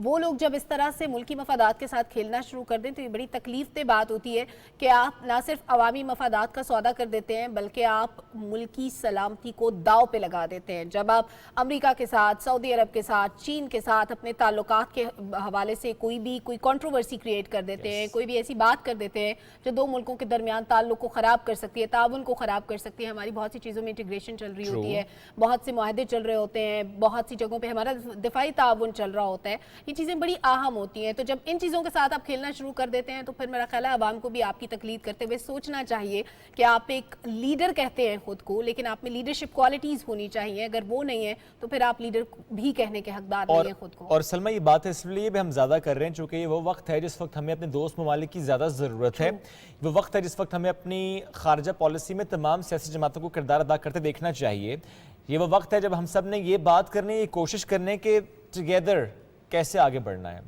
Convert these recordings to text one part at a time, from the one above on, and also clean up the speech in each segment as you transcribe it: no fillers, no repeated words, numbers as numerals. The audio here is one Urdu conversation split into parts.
وہ لوگ جب اس طرح سے ملکی مفادات کے ساتھ کھیلنا شروع کر دیں تو یہ بڑی تکلیف دہ بات ہوتی ہے کہ آپ نہ صرف عوامی مفادات کا سودا کر دیتے ہیں بلکہ آپ ملکی سلامتی کو داؤ پہ لگا دیتے ہیں. جب آپ امریکہ کے ساتھ، سعودی عرب کے ساتھ، چین کے ساتھ اپنے تعلقات کے حوالے سے کوئی کنٹروورسی کریٹ کر دیتے ہیں، کوئی بھی ایسی بات کر دیتے ہیں جو دو ملکوں کے درمیان تعلق کو خراب کر سکتی ہے، تعاون کو خراب کر سکتی ہے. ہماری بہت سی چیزوں میں انٹیگریشن چل رہی ہوتی ہے، بہت سے معاہدے چل رہے ہوتے ہیں، بہت سی جگہوں پہ ہمارا دفاعی تعاون چل رہا ہوتا ہے. یہ چیزیں بڑی اہم ہوتی ہیں. تو جب ان چیزوں کے ساتھ آپ کھیلنا شروع کر دیتے ہیں تو پھر میرا خیال ہے عوام کو بھی آپ کی تقلید کرتے ہوئے سوچنا چاہیے کہ آپ ایک لیڈر کہتے ہیں خود کو، لیکن آپ میں لیڈرشپ کوالٹیز ہونی چاہیے. اگر وہ نہیں ہے تو پھر آپ لیڈر بھی کہنے کے حقدار نہیں ہیں خود کو. اور سلمہ یہ بات اس لیے بھی ہم زیادہ کر رہے ہیں چونکہ یہ وہ وقت ہے جس وقت ہمیں اپنے دوست ممالک کی زیادہ ضرورت ہے. وہ وقت ہے جس وقت ہمیں اپنی خارجہ پالیسی میں تمام سیاسی جماعتوں کو کردار ادا کرتے دیکھنا چاہیے. یہ وہ وقت ہے جب ہم سب نے یہ بات کرنے، یہ کوشش کرنے کہ ٹوگیدر کیسے آگے بڑھنا ہے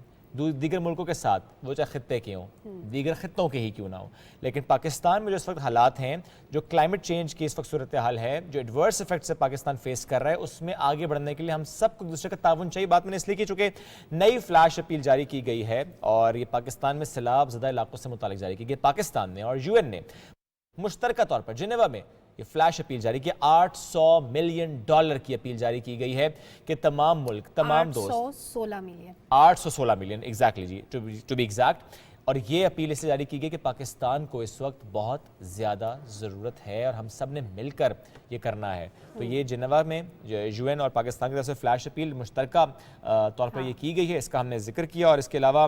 دیگر ملکوں کے ساتھ، وہ چاہے خطے کے ہوں، دیگر خطوں کے ہی کیوں نہ ہوں. لیکن پاکستان میں جو اس وقت حالات ہیں، جو کلائمیٹ چینج کی اس وقت صورتحال ہے، جو ایڈورس ایفیکٹ سے پاکستان فیس کر رہا ہے، اس میں آگے بڑھنے کے لیے ہم سب کو دوسرے کا تعاون چاہیے. بات میں نے اس لیے کی چونکہ نئی فلیش اپیل جاری کی گئی ہے اور یہ پاکستان میں سیلاب زدہ علاقوں سے متعلق جاری کی گئی. پاکستان نے اور UN نے مشترکہ طور پر جنیوا میں یہ فلیش اپیل جاری کی. $800 ملین کی اپیل جاری کی گئی ہے کہ تمام ملک، تمام دوست، 816 ملین ایگزیکٹلی جی، ٹو بی ایگزیکٹ. اور یہ اپیل اس سے جاری کی گئی کہ پاکستان کو اس وقت بہت زیادہ ضرورت ہے اور ہم سب نے مل کر یہ کرنا ہے. تو یہ جنیوا میں UN اور پاکستان کی طرف سے فلیش اپیل مشترکہ طور پر یہ کی گئی ہے، اس کا ہم نے ذکر کیا. اور اس کے علاوہ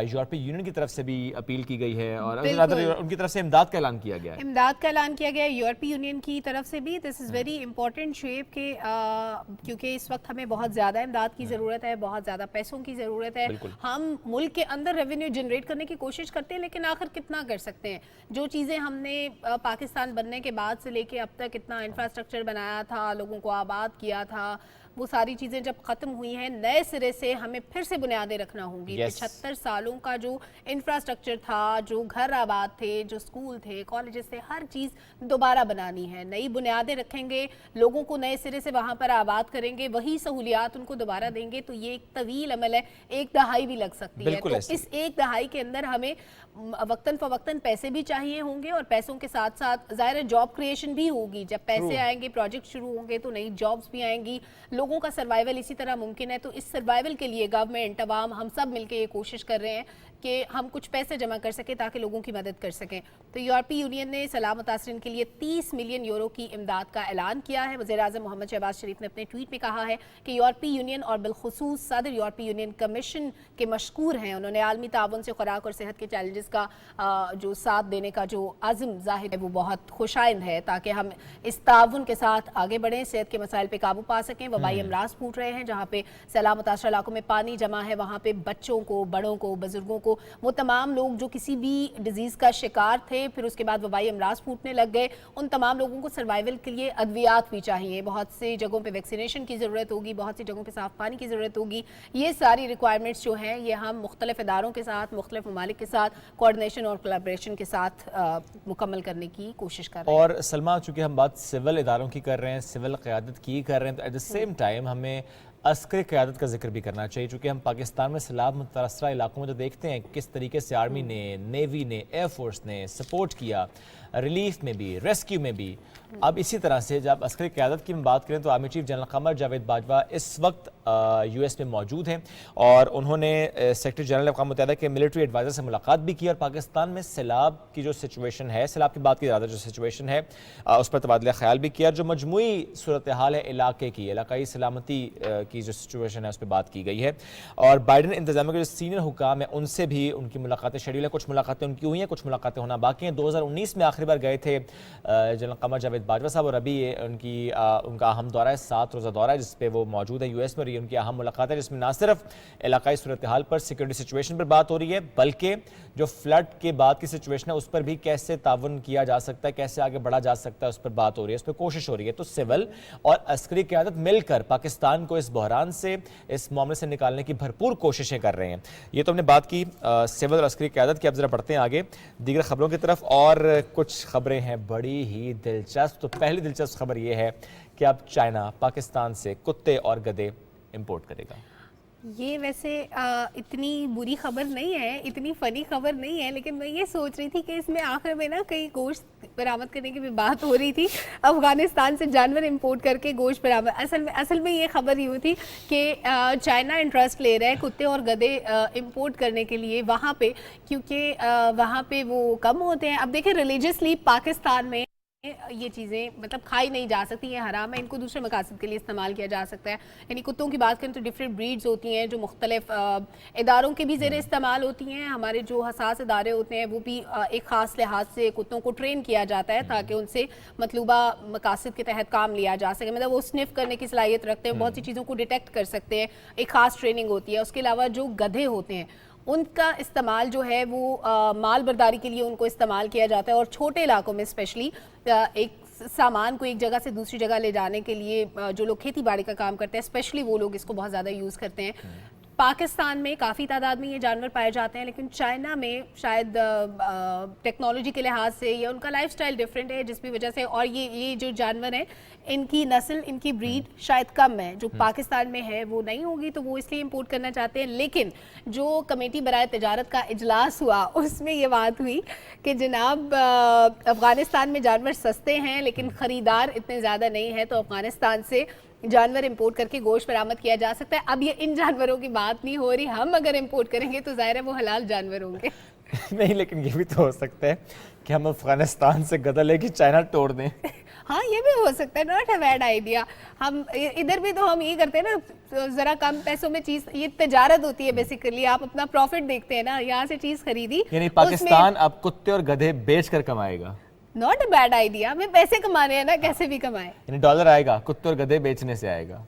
یورپی یونین کی طرف سے بھی اپیل کی گئی ہے اور ان کی طرف سے امداد کا اعلان کیا گیا ہے. امداد کا اعلان کیا گیا ہے یورپی یونین کی طرف سے بھی. دس از ویری امپورٹنٹ شیپ کہ کیونکہ اس وقت ہمیں بہت زیادہ امداد کی ضرورت ہے، بہت زیادہ پیسوں کی ضرورت ہے. ہم ملک کے اندر ریونیو جنریٹ کرنے کی کوشش کرتے ہیں لیکن آخر کتنا کر سکتے ہیں؟ جو چیزیں ہم نے پاکستان بننے کے بعد سے لے کے اب تک اتنا انفراسٹرکچر بنایا تھا، لوگوں کو آباد کیا تھا، وہ ساری چیزیں جب ختم ہوئی ہیں نئے سرے سے ہمیں پھر سے بنیادیں رکھنا ہوں گی. 75 سالوں کا جو انفراسٹرکچر تھا، جو گھر آباد تھے، جو اسکول تھے، کالجز تھے، ہر چیز دوبارہ بنانی ہے. نئی بنیادیں رکھیں گے، لوگوں کو نئے سرے سے وہاں پر آباد کریں گے، وہی سہولیات ان کو دوبارہ دیں گے. تو یہ ایک طویل عمل ہے، 1 دہائی بھی لگ سکتی ہے. تو اس 1 دہائی کے اندر ہمیں وقتاً فوقتاً پیسے بھی چاہیے ہوں گے اور پیسوں کے ساتھ ساتھ ظاہر جاب کریشن بھی ہوگی. جب پیسے آئیں گے، پروجیکٹ شروع ہوں گے تو نئی جابز بھی آئیں گی، لوگوں کا سروائیول اسی طرح ممکن ہے. تو اس سروائیول کے لیے گورنمنٹ، عوام، ہم سب مل کے یہ کوشش کر رہے ہیں کہ ہم کچھ پیسے جمع کر سکیں تاکہ لوگوں کی مدد کر سکیں. تو یورپی یونین نے سیلاب متاثرین کے لیے 30 ملین یورو کی امداد کا اعلان کیا ہے. وزیر اعظم محمد شہباز شریف نے اپنے ٹویٹ میں کہا ہے کہ یورپی یونین اور بالخصوص صدر یورپی یونین کمیشن کے مشکور ہیں. انہوں نے عالمی تعاون سے خوراک اور صحت کے چیلنجز کا جو ساتھ دینے کا جو عزم ظاہر ہے وہ بہت خوشائند ہے تاکہ ہم اس تعاون کے ساتھ آگے بڑھیں، صحت کے مسائل پہ قابو پا سکیں. وبائی امراض پھوٹ رہے ہیں، جہاں پہ سیلاب متاثرہ علاقوں میں پانی جمع ہے وہاں پہ بچوں کو، بڑوں کو، بزرگوں کو، وہ تمام لوگ جو کسی بھی ڈیزیز کا شکار تھے پھر اس کے بعد وبائی امراض پھوٹنے لگ گئے، ان تمام لوگوں کو سروائیول کے لیے ادویات بھی چاہیے. بہت سی جگہوں پہ ویکسینیشن کی ضرورت ہوگی، بہت سی جگہوں پہ صاف پانی کی ضرورت ہوگی. یہ ساری ریکوائرمنٹس جو ہیں یہ ہم مختلف اداروں کے ساتھ، مختلف ممالک کے ساتھ کوآرڈینیشن اور کولیبریشن کے ساتھ مکمل کرنے کی کوشش کر رہے ہیں. اور سلمہ چونکہ ہم بات سول اداروں کی کر رہے ہیں، سول قیادت کی کر رہے ہیں، تو ایٹ دا سیم ٹائم ہمیں عسکری قیادت کا ذکر بھی کرنا چاہیے. چونکہ ہم پاکستان میں سیلاب متاثرہ علاقوں میں جو دیکھتے ہیں کس طریقے سے آرمی نے، نیوی نے، ایئر فورس نے سپورٹ کیا، ریلیف میں بھی، ریسکیو میں بھی. اب اسی طرح سے جب عسکری قیادت کی بات کریں تو army chief general Qamar Javed Bajwa اس وقت US میں موجود ہیں اور انہوں نے سیکرٹری جنرل اقوام متحدہ کے ملٹری ایڈوائزر سے ملاقات بھی کی اور پاکستان میں سیلاب کی جو سچویشن ہے، سیلاب کی بات کی زیادہ جو سچویشن ہے اس پر تبادلہ خیال بھی کیا. جو مجموعی صورتحال ہے علاقے کی، علاقائی سلامتی کی جو سچویشن ہے اس پہ بات کی گئی ہے. اور بائیڈن انتظامیہ کے جو سینئر حکام ہیں ان سے بھی ان کی ملاقاتیں شیڈول ہیں. کچھ ملاقاتیں ان کی ہوئی ہیں، کچھ ملاقاتیں ہونا باقی ہیں. 2019 میں آخری بار گئے تھے جنرل قمر جاوید باجوہ صاحب اور ابھی ان کا اہم دورہ ہے، 7 روزہ دورہ ہے جس پہ وہ موجود ہیں US میں. اور یہ ان کی اہم ملاقات ہے جس میں نہ صرف علاقائی صورتحال پر، سیکورٹی سچویشن پر بات ہو رہی ہے بلکہ جو فلڈ کے بعد کی سچویشن ہے اس پر بھی کیسے تعاون کیا جا سکتا ہے، کیسے آگے بڑھا جا سکتا ہے اس پر بات ہو رہی ہے، اس پہ کوشش ہو رہی ہے. تو سول اور عسکری قیادت مل کر پاکستان کو اس بحران سے، اس معاملے سے نکالنے کی بھرپور کوششیں کر رہے ہیں. یہ تو ہم نے بات کی سول اور عسکری قیادت کی. اب ذرا بڑھتے ہیں آگے دیگر خبروں کی طرف اور کچھ خبریں ہیں بڑی ہی دلچسپ. تو پہلی دلچسپ خبر یہ ہے کہ اب چائنا پاکستان سے کتے اور گدھے امپورٹ کرے گا. یہ ویسے اتنی بری خبر نہیں ہے, اتنی فنی خبر نہیں ہے, لیکن میں یہ سوچ رہی تھی کہ اس میں آخر میں نا کئی گوشت برآمد کرنے کی بھی بات ہو رہی تھی, افغانستان سے جانور امپورٹ کر کے گوشت برآمد. اصل میں یہ خبر یوں تھی کہ چائنا انٹرسٹ لے رہا ہے کتے اور گدھے امپورٹ کرنے کے لیے وہاں پہ, کیونکہ وہاں پہ وہ کم ہوتے ہیں. اب دیکھیں ریلیجیسلی پاکستان میں یہ چیزیں مطلب کھائی نہیں جا سکتی, یہ حرام ہے, ان کو دوسرے مقاصد کے لیے استعمال کیا جا سکتا ہے. یعنی کتوں کی بات کریں تو ڈفرینٹ بریڈز ہوتی ہیں جو مختلف اداروں کے بھی زیر استعمال ہوتی ہیں. ہمارے جو حساس ادارے ہوتے ہیں وہ بھی ایک خاص لحاظ سے کتوں کو ٹرین کیا جاتا ہے تاکہ ان سے مطلوبہ مقاصد کے تحت کام لیا جا سکے. مطلب وہ سنف کرنے کی صلاحیت رکھتے ہیں, بہت سی چیزوں کو ڈیٹیکٹ کر سکتے ہیں, ایک خاص ٹریننگ ہوتی ہے. اس کے علاوہ جو گدھے ہوتے ہیں ان کا استعمال جو ہے وہ مال برداری کے لیے ان کو استعمال کیا جاتا ہے, اور چھوٹے علاقوں میں اسپیشلی ایک سامان کو ایک جگہ سے دوسری جگہ لے جانے کے لیے جو لوگ کھیتی باڑی کا کام کرتے ہیں اسپیشلی وہ لوگ اس کو بہت زیادہ یوز کرتے ہیں. پاکستان میں کافی تعداد میں یہ جانور پائے جاتے ہیں, لیکن چائنا میں شاید ٹیکنالوجی کے لحاظ سے یا ان کا لائف سٹائل ڈیفرنٹ ہے جس کی وجہ سے, اور یہ جو جانور ہیں ان کی نسل ان کی بریڈ شاید کم ہے, جو پاکستان میں ہے وہ نہیں ہوگی تو وہ اس لیے امپورٹ کرنا چاہتے ہیں. لیکن جو کمیٹی برائے تجارت کا اجلاس ہوا اس میں یہ بات ہوئی کہ جناب افغانستان میں جانور سستے ہیں لیکن خریدار اتنے زیادہ نہیں ہیں, تو افغانستان سے جانور امپورٹ کر کے گوشت برآمد کیا جا سکتا ہے. اب یہ ان جانوروں کی بات نہیں ہو رہی, ہم اگر امپورٹ کریں گے تو ظاہر ہے وہ حلال جانور ہوں گے. نہیں, لیکن یہ بھی تو ہو سکتا ہے کہ ہم افغانستان سے گدھا لے کے چائنا توڑ دیں. ہاں یہ بھی ہو سکتا ہے, ناٹ اے بیڈ آئیڈیا. ہم ادھر بھی تو ہم یہ کرتے ہیں نا, ذرا کم پیسوں میں چیز, یہ تجارت ہوتی ہے بیسیکلی, آپ اپنا پروفٹ دیکھتے ہیں نا, یہاں سے چیز خریدی. یعنی پاکستان اب کتے اور گدھے بیچ کر کمائے گا. ناٹ اے بیڈ آئیڈیا, ہمیں پیسے کمانے ہیں نا, کیسے بھی کمائے. یعنی ڈالر آئے گا کتے اور گدھے بیچنے سے آئے گا,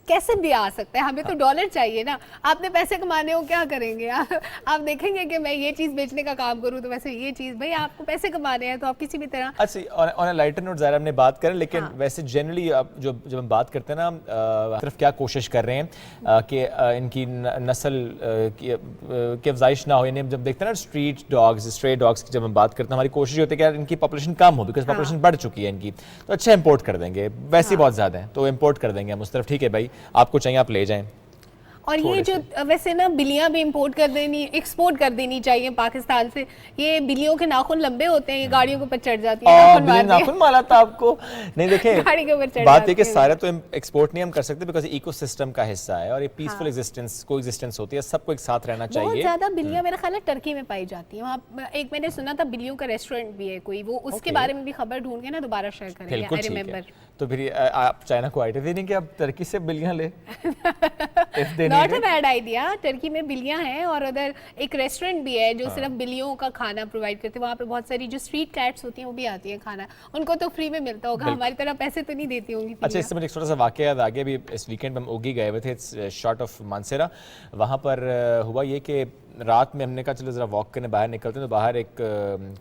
کیسے بھی آ سکتا ہے, ہمیں تو ڈالر چاہیے نا. آپ نے پیسے کمانے ہو کیا کریں گے, آپ دیکھیں گے کہ میں یہ چیز بیچنے کا کام کروں تو ویسے یہ چیز, بھائی آپ کو پیسے کمانے ہیں تو آپ کسی بھی طرح. اچھا آن اے لائٹر نوٹ ظاہر ہم نے بات کریں, لیکن ویسے جنرلی جب ہم بات کرتے ہیں نا صرف کیا کوشش کر رہے ہیں کہ ان کی نسل کی افزائش نہ ہو. یعنی جب دیکھتے ہیں نا اسٹرے ڈاگس کی جب ہم بات کرتے ہیں, ہماری کوشش ہوتی ہے کہ ان کی population come who, because population بڑھ چکی ہے ان کی, تو اچھا امپورٹ کر دیں گے, ویسے ہی بہت زیادہ ہیں تو امپورٹ کر دیں گے ہم اس طرف. ٹھیک ہے بھائی, آپ کو چاہیے آپ لے جائیں. اور یہ جو ویسے نا بلیاں بھی امپورٹ کر دینی, ایکسپورٹ کر دینی چاہیے پاکستان سے. یہ بلیوں کے ناخن لمبے ہوتے ہیں, یہ گاڑیوں کے اوپر چڑھ جاتی ہیں. ناخن مالا تھا آپ کو, نہیں دیکھیں گاڑی کے اوپر چڑھ بات یہ کہ سارے تو ایکسپورٹ نہیں ہم کر سکتے بیکاز ایکو سسٹم کا حصہ ہے, اور یہ پیسفل ایگزسٹنس کو ایگزسٹنس ہوتی ہے, سب کو ایک ساتھ رہنا چاہیے. بہت زیادہ بلیاں میرا خیال ہے ٹرکی میں پائی جاتی ہیں. وہاں ایک میں نے سنا تھا بلیوں کا ریسٹورینٹ بھی ہے کوئی, وہ اس کے بارے میں بھی خبر ڈھونڈ کے نا دوبارہ شیئر کریں گے. I remember. تو پھر آپ چائنا کو آئیڈیا دے دیں کہ آپ ترکی سے بلیاں لے. Not a bad idea. Turkey میں بلیاں ہیں اور ادھر ایک ریسٹورینٹ بھی ہے جو صرف بلیوں کا کھانا پرووائڈ کرتے ہیں. وہاں پہ بہت ساری جو اسٹریٹ کیٹس ہوتی ہیں وہ بھی آتی ہیں کھانا, ان کو تو فری میں ملتا ہوگا, ہماری طرح پیسے تو نہیں دیتی ہوں گی. اچھا, اس سے مجھے ایک چھوٹا سا واقعہ یاد آ گیا. ابھی اس ویکینڈ میں ہم اوگی گئے ہوئے تھے, شارٹ آف مانسیرا. وہاں پر ہوا یہ کہ رات میں ہم نے کہا چلو ذرا واک کرنے باہر نکلتے ہیں, تو باہر ایک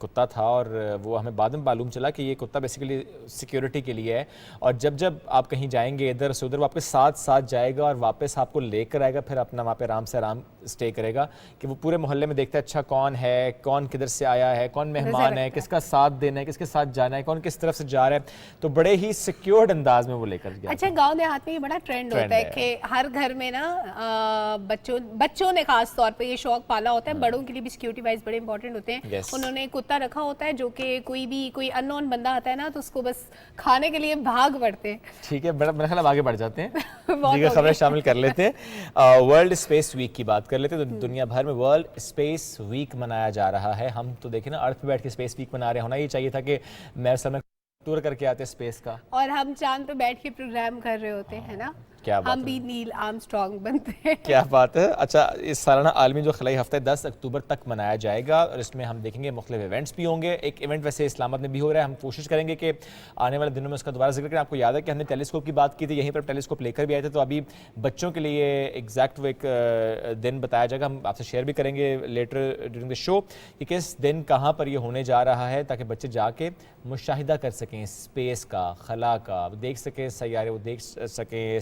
کتا تھا, اور وہ ہمیں بعد میں معلوم چلا کہ یہ کتا بیسیکلی سیکیورٹی کے لیے ہے, اور جب آپ کہیں جائیں گے ادھر سے ادھر وہ آپ کے ساتھ جائے گا اور واپس آپ کو لے کر آئے گا, پھر اپنا وہاں پہ آرام سے اسٹے کرے گا, کہ وہ پورے محلے میں دیکھتا ہے اچھا کون ہے, کون کدھر سے آیا ہے, کون مہمان ہے, کس کا ساتھ دینا ہے, کس کے ساتھ جانا ہے, کون کس طرف سے جا رہا ہے. تو بڑے ہی سیکیورڈ انداز میں وہ لے کر گیا. اچھا, گاؤں دیہات میں یہ بڑا ٹرینڈ ہوتا ہے کہ ہر گھر میں نا بچوں نے خاص طور پہ یہ شوق پالا ہوتا ہے, بڑوں کے لیے بھی سیکیورٹی وائز بڑے امپورٹنٹ ہوتے ہیں. انہوں نے کتا رکھا ہوتا ہے جو کہ کوئی ان نون بندہ آتا ہے نا تو اس کو بس کھانے کے لیے بھاگ پڑتے ہیں. ٹھیک ہے, میرا خیال آگے بڑھ جاتے ہیں, دیگر خبریں شامل کر لیتے ہیں. ورلڈ اسپیس ویک کی بات کر لیتے ہیں. تو دنیا بھر میں ورلڈ اسپیس ویک منایا جا رہا ہے. ہم تو دیکھیں نا ارتھ پہ بیٹھ کے اسپیس ویک منا رہے ہیں, ہونا یہ چاہیے تھا کہ میں سب میں ٹور کر کے آتے اسپیس کا, اور ہم چاند پہ بیٹھ کے پروگرام کر رہے ہوتے ہیں نا, ہم بھی نیل آرمسٹرانگ بنتے ہیں. کیا بات ہے. اچھا, اس سالانہ عالمی جو خلائی ہفتہ 10 اکتوبر تک منایا جائے گا, اور اس میں ہم دیکھیں گے مختلف ایونٹس بھی ہوں گے. ایک ایونٹ ویسے اسلام آباد میں بھی ہو رہا ہے, ہم کوشش کریں گے کہ آنے والے دنوں میں اس کا دوبارہ ذکر کریں. آپ کو یاد ہے کہ ہم نے ٹیلیسکوپ کی بات کی تھی, یہیں پر ٹیلیسکوپ لے کر بھی آئے تھے, تو ابھی بچوں کے لیے ایگزیکٹ وہ ایک دن بتایا جائے گا. ہم آپ سے شیئر بھی کریں گے لیٹر ڈیورنگ دا شو کہ کس دن کہاں پر یہ ہونے جا رہا ہے, تاکہ بچے جا کے مشاہدہ کر سکیں اسپیس کا, خلا کا, دیکھ سکیں سیارے, وہ دیکھ سکیں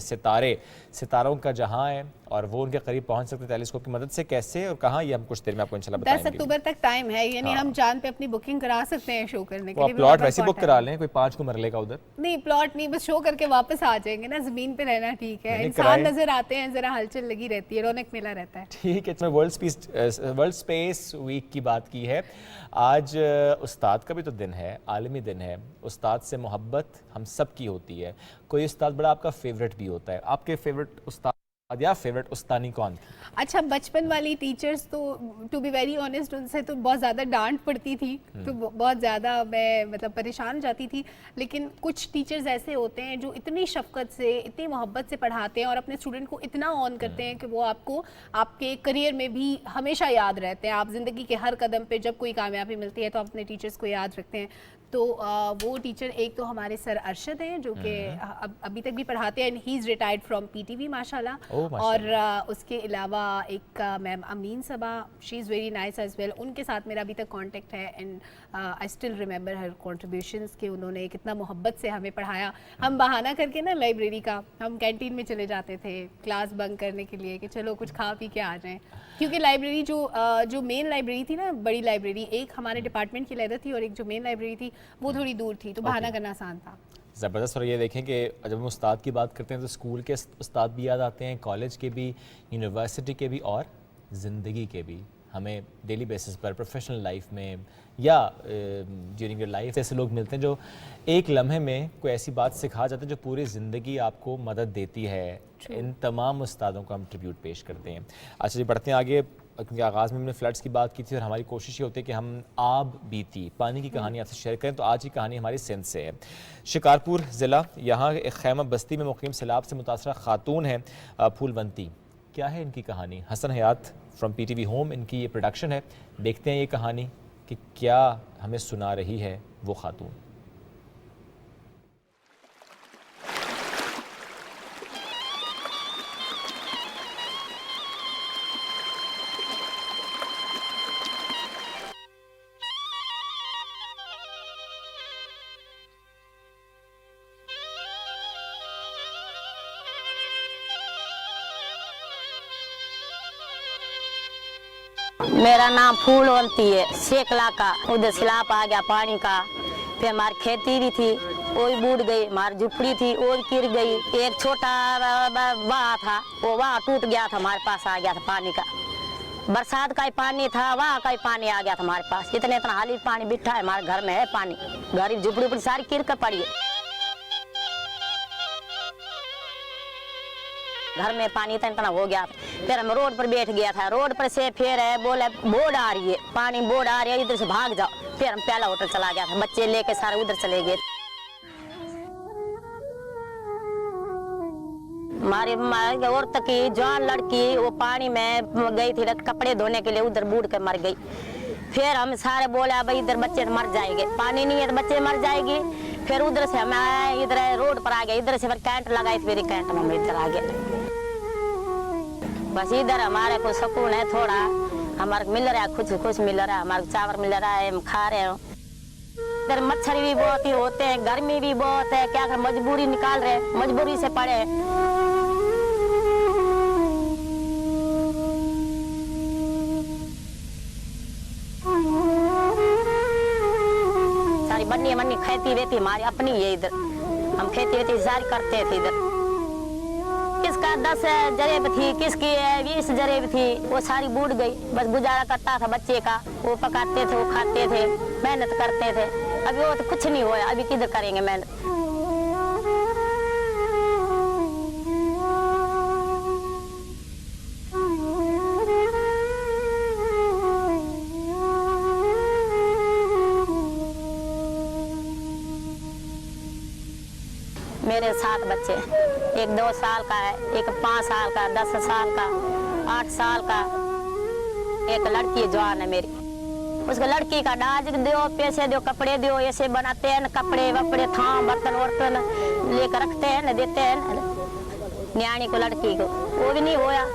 ستاروں کا جہاں ہے, اور وہ ان کے قریب پہنچ سکتے ہیں ٹیلیسکوپ کی مدد سے. کیسے اور کہاں، یہ ہم کچھ دیر میں آپ کو انشاءاللہ بتائیں 10 گے. اکتوبر تک ٹائم ہے، یعنی ہم چاند پہ اپنی بکنگ کرا سکتے ہیں شو کرنے کے وہ لیے. پلاٹ ویسے بک کرا لیں، کوئی 5 کو مرلے کا ادھر. نہیں پلاٹ نہیں، بس شو کر کے واپس آ جائیں گے نا، زمین پہ رہنا ٹھیک ہے. انسان نظر آتے ہیں، ذرا ہلچل لگی رہتی ہے، رونق ملا رہتا ہے. ٹھیک ہے. میں ورلڈ اسپیس ویک کی بات کی ہے. آج استاد کا بھی تو دن ہے، عالمی دن ہے. استاد سے محبت ہم سب کی ہوتی ہے. کوئی استاد بڑا آپ کا فیوریٹ بھی ہوتا ہے. آپ کے فیوریٹ استاد یا فیوریٹ استانی کون تھی؟ اچھا بچپن والی ٹیچرز تو ٹو بی ویری آنیسٹ ان سے تو بہت زیادہ ڈانٹ پڑتی تھی، تو بہت زیادہ میں مطلب پریشان جاتی تھی. لیکن کچھ ٹیچرز ایسے ہوتے ہیں جو اتنی شفقت سے اتنی محبت سے پڑھاتے ہیں اور اپنے اسٹوڈنٹ کو اتنا آن کرتے ہیں کہ وہ آپ کو آپ کے کریئر میں بھی ہمیشہ یاد رہتے ہیں. آپ زندگی کے ہر قدم پہ جب کوئی کامیابی ملتی ہے تو آپ اپنے ٹیچرز کو یاد رکھتے ہیں. تو وہ ٹیچر ایک تو ہمارے سر ارشد ہیں جو کہ ابھی تک بھی پڑھاتے ہیں. He is retired from P T V ماشاء اللہ. اور اس کے علاوہ ایک ma'am Amin Saba, she is very nice as well. ان کے ساتھ میرا ابھی تک کانٹیکٹ ہے and I still remember her contributions کہ انہوں نے کتنا محبت سے ہمیں پڑھایا. ہم بہانہ کر کے نا لائبریری کا ہم کینٹین میں چلے جاتے تھے کلاس بنک کرنے کے لیے کہ چلو کچھ کھا پی کے آ جائیں، کیونکہ لائبریری جو مین لائبریری تھی نا، بڑی لائبریری ایک ہمارے ڈپارٹمنٹ کی لیدر تھی اور ایک جو مین لائبریری تھی وہ تھوڑی دور تھی، تو بہانہ کرنا آسان تھا. زبردست. اور یہ دیکھیں کہ جب ہم استاد کی بات کرتے ہیں تو اسکول کے استاد بھی یاد آتے ہیں، کالج کے بھی، یونیورسٹی کے بھی اور زندگی کے بھی. ہمیں ڈیلی بیسس پر پروفیشنل لائف میں یا ڈیورنگ یور لائف ایسے لوگ ملتے ہیں جو ایک لمحے میں کوئی ایسی بات سکھا جاتے ہیں جو پوری زندگی آپ کو مدد دیتی ہے. ان تمام استادوں کو ہم ٹریبیوٹ پیش کرتے ہیں. اچھا جی بڑھتے ہیں آگے، کیونکہ آغاز میں ہم نے فلڈس کی بات کی تھی اور ہماری کوشش یہ ہوتی ہے کہ ہم آب بیتی پانی کی کہانی آپ سے شیئر کریں. تو آج کی کہانی ہماری سندھ سے ہے. شکارپور ضلع، یہاں ایک خیمہ بستی میں مقیم سیلاب سے متاثرہ خاتون ہیں پھولونتی. کیا ہے ان کی کہانی؟ Hasan Hayat from P T V home ان کی یہ پروڈکشن ہے. دیکھتے ہیں یہ کہانی کہ کیا ہمیں سنا رہی ہے وہ خاتون. میرا نام پھولونتی ہے، سیکلا کا. ادھر سیلاب آ گیا پانی کا، پھر ہماری کھیتی بھی تھی وہ بھی بوڑھ گئی، ہماری جھپڑی تھی وہ بھی گر گئی. ایک چھوٹا وہاں تھا وہ وہاں ٹوٹ گیا تھا، ہمارے پاس آ گیا تھا پانی کا. برسات کا ہی پانی تھا، وہاں کا ہی پانی آ گیا تھا ہمارے پاس. اتنا حالی پانی بٹھا ہے ہمارے گھر میں ہے پانی. گھر جھپڑی اپڑی ساری گر کر پڑی ہے. گھر میں پانی اتنا ہو گیا. پھر ہم روڈ پر بیٹھ گیا تھا. روڈ پر سے پھر بولے بورڈ آ رہی ہے، پانی بورڈ آ رہی ہے ادھر سے بھاگ جاؤ. پھر ہم پہلا ہوٹل چلا گیا تھا، بچے لے کے سارے ادھر چلے گئے. ہماری عورت کی جوان لڑکی وہ پانی میں گئی تھی کپڑے دھونے کے لیے، ادھر بوڑھ کے مر گئی. پھر ہم سارے بولے بھائی ادھر بچے مر جائیں گے، پانی نہیں ہے تو بچے مر جائے گی. پھر ادھر سے ہم آئے ادھر روڈ پر آ گئے. ادھر سے پھر کینٹ لگائی تھی، میری کینٹ میں ہم ادھر آ گئے. بس ادھر ہمارے کو سکون ہے تھوڑا، ہمارے مل رہا ہے کچھ کچھ مل رہا ہے، ہمارے چاول مل رہا ہے، ہم کھا رہے ہیں. ادھر مچھر بھی بہت ہی ہوتے ہیں، گرمی بھی بہت ہے، کیا کر مجبوری نکال رہے ہیں، مجبوری سے پڑے. ساری بنی منی کھیتی رہتی ہماری اپنی ہے. ادھر ہم کھیتی ویتی ساری کرتے تھے. ادھر کس کا 10 جریب تھی، کس کی 20 جریب تھی، وہ ساری بوڑھ گئی. بس گزارا کرتا تھا بچے کا، وہ پکاتے تھے وہ کھاتے تھے، محنت کرتے تھے. ابھی وہ تو کچھ نہیں ہوا، ابھی کدھر کریں گے محنت. میرے 7 بچے، ایک 2 سال کا ہے، ایک 5 سال کا، 10 سال کا، 8 سال کا. ایک لڑکی جوان ہے میری. اس کو لڑکی کا ڈاج دیو، پیسے دیو، کپڑے دیو، ایسے بناتے ہیں کپڑے وپڑے، تھام برتن ورتن لے کر رکھتے ہیں دیتے ہیں نیانی کو. لڑکی کو وہ بھی نہیں ہوا،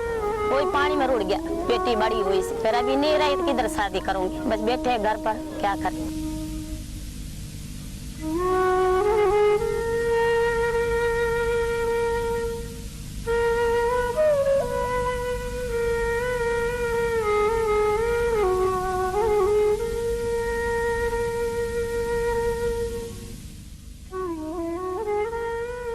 وہی پانی میں رڑ گیا. بیٹی بڑی ہوئی سی، پھر ابھی نہیں رہی تو کدھر شادی کروں گی. بس بیٹھے گھر پر کیا کریں.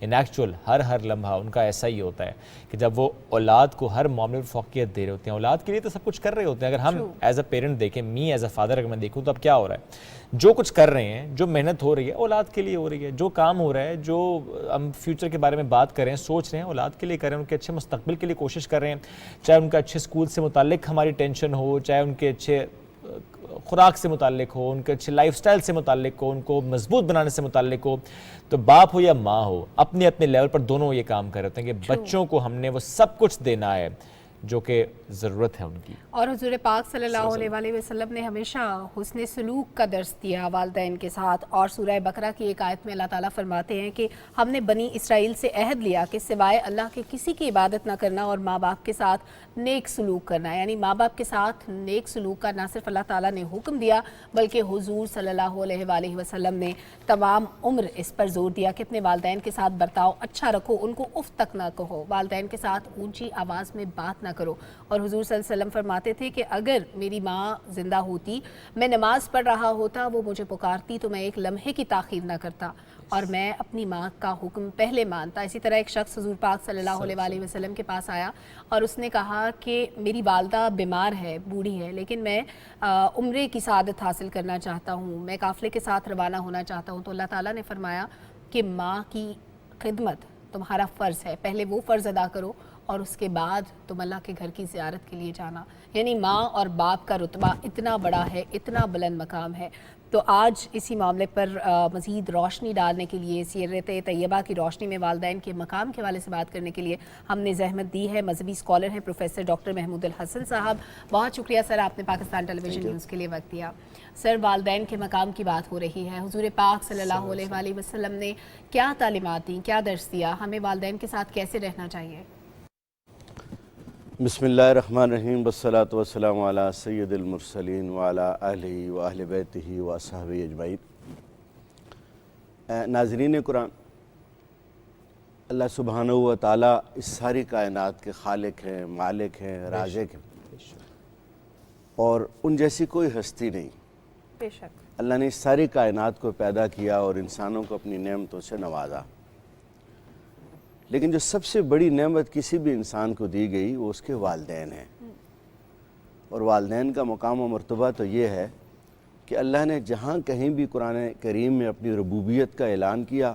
ان ایکچوئل ہر لمحہ ان کا ایسا ہی ہوتا ہے کہ جب وہ اولاد کو ہر معاملے میں فوقیت دے رہے ہوتے ہیں، اولاد کے لیے تو سب کچھ کر رہے ہوتے ہیں. اگر ہم ایز اے پیرنٹ دیکھیں، می ایز اے فادر اگر میں دیکھوں تو اب کیا ہو رہا ہے، جو کچھ کر رہے ہیں، جو محنت ہو رہی ہے اولاد کے لیے ہو رہی ہے، جو کام ہو رہا ہے، جو ہم فیوچر کے بارے میں بات کر رہے ہیں، سوچ رہے ہیں، اولاد کے لیے کر رہے ہیں، ان کے اچھے مستقبل کے لیے کوشش کر رہے ہیں. چاہے ان کا اچھے اسکول سے متعلق ہماری ٹینشن ہو، چاہے ان کے اچھے خوراک سے متعلق ہو، ان کے اچھے لائف سٹائل سے متعلق ہو، ان کو مضبوط بنانے سے متعلق ہو، تو باپ ہو یا ماں ہو اپنے اپنے لیول پر دونوں یہ کام کر رہے ہوتے ہیں کہ بچوں کو ہم نے وہ سب کچھ دینا ہے جو کہ ضرورت ہے ان کی. اور حضور پاک صلی اللہ علیہ وسلم نے ہمیشہ حسن سلوک کا درس دیا والدین کے ساتھ. اور سورہ بقرہ کی ایک آیت میں اللہ تعالیٰ فرماتے ہیں کہ ہم نے بنی اسرائیل سے عہد لیا کہ سوائے اللہ کے کسی کی عبادت نہ کرنا اور ماں باپ کے ساتھ نیک سلوک کرنا. یعنی ماں باپ کے ساتھ نیک سلوک کا نہ صرف اللہ تعالیٰ نے حکم دیا بلکہ حضور صلی اللہ علیہ وسلم نے تمام عمر اس پر زور دیا کہ اپنے والدین کے ساتھ برتاؤ اچھا رکھو، ان کو اف تک نہ کہو، والدین کے ساتھ اونچی آواز میں بات نہ کرو. اور حضور صلی اللہ علیہ وسلم فرماتے تھے کہ اگر میری ماں زندہ ہوتی، میں نماز پڑھ رہا ہوتا، وہ مجھے پکارتی تو میں ایک لمحے کی تاخیر نہ کرتا اور میں اپنی ماں کا حکم پہلے مانتا. اسی طرح ایک شخص حضور پاک صلی اللہ علیہ وسلم کے پاس آیا اور اس نے کہا کہ میری والدہ بیمار ہے، بوڑھی ہے، لیکن میں عمرے کی سعادت حاصل کرنا چاہتا ہوں، میں قافلے کے ساتھ روانہ ہونا چاہتا ہوں. تو اللہ تعالیٰ نے فرمایا کہ ماں کی خدمت تمہارا فرض ہے، پہلے وہ فرض ادا کرو اور اس کے بعد تم اللہ کے گھر کی زیارت کے لیے جانا. یعنی ماں اور باپ کا رتبہ اتنا بڑا ہے، اتنا بلند مقام ہے. تو آج اسی معاملے پر مزید روشنی ڈالنے کے لیے، سیرت طیبہ کی روشنی میں والدین کے مقام کے حوالے سے بات کرنے کے لیے ہم نے زحمت دی ہے. مذہبی اسکالر ہیں پروفیسر ڈاکٹر محمود الحسن صاحب. بہت شکریہ سر، آپ نے پاکستان ٹیلی ویژن نیوز کے لیے وقت دیا. سر، والدین کے مقام کی بات ہو رہی ہے، حضور پاک صلی اللہ علیہ وسلم نے کیا تعلیمات دیں، کیا درس دیا، ہمیں والدین کے ساتھ کیسے رہنا چاہیے؟ بسم اللہ الرحمن الرحیم، والصلاة والسلام علی سید المرسلین وعلی آلہ و اہل بیتہ و اصحابہ اجمعین. ناظرین قرآن، اللہ سبحانہ و تعالیٰ اس ساری کائنات کے خالق ہیں، مالک ہیں، رازق ہیں، اور ان جیسی کوئی ہستی نہیں. بے شک اللہ نے اس ساری کائنات کو پیدا کیا اور انسانوں کو اپنی نعمتوں سے نوازا. لیکن جو سب سے بڑی نعمت کسی بھی انسان کو دی گئی وہ اس کے والدین ہیں. اور والدین کا مقام و مرتبہ تو یہ ہے کہ اللہ نے جہاں کہیں بھی قرآن کریم میں اپنی ربوبیت کا اعلان کیا،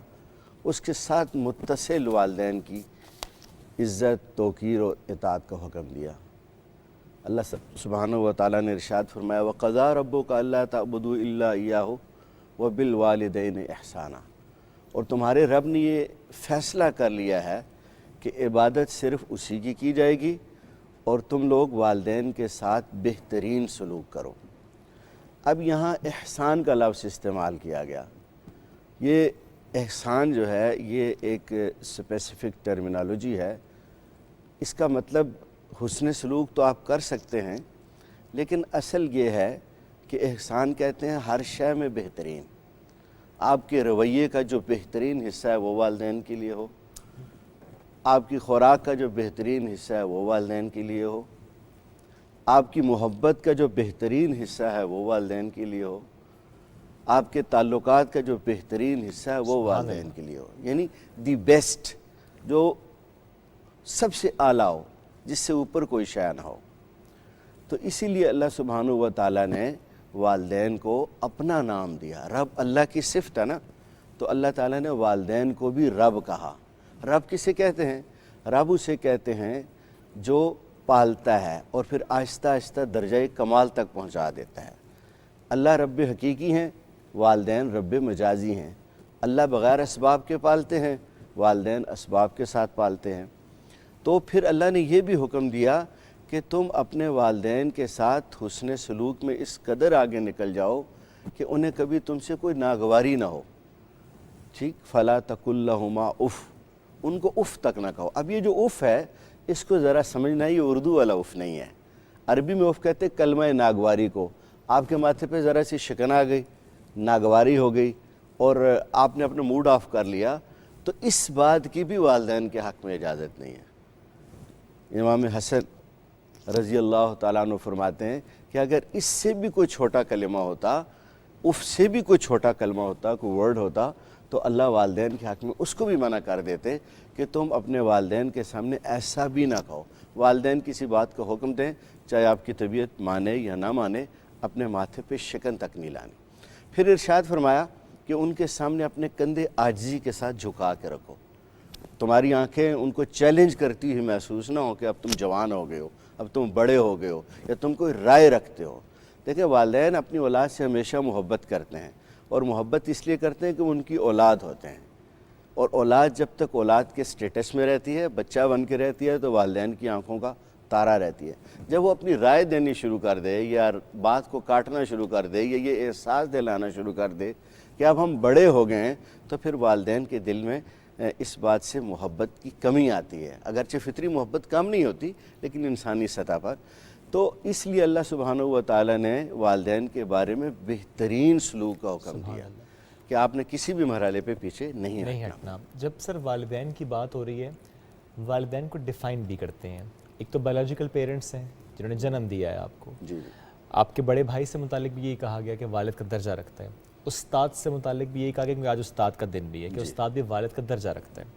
اس کے ساتھ متصل والدین کی عزت، توقیر اور اطاعت کا حکم دیا. اللہ سبحانہ و تعالیٰ نے ارشاد فرمایا وَقَضَىٰ رَبُّكَ أَلَّا تَعْبُدُوا إِلَّا إِيَّاهُ وَبِالْوَالِدَيْنِ إِحْسَانًا. اور تمہارے رب نے یہ فیصلہ کر لیا ہے کہ عبادت صرف اسی کی جائے گی اور تم لوگ والدین کے ساتھ بہترین سلوک کرو. اب یہاں احسان کا لفظ استعمال کیا گیا. یہ احسان جو ہے یہ ایک اسپیسیفک ٹرمینالوجی ہے. اس کا مطلب حسن سلوک تو آپ کر سکتے ہیں، لیکن اصل یہ ہے کہ احسان کہتے ہیں ہر شے میں بہترین. آپ کے رویے کا جو بہترین حصہ ہے وہ والدین کے لیے ہو، آپ کی خوراک کا جو بہترین حصہ ہے وہ والدین کے لیے ہو، آپ کی محبت کا جو بہترین حصہ ہے وہ والدین کے لیے ہو، آپ کے تعلقات کا جو بہترین حصہ ہے وہ والدین کے لیے ہو. یعنی دی بیسٹ، جو سب سے اعلیٰ ہو، جس سے اوپر کوئی شے نہ ہو. تو اسی لیے اللہ سبحانہ و تعالیٰ نے والدین کو اپنا نام دیا. رب اللہ کی صفت ہے نا، تو اللہ تعالیٰ نے والدین کو بھی رب کہا. رب کسے کہتے ہیں؟ رب اسے کہتے ہیں جو پالتا ہے اور پھر آہستہ آہستہ درجہ کمال تک پہنچا دیتا ہے. اللہ رب حقیقی ہیں، والدین رب مجازی ہیں. اللہ بغیر اسباب کے پالتے ہیں، والدین اسباب کے ساتھ پالتے ہیں. تو پھر اللہ نے یہ بھی حکم دیا کہ تم اپنے والدین کے ساتھ حسن سلوک میں اس قدر آگے نکل جاؤ کہ انہیں کبھی تم سے کوئی ناگواری نہ ہو. ٹھیک، فلا تقل لہما اف، ان کو اف تک نہ کہو. اب یہ جو اف ہے اس کو ذرا سمجھنا، یہ اردو والا اف نہیں ہے. عربی میں اف کہتے کلمہ ناگواری کو. آپ کے ماتھے پہ ذرا سی شکن آ گئی، ناگواری ہو گئی اور آپ نے اپنا موڈ آف کر لیا، تو اس بات کی بھی والدین کے حق میں اجازت نہیں ہے. امام حسن رضی اللہ تعالیٰ عنہ فرماتے ہیں کہ اگر اس سے بھی کوئی چھوٹا کلمہ ہوتا، اف سے بھی کوئی چھوٹا کلمہ ہوتا، کوئی ورڈ ہوتا، تو اللہ والدین کے حق میں اس کو بھی منع کر دیتے کہ تم اپنے والدین کے سامنے ایسا بھی نہ کہو. والدین کسی بات کا حکم دیں, چاہے آپ کی طبیعت مانے یا نہ مانے, اپنے ماتھے پہ شکن تک نہیں لانی. پھر ارشاد فرمایا کہ ان کے سامنے اپنے کندھے عاجزی کے ساتھ جھکا کے رکھو. تمہاری آنکھیں ان کو چیلنج کرتی ہوئی محسوس نہ ہو کہ اب تم جوان ہو گئے ہو, اب تم بڑے ہو گئے ہو, یا تم کوئی رائے رکھتے ہو. دیکھیں والدین اپنی اولاد سے ہمیشہ محبت کرتے ہیں, اور محبت اس لیے کرتے ہیں کہ ان کی اولاد ہوتے ہیں, اور اولاد جب تک اولاد کے سٹیٹس میں رہتی ہے, بچہ بن کے رہتی ہے, تو والدین کی آنکھوں کا تارا رہتی ہے. جب وہ اپنی رائے دینی شروع کر دے, یا بات کو کاٹنا شروع کر دے, یا یہ احساس دلانا شروع کر دے کہ اب ہم بڑے ہو گئے ہیں, تو پھر والدین کے دل میں اس بات سے محبت کی کمی آتی ہے. اگرچہ فطری محبت کم نہیں ہوتی, لیکن انسانی سطح پر. تو اس لیے اللہ سبحانہ و تعالیٰ نے والدین کے بارے میں بہترین سلوک کا حکم دیا کہ آپ نے کسی بھی مرحلے پہ پیچھے نہیں ہٹنا. جب سر والدین کی بات ہو رہی ہے, والدین کو ڈیفائن بھی کرتے ہیں. ایک تو بایولوجیکل پیرنٹس ہیں جنہوں نے جنم دیا ہے آپ کو. جی. آپ کے بڑے بھائی سے متعلق بھی یہی کہا گیا کہ والد کا درجہ رکھتا ہے. استاد سے متعلق بھی یہی کہا گیا کہ آج استاد کا دن بھی ہے کہ استاد بھی والد کا درجہ رکھتا ہے.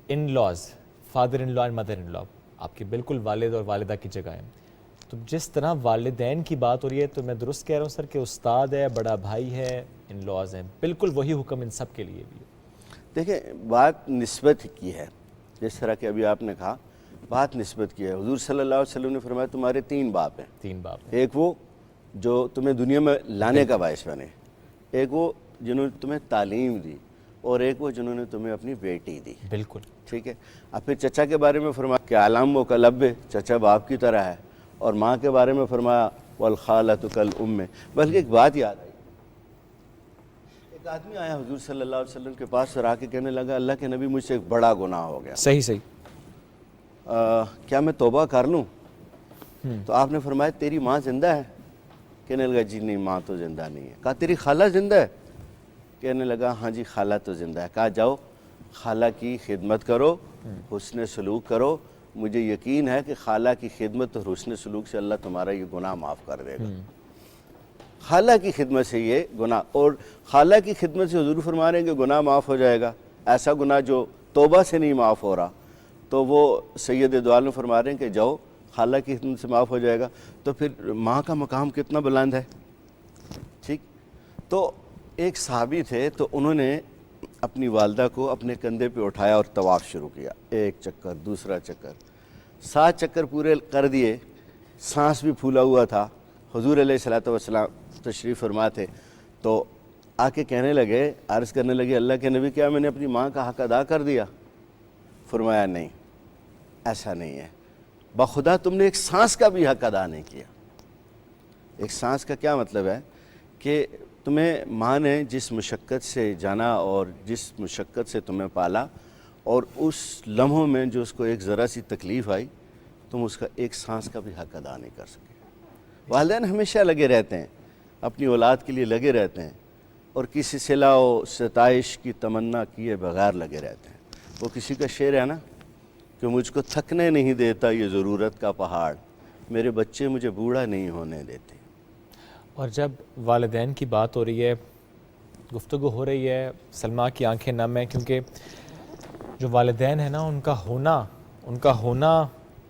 In laws, father in law and mother in law, آپ کے بالکل والد اور والدہ کی جگہ ہیں. تو جس طرح والدین کی بات ہو رہی ہے, تو میں درست کہہ رہا ہوں سر کہ استاد ہے, بڑا بھائی ہے, ان لاز ہیں, بالکل وہی حکم ان سب کے لیے بھی. دیکھیں بات نسبت کی ہے, جس طرح کہ ابھی آپ نے کہا بات نسبت کی ہے. حضور صلی اللہ علیہ وسلم نے فرمایا تمہارے 3 باپ ہیں. 3 باپ. ایک وہ جو تمہیں دنیا میں لانے کا باعث بنے, ایک وہ جنہوں نے تمہیں تعلیم دی, اور ایک وہ جنہوں نے تمہیں اپنی بیٹی دی. بالکل ٹھیک ہے. اب پھر چچا کے بارے میں فرمایا کہ عالم و کلب, چچا باپ کی طرح ہے, اور ماں کے بارے میں فرمایا والخالۃ کالام. بلکہ ایک بات یاد آئی, ایک آدمی آیا حضور صلی اللہ علیہ وسلم کے پاس اور آ کے کہنے لگا اللہ کے نبی مجھ سے ایک بڑا گناہ ہو گیا, صحیح. کیا میں توبہ کر لوں؟ تو آپ نے فرمایا تیری ماں زندہ ہے؟ کہنے لگا جی نہیں, ماں تو زندہ نہیں ہے. کہا تیری خالہ زندہ ہے؟ کہنے لگا ہاں جی خالہ تو زندہ ہے. کہا جاؤ خالہ کی خدمت کرو, حسن سلوک کرو, مجھے یقین ہے کہ خالہ کی خدمت اور حسن سلوک سے اللہ تمہارا یہ گناہ معاف کر دے گا. خالہ کی خدمت سے یہ گناہ, اور خالہ کی خدمت سے حضور فرما رہے ہیں کہ گناہ معاف ہو جائے گا. ایسا گناہ جو توبہ سے نہیں معاف ہو رہا, تو وہ سید دو عالم فرما رہے ہیں کہ جاؤ خالہ کی خدمت سے معاف ہو جائے گا. تو پھر ماں کا مقام کتنا بلند ہے. ٹھیک. تو ایک صحابی تھے, تو انہوں نے اپنی والدہ کو اپنے کندھے پہ اٹھایا اور طواف شروع کیا. 1 چکر, دوسرا چکر, 7 چکر پورے کر دیے. سانس بھی پھولا ہوا تھا. حضور علیہ الصلوۃ والسلام تشریف فرما تھے, تو آ کے کہنے لگے, عرض کرنے لگے اللہ کے نبی کیا میں نے اپنی ماں کا حق ادا کر دیا؟ فرمایا نہیں, ایسا نہیں ہے, بخدا تم نے ایک سانس کا بھی حق ادا نہیں کیا. ایک سانس کا کیا مطلب ہے کہ تمہیں ماں نے جس مشقت سے جانا اور جس مشقت سے تمہیں پالا, اور اس لمحوں میں جو اس کو ایک ذرا سی تکلیف آئی, تم اس کا ایک سانس کا بھی حق ادا نہیں کر سکے. والدین ہمیشہ لگے رہتے ہیں, اپنی اولاد کے لیے لگے رہتے ہیں, اور کسی صلہ و ستائش کی تمنا کیے بغیر لگے رہتے ہیں. وہ کسی کا شعر ہے نا کہ مجھ کو تھکنے نہیں دیتا یہ ضرورت کا پہاڑ, میرے بچے مجھے بوڑھا نہیں ہونے دیتے. اور جب والدین کی بات ہو رہی ہے, گفتگو ہو رہی ہے, سلمیٰ کی آنکھیں نم ہیں, کیونکہ جو والدین ہیں نا ان کا ہونا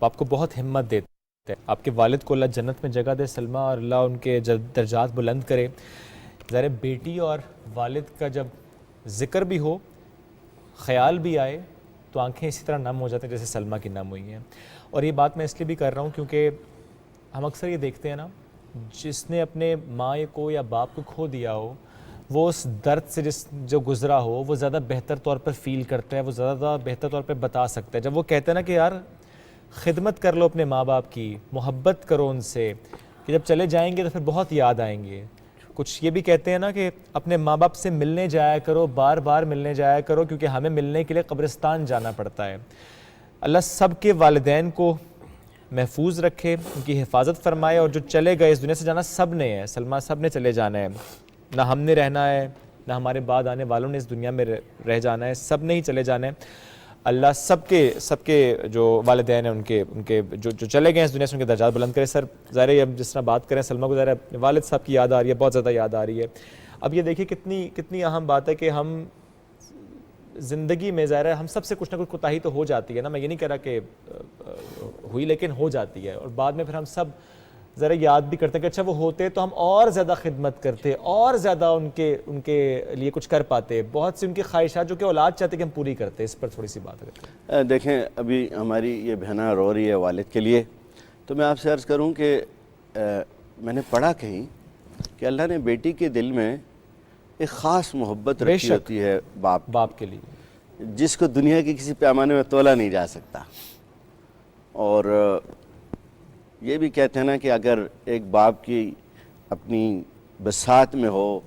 آپ کو بہت ہمت دیتا ہے. آپ کے والد کو اللہ جنت میں جگہ دے سلمیٰ, اور اللہ ان کے درجات بلند کرے. ذرا بیٹی اور والد کا جب ذکر بھی ہو, خیال بھی آئے, تو آنکھیں اسی طرح نم ہو جاتی ہیں جیسے سلمیٰ کی نم ہوئی ہیں. اور یہ بات میں اس لیے بھی کر رہا ہوں کیونکہ ہم اکثر یہ دیکھتے ہیں نا, جس نے اپنے ماں کو یا باپ کو کھو دیا ہو, وہ اس درد سے جو گزرا ہو وہ زیادہ بہتر طور پر فیل کرتا ہے, وہ زیادہ بہتر طور پہ بتا سکتا ہے. جب وہ کہتے ہیں نا کہ یار خدمت کر لو اپنے ماں باپ کی, محبت کرو ان سے, کہ جب چلے جائیں گے تو پھر بہت یاد آئیں گے. کچھ یہ بھی کہتے ہیں نا کہ اپنے ماں باپ سے ملنے جایا کرو, بار بار ملنے جایا کرو, کیونکہ ہمیں ملنے کے لیے قبرستان جانا پڑتا ہے. اللہ سب کے والدین کو محفوظ رکھے, ان کی حفاظت فرمائے. اور جو چلے گئے, اس دنیا سے جانا سب نے ہے سلمیٰ, سب نے چلے جانا ہے, نہ ہم نے رہنا ہے نہ ہمارے بعد آنے والوں نے اس دنیا میں رہ جانا ہے, سب نے ہی چلے جانا ہے. اللہ سب کے جو والدین ہیں ان کے جو چلے گئے ہیں اس دنیا سے, ان کے درجات بلند کرے. سر ظاہر ہے اب جس طرح بات کریں سلمیٰ کو, ظاہر ہے والد صاحب کی یاد آ رہی ہے, بہت زیادہ یاد آ رہی ہے. اب یہ دیکھیے کتنی اہم بات ہے کہ ہم زندگی میں ظاہر ہے ہم سب سے کچھ نہ کچھ کوتاہی تو ہو جاتی ہے نا، میں یہ نہیں کہہ رہا کہ ہوئی، لیکن ہو جاتی ہے، اور بعد میں پھر ہم سب ذرا یاد بھی کرتے ہیں کہ اچھا وہ ہوتے تو ہم اور زیادہ خدمت کرتے، اور زیادہ ان کے لیے کچھ کر پاتے، بہت سی ان کی خواہشات جو کہ اولاد چاہتے کہ ہم پوری کرتے. اس پر تھوڑی سی بات کرتے ہیں. دیکھیں ابھی ہماری یہ بہنہ رو رہی ہے والد کے لیے، تو میں آپ سے عرض کروں کہ میں نے پڑھا کہیں کہ اللہ نے بیٹی کے دل میں ایک خاص محبت رکھی ہوتی ہے باپ کے لیے، جس کو دنیا کے کسی پیمانے میں تولا نہیں جا سکتا. اور یہ بھی کہتے ہیں نا کہ اگر ایک باپ کی اپنی بساط میں ہو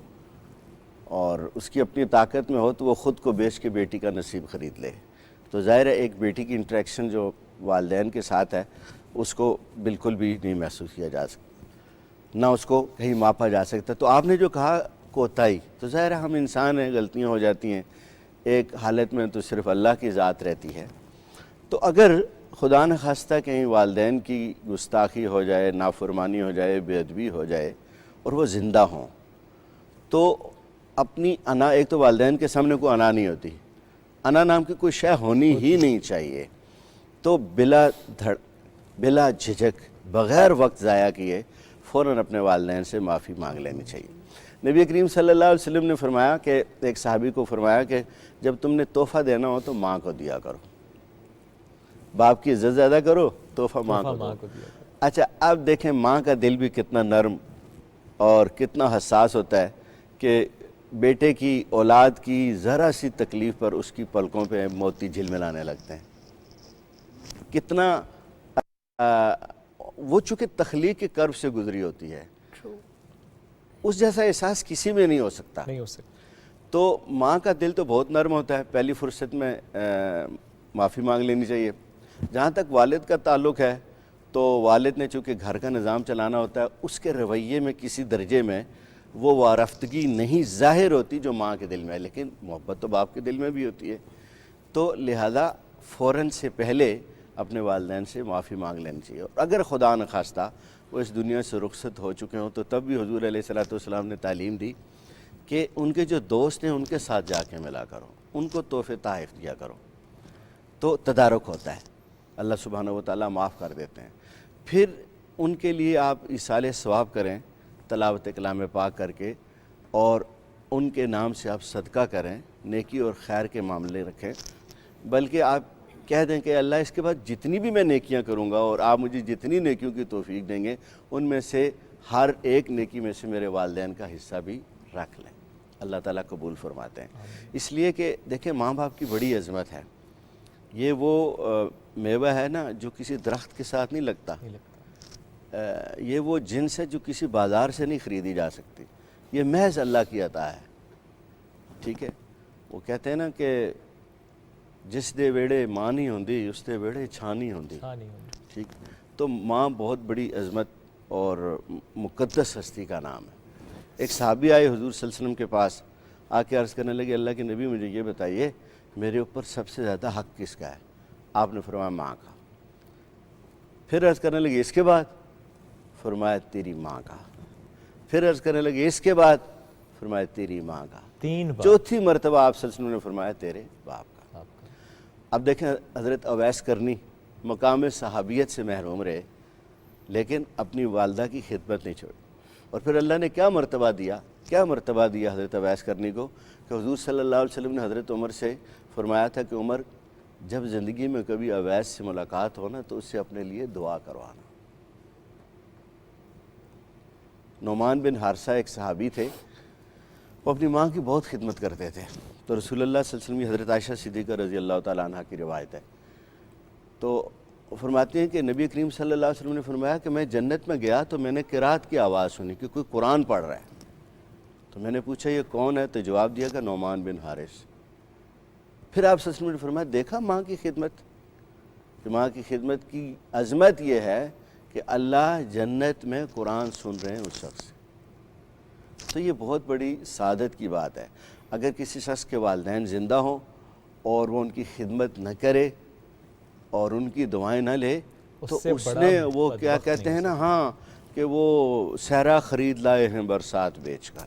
اور اس کی اپنی طاقت میں ہو تو وہ خود کو بیچ کے بیٹی کا نصیب خرید لے. تو ظاہر ہے ایک بیٹی کی انٹریکشن جو والدین کے ساتھ ہے اس کو بالکل بھی نہیں محسوس کیا جا سکتا، نہ اس کو کہیں ماپا جا سکتا. تو آپ نے جو کہا کوتاہی، تو ظاہر ہے ہم انسان ہیں، غلطیاں ہو جاتی ہیں، ایک حالت میں تو صرف اللہ کی ذات رہتی ہے. تو اگر خدا نخواستہ کہیں والدین کی گستاخی ہو جائے، نافرمانی ہو جائے، بے ادبی ہو جائے اور وہ زندہ ہوں، تو اپنی انا، ایک تو والدین کے سامنے کوئی انا نہیں ہوتی، انا نام کی کوئی شے ہونی ہی نہیں چاہیے. تو بلا جھجک بغیر وقت ضائع کیے فوراً اپنے والدین سے معافی مانگ لینی چاہیے. نبی کریم صلی اللہ علیہ وسلم نے فرمایا کہ ایک صحابی کو فرمایا کہ جب تم نے تحفہ دینا ہو تو ماں کو دیا کرو، باپ کی عزت زیادہ کرو، تحفہ ماں کو دو. اچھا اب دیکھیں ماں کا دل بھی کتنا نرم اور کتنا حساس ہوتا ہے کہ بیٹے کی، اولاد کی ذرا سی تکلیف پر اس کی پلکوں پہ موتی جھلملانے لگتے ہیں. کتنا وہ چونکہ تخلیق کے کرب سے گزری ہوتی ہے، اس جیسا احساس کسی میں نہیں ہو سکتا. تو ماں کا دل تو بہت نرم ہوتا ہے، پہلی فرصت میں معافی مانگ لینی چاہیے. جہاں تک والد کا تعلق ہے تو والد نے چونکہ گھر کا نظام چلانا ہوتا ہے، اس کے رویے میں کسی درجے میں وہ وارفتگی نہیں ظاہر ہوتی جو ماں کے دل میں ہے، لیکن محبت تو باپ کے دل میں بھی ہوتی ہے. تو لہذا فوراً سے پہلے اپنے والدین سے معافی مانگ لینی چاہیے. اور اگر خدا نخواستہ وہ اس دنیا سے رخصت ہو چکے ہوں تو تب بھی حضور علیہ الصلوۃ والسلام نے تعلیم دی کہ ان کے جو دوست ہیں ان کے ساتھ جا کے ملا کرو، ان کو تحفے تحائف دیا کرو، تو تدارک ہوتا ہے، اللہ سبحانہ و تعالیٰ معاف کر دیتے ہیں. پھر ان کے لیے آپ ایصال ثواب کریں تلاوت کلام پاک کر کے، اور ان کے نام سے آپ صدقہ کریں، نیکی اور خیر کے معاملے رکھیں. بلکہ آپ کہہ دیں کہ اللہ اس کے بعد جتنی بھی میں نیکیاں کروں گا اور آپ مجھے جتنی نیکیوں کی توفیق دیں گے ان میں سے ہر ایک نیکی میں سے میرے والدین کا حصہ بھی رکھ لیں. اللہ تعالیٰ قبول فرماتے ہیں. اس لیے کہ دیکھیں ماں باپ کی بڑی عظمت ہے. یہ وہ میوہ ہے نا جو کسی درخت کے ساتھ نہیں لگتا، یہ وہ جنس ہے جو کسی بازار سے نہیں خریدی جا سکتی، یہ محض اللہ کی عطا ہے. ٹھیک ہے، وہ کہتے ہیں نا کہ جس دے ویڑے ماں نہیں ہوندی اس دے ویڑے چھاں نہیں ہوندی. ٹھیک، تو ماں بہت بڑی عظمت اور مقدس ہستی کا نام ہے. ایک صحابی آئے حضور صلی اللہ علیہ وسلم کے پاس، آ کے عرض کرنے لگے اللہ کے نبی مجھے یہ بتائیے میرے اوپر سب سے زیادہ حق کس کا ہے؟ آپ نے فرمایا ماں کا. پھر عرض کرنے لگے اس کے بعد؟ فرمایا تیری ماں کا. پھر عرض کرنے لگے اس کے بعد؟ فرمایا تیری ماں کا. 3 بار. چوتھی مرتبہ آپ صلی اللہ علیہ وسلم نے فرمایا تیرے باپ کا. اب دیکھیں حضرت اویس کرنی مقام صحابیت سے محروم رہے لیکن اپنی والدہ کی خدمت نہیں چھوڑی. اور پھر اللہ نے کیا مرتبہ دیا حضرت اویس کرنی کو کہ حضور صلی اللہ علیہ وسلم نے حضرت عمر سے فرمایا تھا کہ عمر جب زندگی میں کبھی اویس سے ملاقات ہو نا تو اس سے اپنے لیے دعا کروانا. نعمان بن حارثہ ایک صحابی تھے، وہ اپنی ماں کی بہت خدمت کرتے تھے. تو رسول اللہ صلی اللہ علیہ وسلم کی حضرت عائشہ صدیقہ رضی اللہ تعالیٰ عنہ کی روایت ہے. تو فرماتے ہیں کہ نبی کریم صلی اللہ علیہ وسلم نے فرمایا کہ میں جنت میں گیا تو میں نے قرات کی آواز سنی کہ کوئی قرآن پڑھ رہا ہے. تو میں نے پوچھا یہ کون ہے؟ تو جواب دیا کہ نعمان بن حارث. پھر آپ صلی اللہ علیہ وسلم نے فرمایا دیکھا ماں کی خدمت، کہ ماں کی خدمت کی عظمت یہ ہے کہ اللہ جنت میں قرآن سن رہے ہیں اس شخص سے. تو یہ بہت بڑی سعادت کی بات ہے. اگر کسی شخص کے والدین زندہ ہوں اور وہ ان کی خدمت نہ کرے اور ان کی دعائیں نہ لے تو اس نے وہ کیا کہتے ہیں نا، ہاں، کہ وہ صحرا خرید لائے ہیں برسات بیچ کر.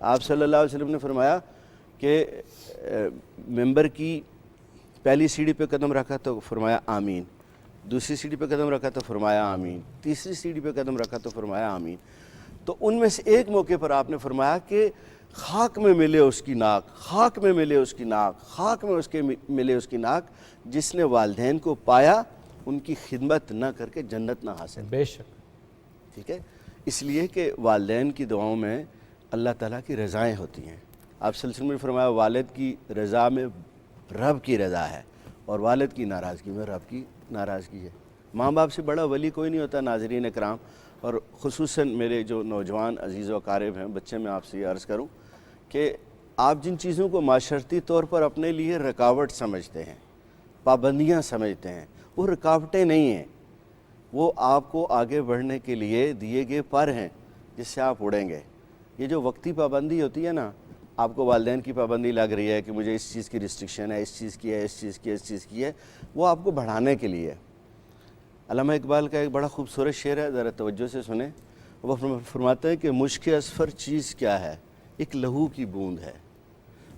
آپ صلی اللہ علیہ وسلم نے فرمایا کہ ممبر کی پہلی سیڑھی پہ قدم رکھا تو فرمایا آمین، دوسری سیڑھی پہ قدم رکھا تو فرمایا آمین، تیسری سیڑھی پہ قدم رکھا تو فرمایا آمین۔ تو ان میں سے ایک موقع پر آپ نے فرمایا کہ خاک میں ملے اس کی ناک، خاک میں ملے اس کی ناک، خاک میں ملے اس کی ناک، جس نے والدین کو پایا ان کی خدمت نہ کر کے جنت نہ حاصل۔ بے شک، ٹھیک ہے، اس لیے کہ والدین کی دعاؤں میں اللہ تعالیٰ کی رضائیں ہوتی ہیں۔ آپ صلی اللہ علیہ وسلم نے فرمایا والد کی رضا میں رب کی رضا ہے اور والد کی ناراضگی میں رب کی ناراضگی ہے۔ ماں باپ سے بڑا ولی کوئی نہیں ہوتا ناظرین اکرام، اور خصوصاً میرے جو نوجوان عزیز و اقارب ہیں، بچے، میں آپ سے یہ عرض کروں کہ آپ جن چیزوں کو معاشرتی طور پر اپنے لیے رکاوٹ سمجھتے ہیں، پابندیاں سمجھتے ہیں، وہ رکاوٹیں نہیں ہیں، وہ آپ کو آگے بڑھنے کے لیے دیے گئے پر ہیں جس سے آپ اڑیں گے۔ یہ جو وقتی پابندی ہوتی ہے نا، آپ کو والدین کی پابندی لگ رہی ہے کہ مجھے اس چیز کی ریسٹرکشن ہے، اس چیز کی ہے، اس چیز کی ہے، اس چیز کی ہے، وہ آپ کو بڑھانے کے لیے ہے۔ علامہ اقبال کا ایک بڑا خوبصورت شعر ہے، ذرا توجہ سے سنیں۔ وہ فرماتے ہیں کہ مشک اصفر چیز کیا ہے، ایک لہو کی بوند ہے،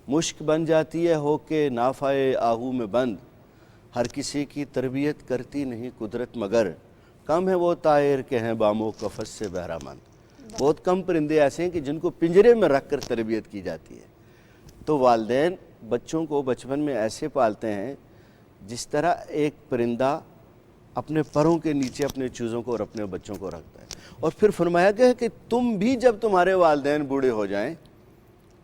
مشک بن جاتی ہے ہو کے نافائے آہو میں بند، ہر کسی کی تربیت کرتی نہیں قدرت مگر، کم ہے وہ طائر کہ ہیں بامو قفس سے بہرہ مند۔ بہت کم پرندے ایسے ہیں کہ جن کو پنجرے میں رکھ کر تربیت کی جاتی ہے۔ تو والدین بچوں کو بچپن میں ایسے پالتے ہیں جس طرح ایک پرندہ اپنے پروں کے نیچے اپنے چوزوں کو اور اپنے بچوں کو رکھتا ہے۔ اور پھر فرمایا گیا کہ تم بھی جب تمہارے والدین بوڑھے ہو جائیں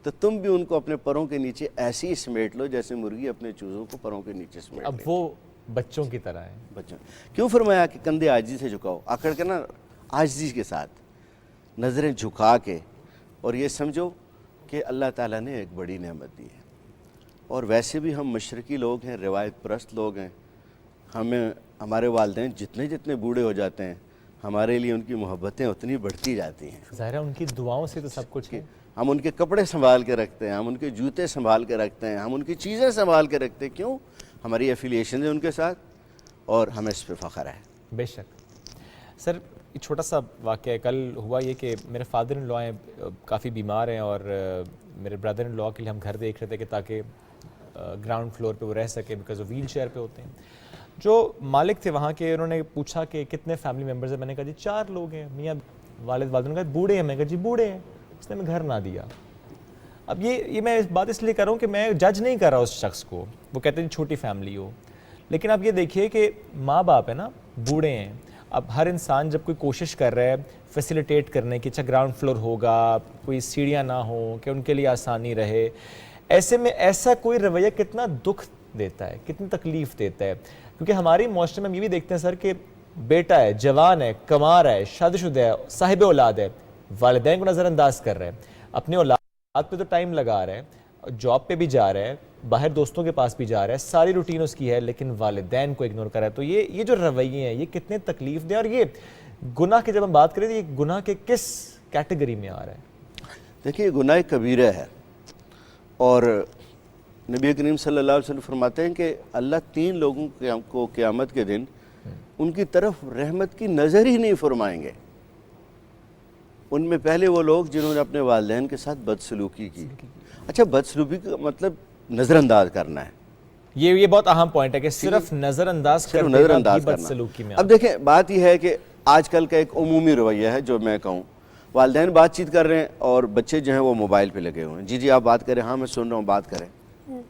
تو تم بھی ان کو اپنے پروں کے نیچے ایسی ہی سمیٹ لو جیسے مرغی اپنے چوزوں کو پروں کے نیچے سمیٹ اب لے۔ وہ بچوں کی طرح ہے۔ بچوں کیوں فرمایا کہ کندھے عاجزی سے جھکاؤ، آکڑ کے نا عاجزی کے ساتھ نظریں جھکا کے، اور یہ سمجھو کہ اللہ تعالیٰ نے ایک بڑی نعمت دی ہے۔ اور ویسے بھی ہم مشرقی لوگ ہیں، روایت پرست لوگ ہیں، ہمارے والدین جتنے بوڑھے ہو جاتے ہیں ہمارے لیے ان کی محبتیں اتنی بڑھتی جاتی ہیں۔ ظاہر ہے ان کی دعاؤں سے تو سب کچھ ہے۔ ہم ان کے کپڑے سنبھال کے رکھتے ہیں، ہم ان کے جوتے سنبھال کے رکھتے ہیں، ہم ان کی چیزیں سنبھال کے رکھتے ہیں، کیوں؟ ہماری ایفیلیشن ہے ان کے ساتھ اور ہمیں اس پہ فخر ہے۔ بے شک۔ سر ایک چھوٹا سا واقعہ ہے، کل ہوا یہ کہ میرے فادر ان لا ہیں، کافی بیمار ہیں، اور میرے بردر ان لا کے لیے ہم گھر دیکھ رہے تھے کہ تاکہ گراؤنڈ فلور پہ وہ رہ سکے، بیکاز وہ ویل چیئر پہ ہوتے ہیں۔ جو مالک تھے وہاں کے، انہوں نے پوچھا کہ کتنے فیملی ممبرز ہیں، میں نے کہا جی 4 لوگ ہیں، میاں والد والدہ نے کہا بوڑھے ہیں، میں نے کہا جی بوڑھے ہیں، اس نے ہمیں گھر نہ دیا۔ اب یہ میں بات اس لیے کر رہا ہوں کہ میں جج نہیں کر رہا اس شخص کو، وہ کہتے ہیں چھوٹی فیملی ہو، لیکن اب یہ دیکھیے کہ ماں باپ ہے نا، بوڑھے ہیں، اب ہر انسان جب کوئی کوشش کر رہا ہے فیسیلیٹیٹ کرنے کی، اچھا گراؤنڈ فلور ہوگا، کوئی سیڑھیاں نہ ہوں کہ ان کے لیے آسانی رہے، ایسے میں ایسا کوئی رویہ کتنا دکھ دیتا ہے، کتنی تکلیف دیتا ہے، کیونکہ ہماری معاشرے میں ہم یہ بھی دیکھتے ہیں سر کہ بیٹا ہے، جوان ہے، کما رہا ہے، شادی شدہ ہے، صاحب اولاد ہے، والدین کو نظر انداز کر رہا ہے، اپنے اولاد پہ تو ٹائم لگا رہا ہے، جاب پہ بھی جا رہا ہے، باہر دوستوں کے پاس بھی جا رہا ہے، ساری روٹین اس کی ہے، لیکن والدین کو اگنور کر رہا ہے۔ تو یہ جو رویے ہیں یہ کتنے تکلیف دیں، اور یہ گناہ کی جب ہم بات کریں تو یہ گناہ کے کس کیٹیگری میں آ رہا ہے؟ دیکھیے گناہ کبیرہ ہے، اور نبی کریم صلی اللہ علیہ وسلم فرماتے ہیں کہ اللہ 3 لوگوں کو قیامت کے دن ان کی طرف رحمت کی نظر ہی نہیں فرمائیں گے۔ ان میں پہلے وہ لوگ جنہوں نے اپنے والدین کے ساتھ بدسلوکی کی۔ اچھا، بدسلوکی کا مطلب نظر انداز کرنا ہے، یہ بہت اہم پوائنٹ ہے کہ صرف نظر انداز صرف کرنا نظر انداز بھی کرنا۔ بدسلوکی میں اب دیکھیں بات یہ ہے کہ آج کل کا ایک عمومی رویہ ہے جو میں کہوں، والدین بات چیت کر رہے ہیں اور بچے جو ہیں وہ موبائل پہ لگے ہوئے ہیں، جی آپ بات کریں، ہاں میں سن رہا ہوں، بات کریں،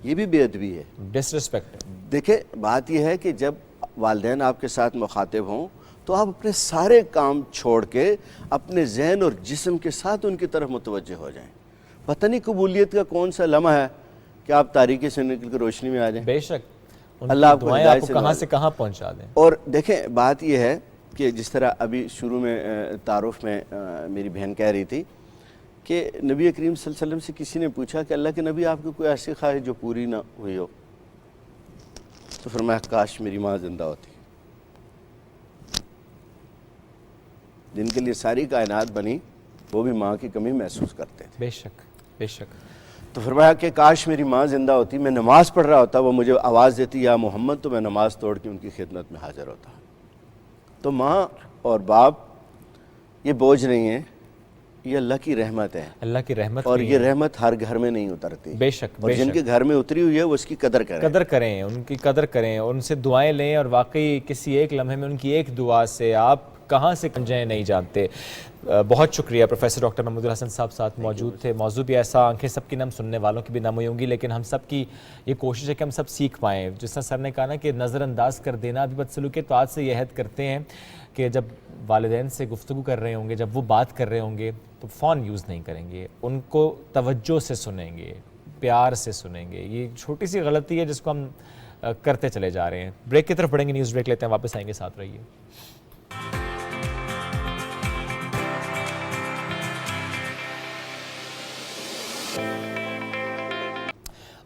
یہ بھی بے ادبی ہے، ڈس ریسپیکٹ۔ دیکھیں بات یہ ہے کہ جب والدین آپ کے ساتھ مخاطب ہوں تو آپ اپنے سارے کام چھوڑ کے اپنے ذہن اور جسم کے ساتھ ان کی طرف متوجہ ہو جائیں۔ پتہ نہیں قبولیت کا کون سا لمحہ ہے کہ آپ تاریکی سے نکل کر روشنی میں آ جائیں۔ بے شک، اللہ آپ کو دعائیں ہدایت آپ سے کو کہاں نوازے۔ سے کہاں پہنچا دیں۔ اور دیکھیں بات یہ ہے کہ جس طرح ابھی شروع میں تعارف میں میری بہن کہہ رہی تھی کہ نبی کریم صلی اللہ علیہ وسلم سے کسی نے پوچھا کہ اللہ کے نبی آپ کو کوئی ایسی خواہش جو پوری نہ ہوئی ہو، تو فرمایا کاش میری ماں زندہ ہوتی، جن کے لیے ساری کائنات بنی وہ بھی ماں کی کمی محسوس کرتے تھے۔ بے شک بے شک۔ تو فرمایا کہ کاش میری ماں زندہ ہوتی، میں نماز پڑھ رہا ہوتا، وہ مجھے آواز دیتی یا محمد، تو میں نماز توڑ کے ان کی خدمت میں حاضر ہوتا۔ تو ماں اور باپ یہ بوجھ نہیں ہیں، یہ اللہ کی رحمت ہے، اللہ کی رحمت اور نہیں یہ ہے۔ رحمت ہر گھر میں نہیں اترتی، بے شک اور بے جن شک کے گھر میں اتری ہوئی ہے وہ اس کی قدر کریں۔ قدر کریں، ان کی قدر کریں، ان سے دعائیں لیں، اور واقعی کسی ایک لمحے میں ان کی ایک دعا سے آپ کہاں سے کھن جائیں نہیں جانتے۔ بہت شکریہ پروفیسر ڈاکٹر محمود الحسن صاحب ساتھ موجود تھے۔ موضوع بھی ایسا آنکھیں سب کی نم، سننے والوں کی بھی نم ہوئی ہوں گی، لیکن ہم سب کی یہ کوشش ہے کہ ہم سب سیکھ پائیں۔ جس طرح سر نے کہا نا کہ نظر انداز کر دینا بھی بدسلوکی، تو آج سے یہ عہد کرتے ہیں کہ جب والدین سے گفتگو کر رہے ہوں گے، جب وہ بات کر رہے ہوں گے تو فون یوز نہیں کریں گے، ان کو توجہ سے سنیں گے، پیار سے سنیں گے۔ یہ چھوٹی سی غلطی ہے جس کو ہم کرتے چلے جا رہے ہیں۔ بریک کی طرف بڑھیں گے، نیوز بریک لیتے ہیں، واپس آئیں گے، ساتھ رہیے۔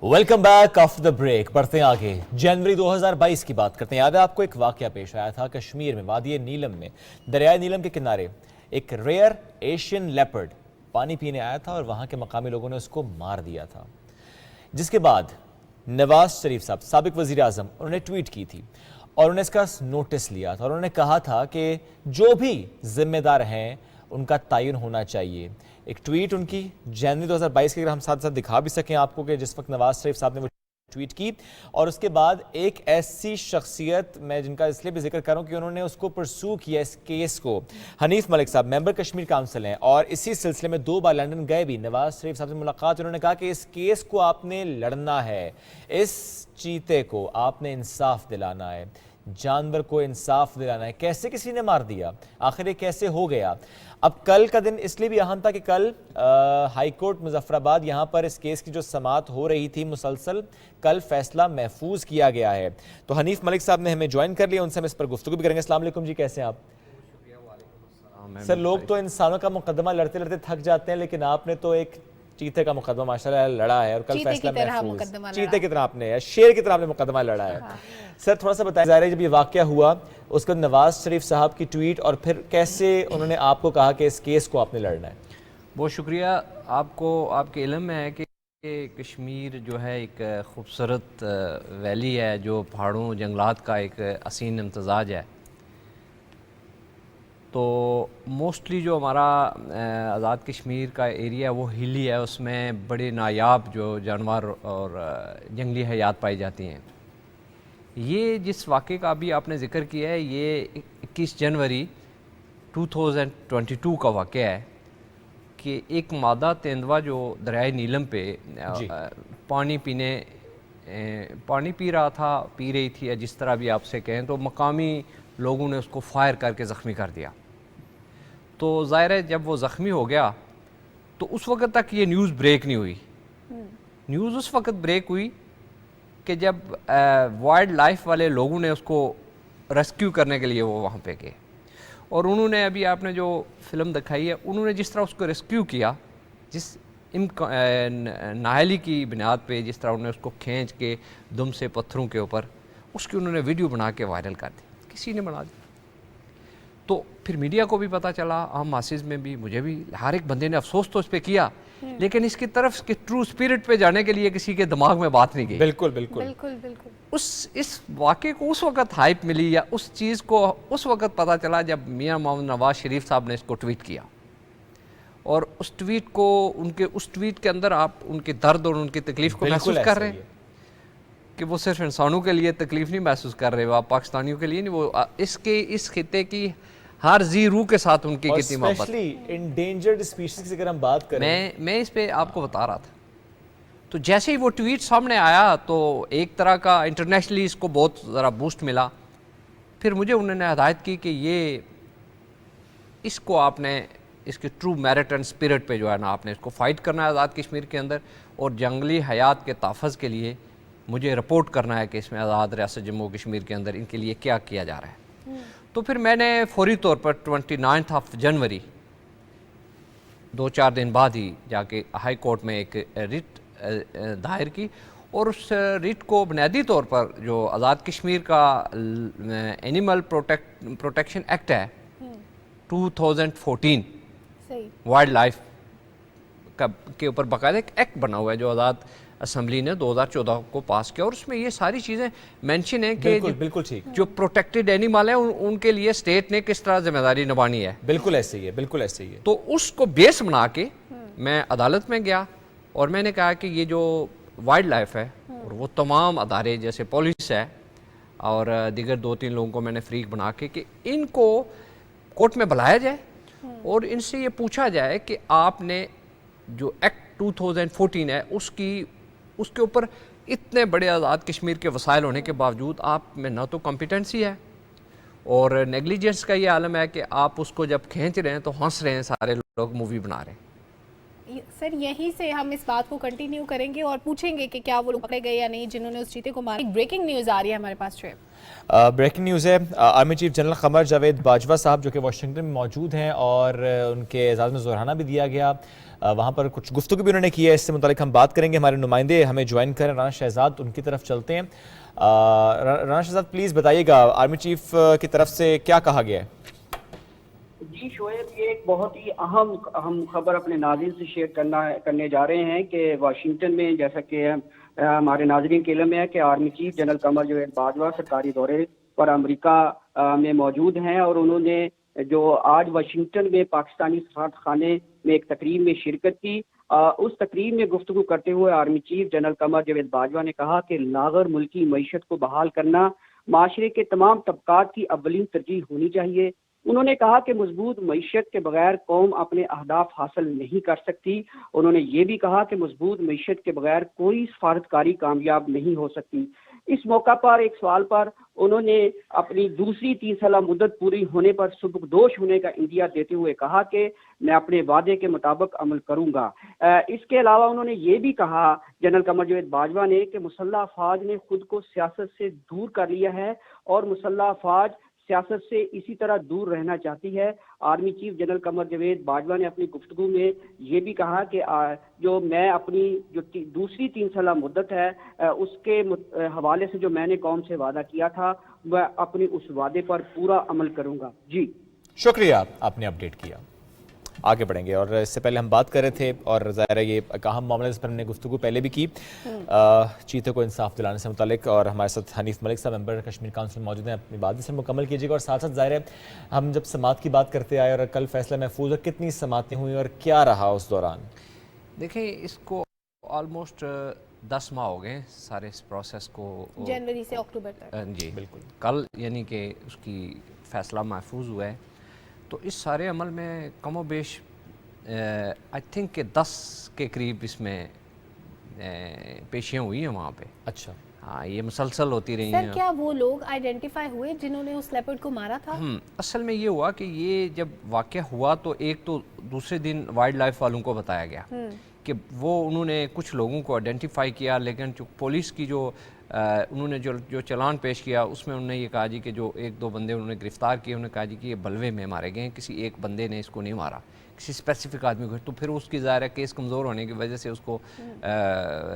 Welcome back after the break. بڑھتے ہیں آگے، جنوری 2022 کی بات کرتے ہیں۔ یاد ہے آپ کو ایک واقعہ پیش آیا تھا کشمیر میں، وادی نیلم میں، دریائے نیلم کے کنارے ایک ریئر ایشین لیپرڈ پانی پینے آیا تھا، اور وہاں کے مقامی لوگوں نے اس کو مار دیا تھا، جس کے بعد نواز شریف صاحب سابق وزیر اعظم انہوں نے ٹویٹ کی تھی، اور انہوں نے اس کا نوٹس لیا تھا، اور انہوں نے کہا تھا کہ جو بھی ذمہ دار ہیں ان کا تعین ہونا چاہیے۔ ایک ٹویٹ ان کی جنوری 2022 کی، اگر ہم ساتھ ساتھ دکھا بھی سکیں آپ کو، کہ جس وقت نواز شریف صاحب نے وہ ٹویٹ کی، اور اس کے بعد ایک ایسی شخصیت میں جن کا اس لیے بھی ذکر کروں کہ انہوں نے اس کو پرسو کیا، اس کیس کو، حنیف ملک صاحب ممبر کشمیر کونسل ہیں، اور اسی سلسلے میں 2 بار لندن گئے بھی، نواز شریف صاحب سے ملاقات، انہوں نے کہا کہ اس کیس کو آپ نے لڑنا ہے، اس چیتے کو آپ نے انصاف دلانا ہے، جانور کو انصاف دلانا ہے۔ کیسے کسی نے مار دیا؟ آخر یہ کیسے ہو گیا؟ اب کل کا دن اس لیے بھی اہم تھا کہ کل ہائی کورٹ مظفر آباد یہاں پر اس کیس کی جو سماعت ہو رہی تھی مسلسل، کل فیصلہ محفوظ کیا گیا ہے۔ تو حنیف ملک صاحب نے ہمیں جوائن کر لیا، ان سے ہم اس پر گفتگو بھی کریں گے۔ السلام علیکم جی، کیسے ہیں آپ؟ سر، لوگ تو انسانوں کا مقدمہ لڑتے لڑتے تھک جاتے ہیں، لیکن آپ نے تو ایک چیتے کا مقدمہ ماشاءاللہ لڑا ہے، اور کل فیصلہ محفوظ، چیتے کی طرح آپ نے، شیر کی طرح آپ نے مقدمہ لڑا ہے۔ سر تھوڑا سا بتائیں، ظاہر ہے جب یہ واقعہ ہوا اس کو نواز شریف صاحب کی ٹویٹ، اور پھر کیسے انہوں نے آپ کو کہا کہ اس کیس کو آپ نے لڑنا ہے؟ بہت شکریہ آپ کو۔ آپ کے علم میں ہے کہ کشمیر جو ہے ایک خوبصورت ویلی ہے، جو پہاڑوں جنگلات کا ایک حسین امتزاج ہے۔ تو موسٹلی جو ہمارا آزاد کشمیر کا ایریا ہے وہ ہلی ہے، اس میں بڑے نایاب جو جانور اور جنگلی حیات پائی جاتی ہیں۔ یہ جس واقعے کا ابھی آپ نے ذکر کیا ہے، یہ 21 جنوری 2022 کا واقعہ ہے کہ ایک مادہ تیندوا جو دریائے نیلم پہ پانی پی رہا تھا، پی رہی تھی، یا جس طرح بھی آپ سے کہیں، تو مقامی لوگوں نے اس کو فائر کر کے زخمی کر دیا۔ تو ظاہر ہے جب وہ زخمی ہو گیا تو اس وقت تک یہ نیوز بریک نہیں ہوئی۔ نیوز اس وقت بریک ہوئی کہ جب وائلڈ لائف والے لوگوں نے اس کو ریسکیو کرنے کے لیے وہ وہاں پہ گئے، اور انہوں نے ابھی آپ نے جو فلم دکھائی ہے، انہوں نے جس طرح اس کو ریسکیو کیا، جس نااہلی کی بنیاد پہ جس طرح انہوں نے اس کو کھینچ کے دم سے پتھروں کے اوپر، اس کی انہوں نے ویڈیو بنا کے وائرل کر دی، کسی نے بنا دی۔ تو پھر میڈیا کو بھی پتہ چلا، عام ماسز میں بھی، مجھے بھی، ہر ایک بندے نے افسوس تو اس پہ کیا، لیکن اس کی طرف کے ٹرو اسپرٹ پہ جانے کے لیے کسی کے دماغ میں بات نہیں گئی۔ بالکل بالکل بالکل بالکل اس واقعے کو اس وقت ہائپ ملی، یا اس چیز کو اس وقت پتہ چلا جب میاں محمد نواز شریف صاحب نے اس کو ٹویٹ کیا، اور اس ٹویٹ کو اس ٹویٹ کے اندر آپ ان کے درد اور ان کی تکلیف کو محسوس کر رہے ہیں کہ وہ صرف انسانوں کے لیے تکلیف نہیں محسوس کر رہے، وہ آپ پاکستانیوں کے لیے نہیں، وہ اس خطے کی ہر ذی روح کے ساتھ ان کی کتنی محبت۔ اسپیشلی انڈینجرڈ اسپیشیز کی اگر ہم بات کریں، میں اس پہ آپ کو بتا رہا تھا، تو جیسے ہی وہ ٹویٹ سامنے آیا تو ایک طرح کا انٹرنیشنلی اس کو بہت ذرا بوسٹ ملا۔ پھر مجھے انہوں نے ہدایت کی کہ اس کو آپ نے اس کے ٹرو میرٹ اینڈ اسپرٹ پہ جو ہے نا آپ نے اس کو فائٹ کرنا ہے آزاد کشمیر کے اندر، اور جنگلی حیات کے تحفظ کے لیے مجھے رپورٹ کرنا ہے کہ اس میں آزاد ریاست جموں کشمیر کے اندر ان کے لیے کیا کیا جا رہا ہے۔ تو پھر میں نے فوری طور پر 29 جنوری 2-4 دن بعد ہی جا کے ہائی کورٹ میں ایک ریٹ دائر کی، اور اس ریٹ کو بنیادی طور پر جو آزاد کشمیر کا اینیمل پروٹیکشن ایکٹ ہے 2014 صحیح وائلڈ لائف کے اوپر باقاعدہ ایک ایکٹ بنا ہوا ہے جو اسمبلی نے 2014 کو پاس کیا، اور اس میں یہ ساری چیزیں مینشن ہیں کہ بالکل ٹھیک، جو پروٹیکٹڈ اینیمل ہیں ان کے لیے اسٹیٹ نے کس طرح ذمہ داری نبھانی ہے. بالکل ایسے ہی ہے، بالکل ایسے ہی ہے. تو اس کو بیس بنا کے میں عدالت میں گیا اور میں نے کہا کہ یہ جو وائلڈ لائف ہے اور وہ تمام ادارے جیسے پولیس ہے اور دیگر 2-3 لوگوں کو میں نے فریق بنا کے کہ ان کو کورٹ میں بلایا جائے اور ان سے یہ پوچھا جائے کہ آپ نے جو ایکٹ 2014 ہے اس کے اوپر اتنے بڑے آزاد کشمیر کے وسائل ہونے کے باوجود آپ میں نہ تو کمپیٹنسی ہے اور نیگلیجنس کا یہ عالم ہے کہ آپ اس کو جب کھینچ رہے ہیں تو ہنس رہے ہیں، سارے لوگ مووی بنا رہے ہیں. سر یہیں سے ہم اس بات کو کنٹینیو کریں گے اور پوچھیں گے کہ کیا وہ لوگ پکڑے گئے یا نہیں جنہوں نے اس چیتے کو مارا. ایک بریکنگ نیوز آ رہی ہے ہمارے پاس. بریکنگ نیوز ہے، army chief general Qamar Javed Bajwa صاحب جو کہ واشنگٹن میں موجود ہیں اور ان کے اعزاز میں ظہرانہ بھی دیا گیا، وہاں پر کچھ گفتگو بھی انہوں نے کی ہے. اس سے متعلق ہم بات کریں گے. ہمارے نمائندے ہمیں جوائن کریں، رانا شہزاد، ان کی طرف چلتے ہیں. رانا شہزاد پلیز بتائیے گا آرمی چیف کی طرف سے کیا کہا گیا ہے؟ جی شعیب، یہ ایک بہت ہی اہم خبر اپنے ناظرین سے شیئر کرنے جا رہے ہیں کہ واشنگٹن میں، جیسا کہ ہمارے ناظرین کے علم میں ہے کہ army chief general Qamar Javed Bajwa سرکاری دورے پر امریکہ میں موجود ہیں اور انہوں نے جو آج واشنگٹن میں پاکستانی سفارت خانے میں ایک تقریب میں شرکت کی. اس تقریب میں گفتگو کرتے ہوئے army chief general Qamar Javed Bajwa نے کہا کہ لاغر ملکی معیشت کو بحال کرنا معاشرے کے تمام طبقات کی اولین ترجیح ہونی چاہیے. انہوں نے کہا کہ مضبوط معیشت کے بغیر قوم اپنے اہداف حاصل نہیں کر سکتی. انہوں نے یہ بھی کہا کہ مضبوط معیشت کے بغیر کوئی سفارتکاری کامیاب نہیں ہو سکتی. اس موقع پر ایک سوال پر انہوں نے اپنی دوسری 3 سالہ مدت پوری ہونے پر سبکدوش ہونے کا اندیہ دیتے ہوئے کہا کہ میں اپنے وعدے کے مطابق عمل کروں گا. اس کے علاوہ انہوں نے یہ بھی کہا جنرل قمر جاوید باجوہ نے کہ مسلح افواج نے خود کو سیاست سے دور کر لیا ہے اور مسلح افواج سیاست سے اسی طرح دور رہنا چاہتی ہے. Army chief general Qamar Javed Bajwa نے اپنی گفتگو میں یہ بھی کہا کہ جو میں اپنی جو دوسری 3 سالہ مدت ہے اس کے حوالے سے جو میں نے قوم سے وعدہ کیا تھا میں اپنے اس وعدے پر پورا عمل کروں گا. جی شکریہ، آپ نے اپڈیٹ کیا. آگے بڑھیں گے اور اس سے پہلے ہم بات کر رہے تھے اور ظاہر ہے یہ ایک اہم معاملہ جس پر ہم نے گفتگو پہلے بھی کی چیتے کو انصاف دلانے سے متعلق، اور ہمارے ساتھ حنیف ملک صاحب ممبر کشمیر کونسل موجود ہیں. اپنی بات سے مکمل کیجیے گا اور ساتھ ساتھ ظاہر ہے ہم جب سماعت کی بات کرتے آئے اور کل فیصلہ محفوظ ہے، کتنی سماعتیں ہوئیں اور کیا رہا اس دوران؟ دیکھیں اس کو آلموسٹ 10 ماہ ہو گئے سارے اس پروسیس کو، جنوری سے اکتوبر تک. جی بالکل. کل یعنی کہ اس کی فیصلہ محفوظ ہوا ہے. تو اس سارے عمل میں کم و بیش آئی تھنک کہ 10 کے قریب اس میں پیشیاں ہوئی ہیں وہاں پہ. اچھا ہاں، یہ مسلسل ہوتی رہی ہیں. سر کیا وہ لوگ آئیڈینٹیفائی ہوئے جنہوں نے اس لیپرڈ کو مارا تھا؟ اصل میں یہ ہوا کہ یہ جب واقعہ ہوا تو ایک تو دوسرے دن وائلڈ لائف والوں کو بتایا گیا کہ وہ انہوں نے کچھ لوگوں کو آئیڈینٹیفائی کیا، لیکن جو پولیس کی جو انہوں نے جو چلان پیش کیا اس میں انہوں نے یہ کہا جی کہ جو 1-2 بندے انہوں نے گرفتار کیے، انہوں نے کہا جی کہ یہ بلوے میں مارے گئے ہیں، کسی ایک بندے نے اس کو نہیں مارا، کسی اسپیسیفک آدمی کو. تو پھر اس کی ظاہر ہے کیس کمزور ہونے کی وجہ سے اس کو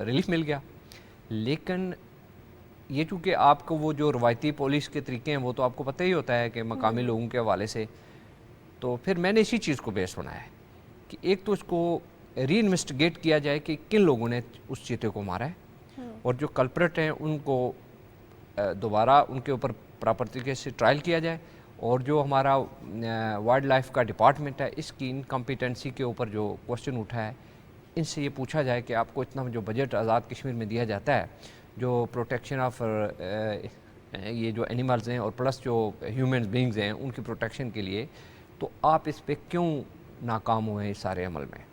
ریلیف مل گیا. لیکن یہ چونکہ آپ کو وہ جو روایتی پولیس کے طریقے ہیں وہ تو آپ کو پتہ ہی ہوتا ہے کہ مقامی لوگوں کے حوالے سے، تو پھر میں نے اسی چیز کو بیس بنایا ہے کہ ایک تو اس کو ری انویسٹیگیٹ کیا جائے کہ کن لوگوں نے اس چیتے کو مارا ہے اور جو کلپریٹ ہیں ان کو دوبارہ ان کے اوپر پراپر طریقے سے ٹرائل کیا جائے، اور جو ہمارا وائلڈ لائف کا ڈپارٹمنٹ ہے اس کی انکمپیٹنسی کے اوپر جو کوسچن اٹھا ہے ان سے یہ پوچھا جائے کہ آپ کو اتنا جو بجٹ آزاد کشمیر میں دیا جاتا ہے جو پروٹیکشن آف یہ جو اینیملز ہیں اور پلس جو ہیومن بینگز ہیں ان کی پروٹیکشن کے لیے، تو آپ اس پہ کیوں ناکام ہوئے ہیں اس سارے عمل میں.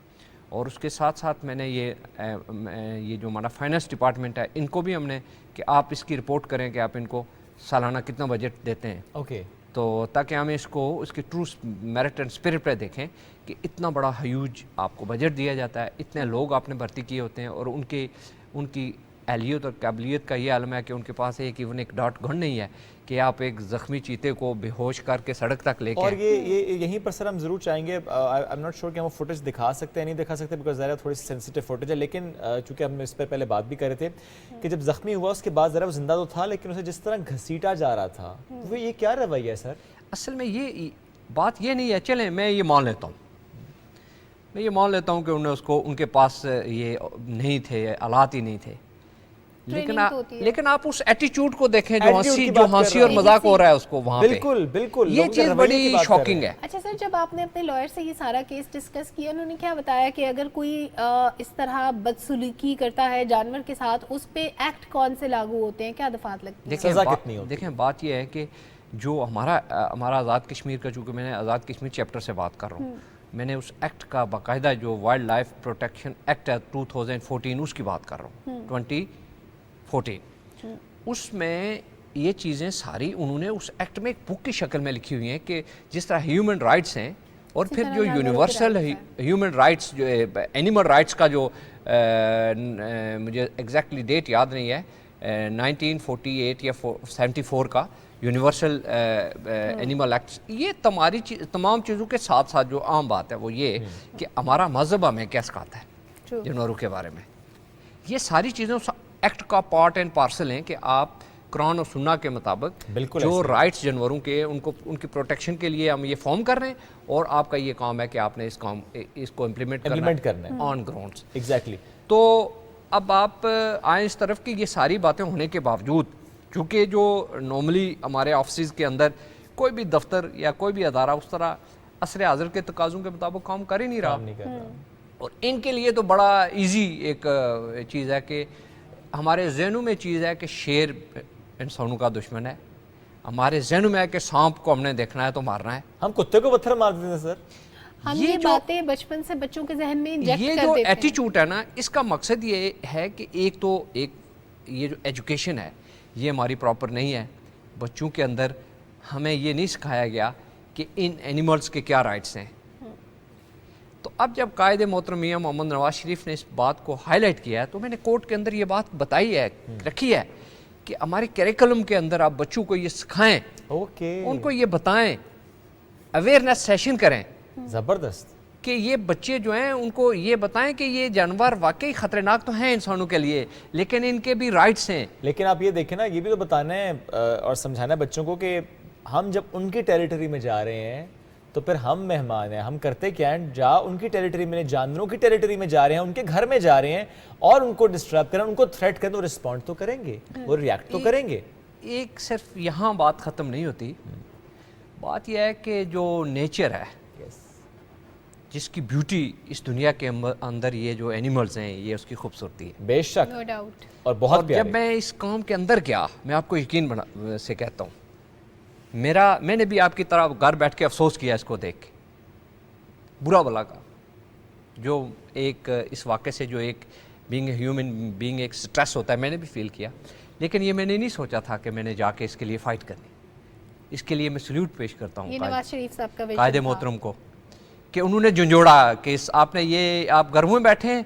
اور اس کے ساتھ ساتھ میں نے یہ جو ہمارا فائنانس ڈپارٹمنٹ ہے ان کو بھی ہم نے کہ آپ اس کی رپورٹ کریں کہ آپ ان کو سالانہ کتنا بجٹ دیتے ہیں. اوکے. تو تاکہ ہم اس کے ٹرو میرٹ اینڈ اسپرٹ پہ دیکھیں کہ اتنا بڑا ہیوج آپ کو بجٹ دیا جاتا ہے، اتنے لوگ آپ نے بھرتی کیے ہوتے ہیں اور ان کی اہلیت اور قابلیت کا یہ عالم ہے کہ ان کے پاس ایون ایک ڈاٹ گن نہیں ہے کہ آپ ایک زخمی چیتے کو بے ہوش کر کے سڑک تک لے کے. اور یہیں پر سر ہم ضرور چاہیں گے، آئی ایم ناٹ شیور کہ ہم وہ فوٹیج دکھا سکتے ہیں نہیں دکھا سکتے بیکاز ذرا تھوڑی سی سینسیٹیو فوٹیج ہے، لیکن چونکہ ہم اس پہ پہلے بات بھی کر رہے تھے کہ جب زخمی ہوا اس کے بعد ذرا وہ زندہ تو تھا لیکن اسے جس طرح گھسیٹا جا رہا تھا وہ یہ کیا رویہ ہے سر؟ اصل میں یہ بات یہ نہیں ہے، چلیں میں یہ مان لیتا ہوں میں یہ مان لیتا ہوں کہ انہیں اس کو ان کے پاس یہ نہیں تھے، آلات ہی نہیں تھے، لیکن آپ اس ایٹیچیوڈ کو دیکھیں جو ہنسی اور مذاق ہو رہا ہے اس کو وہاں پہ، بالکل بالکل یہ چیز بڑی شاکنگ ہے۔ اچھا سر، جب آپ نے اپنے لائر سے یہ سارا کیس ڈسکس کیا، انہوں نے کیا بتایا کہ اگر کوئی اس طرح بدسلوکی کرتا ہے جانور کے ساتھ، اس پہ ایکٹ کون سے لاگو ہوتے ہیں، کیا دفعات لگتی ہیں؟ دیکھیں بات یہ ہے کہ جو ہمارا آزاد کشمیر کا، چونکہ میں نے آزاد کشمیر چیپٹر سے بات کر رہا ہوں، میں نے اس ایکٹ کا باقاعدہ جو وائلڈ لائف پروٹیکشن ایکٹ ہے 2014 اس کی بات کر رہا ہوں، 2014 اس میں یہ چیزیں ساری انہوں نے اس ایکٹ میں ایک بک کی شکل میں لکھی ہوئی ہیں کہ جس طرح ہیومن رائٹس ہیں اور پھر جو یونیورسل ہیومن رائٹس جو اینیمل رائٹس کا جو مجھے ایگزیکٹلی ڈیٹ یاد نہیں ہے 1948 یا 74 کا یونیورسل اینیمل ایکٹس، یہ تمام چیزوں کے ساتھ ساتھ جو عام بات ہے وہ یہ کہ ہمارا مذہب ہمیں کیا سکھاتا ہے جانوروں کے بارے میں، یہ ساری چیزیں اس ایکٹ کا پارٹ اینڈ پارسل ہیں کہ آپ قرآن اور سنہ کے مطابق جو رائٹس جانوروں کے ان کی پروٹیکشن کے لیے ہم یہ فارم کر رہے ہیں، اور آپ کا یہ کام ہے کہ آپ نے اس کو امپلیمنٹ کرنا ہے آن گراؤنڈس۔ ایگزیکٹلی۔ تو اب آپ آئیں اس طرف کہ یہ ساری باتیں ہونے کے باوجود، چونکہ جو نارملی ہمارے آفسز کے اندر کوئی بھی دفتر یا کوئی بھی ادارہ اس طرح عصر حاضر کے تقاضوں کے مطابق کام کر ہی نہیں رہا، اور ان کے لیے تو بڑا ایزی ایک چیز ہے کہ ہمارے ذہنوں میں چیز ہے کہ شیر انسانوں کا دشمن ہے، ہمارے ذہنوں میں ہے کہ سانپ کو ہم نے دیکھنا ہے تو مارنا ہے، ہم کتے کو پتھر مار دیتے ہیں سر۔ ہم یہ باتیں بچپن سے بچوں کے ذہن میں انجیکٹ کر یہ دیتے جو ہیں۔ ایٹیچیوڈ ہے نا، اس کا مقصد یہ ہے کہ ایک یہ جو ایجوکیشن ہے یہ ہماری پراپر نہیں ہے، بچوں کے اندر ہمیں یہ نہیں سکھایا گیا کہ ان اینیملز کے کیا رائٹس ہیں۔ تو اب جب قائد محترم میاں محمد نواز شریف نے اس بات کو ہائی لائٹ کیا ہے تو میں نے کورٹ کے اندر یہ بات بتائی ہے، رکھی ہے کہ ہمارے کریکلم کے اندر آپ بچوں کو یہ سکھائیں، ان کو یہ بتائیں، اویئرنیس سیشن کریں، زبردست، کہ یہ بچے جو ہیں ان کو یہ بتائیں کہ یہ جانور واقعی خطرناک تو ہیں انسانوں کے لیے، لیکن ان کے بھی رائٹس ہیں۔ لیکن آپ یہ دیکھیں نا، یہ بھی تو بتانا ہے اور سمجھانا ہے بچوں کو کہ ہم جب ان کی ٹیریٹری میں جا رہے ہیں تو پھر ہم مہمان ہیں، ہم کرتے کیا ہیں، ان کی ٹیریٹری میں، جانوروں کی ٹیریٹری میں جا رہے ہیں، ان کے گھر میں جا رہے ہیں اور ان کو ڈسٹرب کریں، ان کو تھریٹ کریں، وہ رسپونڈ تو کریں گے، وہ ریئیکٹ تو کریں گے۔ ایک صرف یہاں بات ختم نہیں ہوتی، بات یہ ہے کہ جو نیچر ہے، جس کی بیوٹی اس دنیا کے اندر یہ جو اینیملز ہیں یہ اس کی خوبصورتی ہے، بے شک، نو ڈاؤٹ۔ اور بہت پیارے۔ جب میں اس کام کے اندر گیا، میں آپ کو یقین سے کہتا ہوں، میں نے بھی آپ کی طرح گھر بیٹھ کے افسوس کیا اس کو دیکھ کے، برا بلا کا، جو ایک اس واقعے سے جو ایک بینگ اے ہیومن بینگ ایک سٹریس ہوتا ہے، میں نے بھی فیل کیا، لیکن یہ میں نے نہیں سوچا تھا کہ میں نے جا کے اس کے لیے فائٹ کرنی۔ اس کے لیے میں سلیوٹ پیش کرتا ہوں نواز شریف صاحب کا قائد محترم کو کہ انہوں نے جھنجھوڑا کہ آپ نے یہ آپ گھروں میں بیٹھے ہیں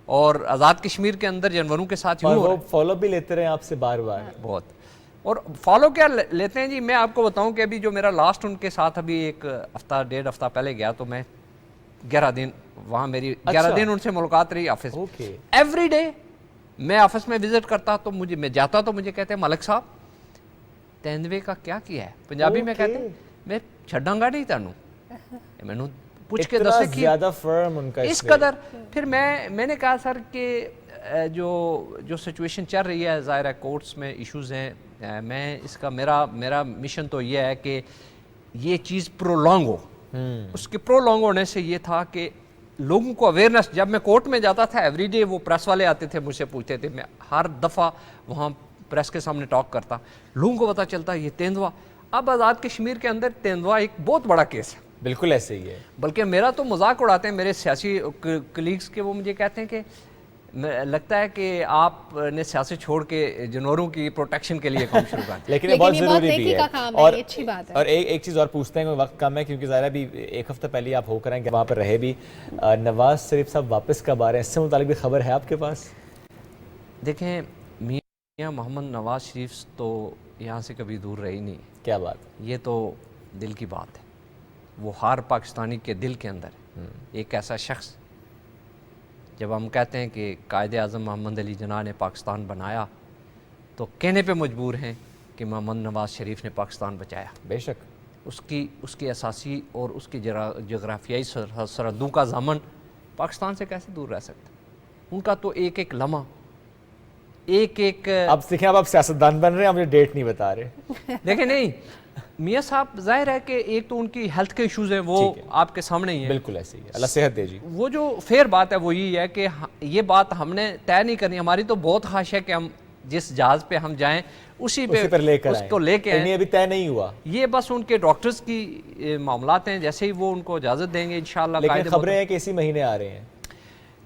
اور آزاد کشمیر کے اندر جانوروں کے ساتھ اور وہ فالو بھی لیتے رہے آپ سے بار بار، بہت، اور فالو کیا لیتے ہیں جی، میں آپ کو بتاؤں کہ ابھی جو میرا لاسٹ ان کے ساتھ ابھی ایک ہفتہ 1.5 ہفتہ پہلے گیا تو میں 11 دن وہاں، میری 11 دن ان سے ملاقات رہی آفس میں۔ ایوری ڈے میں آفس میں وزٹ کرتا تو میں جاتا تو مجھے کہتے ہیں ملک صاحب تیندوے کا کیا کیا ہے، پنجابی میں کہتے ہیں میں چھڈاں گا نہیں تانوں، میں نے پوچھ کے دسے کی زیادہ فرم ان کا اس قدر۔ پھر میں نے کہا سر کہ جو سچویشن چل رہی ہے، ظاہر ہے کورٹس میں ایشوز ہیں، میں اس کا میرا مشن تو یہ ہے کہ یہ چیز پرولونگ ہو، اس کے پرولونگ ہونے سے یہ تھا کہ لوگوں کو اویئرنیس، جب میں کورٹ میں جاتا تھا ایوری ڈے وہ پریس والے آتے تھے مجھ سے پوچھتے تھے، میں ہر دفعہ وہاں پریس کے سامنے ٹاک کرتا، لوگوں کو پتہ چلتا یہ تیندوا۔ اب آزاد کشمیر کے اندر تیندوا ایک بہت بڑا کیس ہے، بالکل ایسے ہی ہے، بلکہ میرا تو مذاق اڑاتے ہیں میرے سیاسی کلیگز کے، وہ مجھے کہتے ہیں کہ لگتا ہے کہ آپ نے سیاست چھوڑ کے جانوروں کی پروٹیکشن کے لیے کام شروع کر دیا، لیکن یہ بہت ضروری بھی ہے۔ اور اچھی بات ہے، اور ایک چیز اور پوچھتے ہیں، وقت کم ہے کیونکہ ظاہر بھی 1 ہفتہ پہلے آپ ہو کر آئیں کہ وہاں پر رہے بھی، نواز شریف صاحب واپس کب آ رہے ہیں، اس سے متعلق بھی خبر ہے آپ کے پاس؟ دیکھیں میاں محمد نواز شریف تو یہاں سے کبھی دور رہی نہیں، کیا بات، یہ تو دل کی بات ہے، وہ ہر پاکستانی کے دل کے اندر ایک ایسا شخص، جب ہم کہتے ہیں کہ قائد اعظم محمد علی جناح نے پاکستان بنایا تو کہنے پہ مجبور ہیں کہ محمد نواز شریف نے پاکستان بچایا۔ بے شک، اس کی اساسی اور اس کی جغرافیائی سرحدوں کا ضامن پاکستان سے کیسے دور رہ سکتے ہیں؟ ان کا تو ایک ایک لمحہ، ایک ایک اب دیکھیں، اب آپ سیاستدان بن رہے ہیں، آپ مجھے ڈیٹ نہیں بتا رہے. دیکھیں نہیں میاں صاحب، ظاہر ہے کہ ایک تو ان کی ہیلتھ کے ایشوز ہیں، وہ آپ کے سامنے ہی ہیں. بالکل ایسے ہی ہے، اللہ صحت دے جی. وہ جو فیئر بات ہے وہ یہی ہے کہ یہ بات ہم نے طے نہیں کرنی. ہماری تو بہت خواہش ہے کہ ہم جس جہاز پہ ہم جائیں اسی پہ لے کر اس کو لے کے آئیں. ابھی طے نہیں ہوا. یہ بس ان کے ڈاکٹرز کی معاملات ہیں، جیسے ہی وہ ان کو اجازت دیں گے انشاءاللہ. لیکن خبریں ہیں کہ اسی مہینے آ رہے ہیں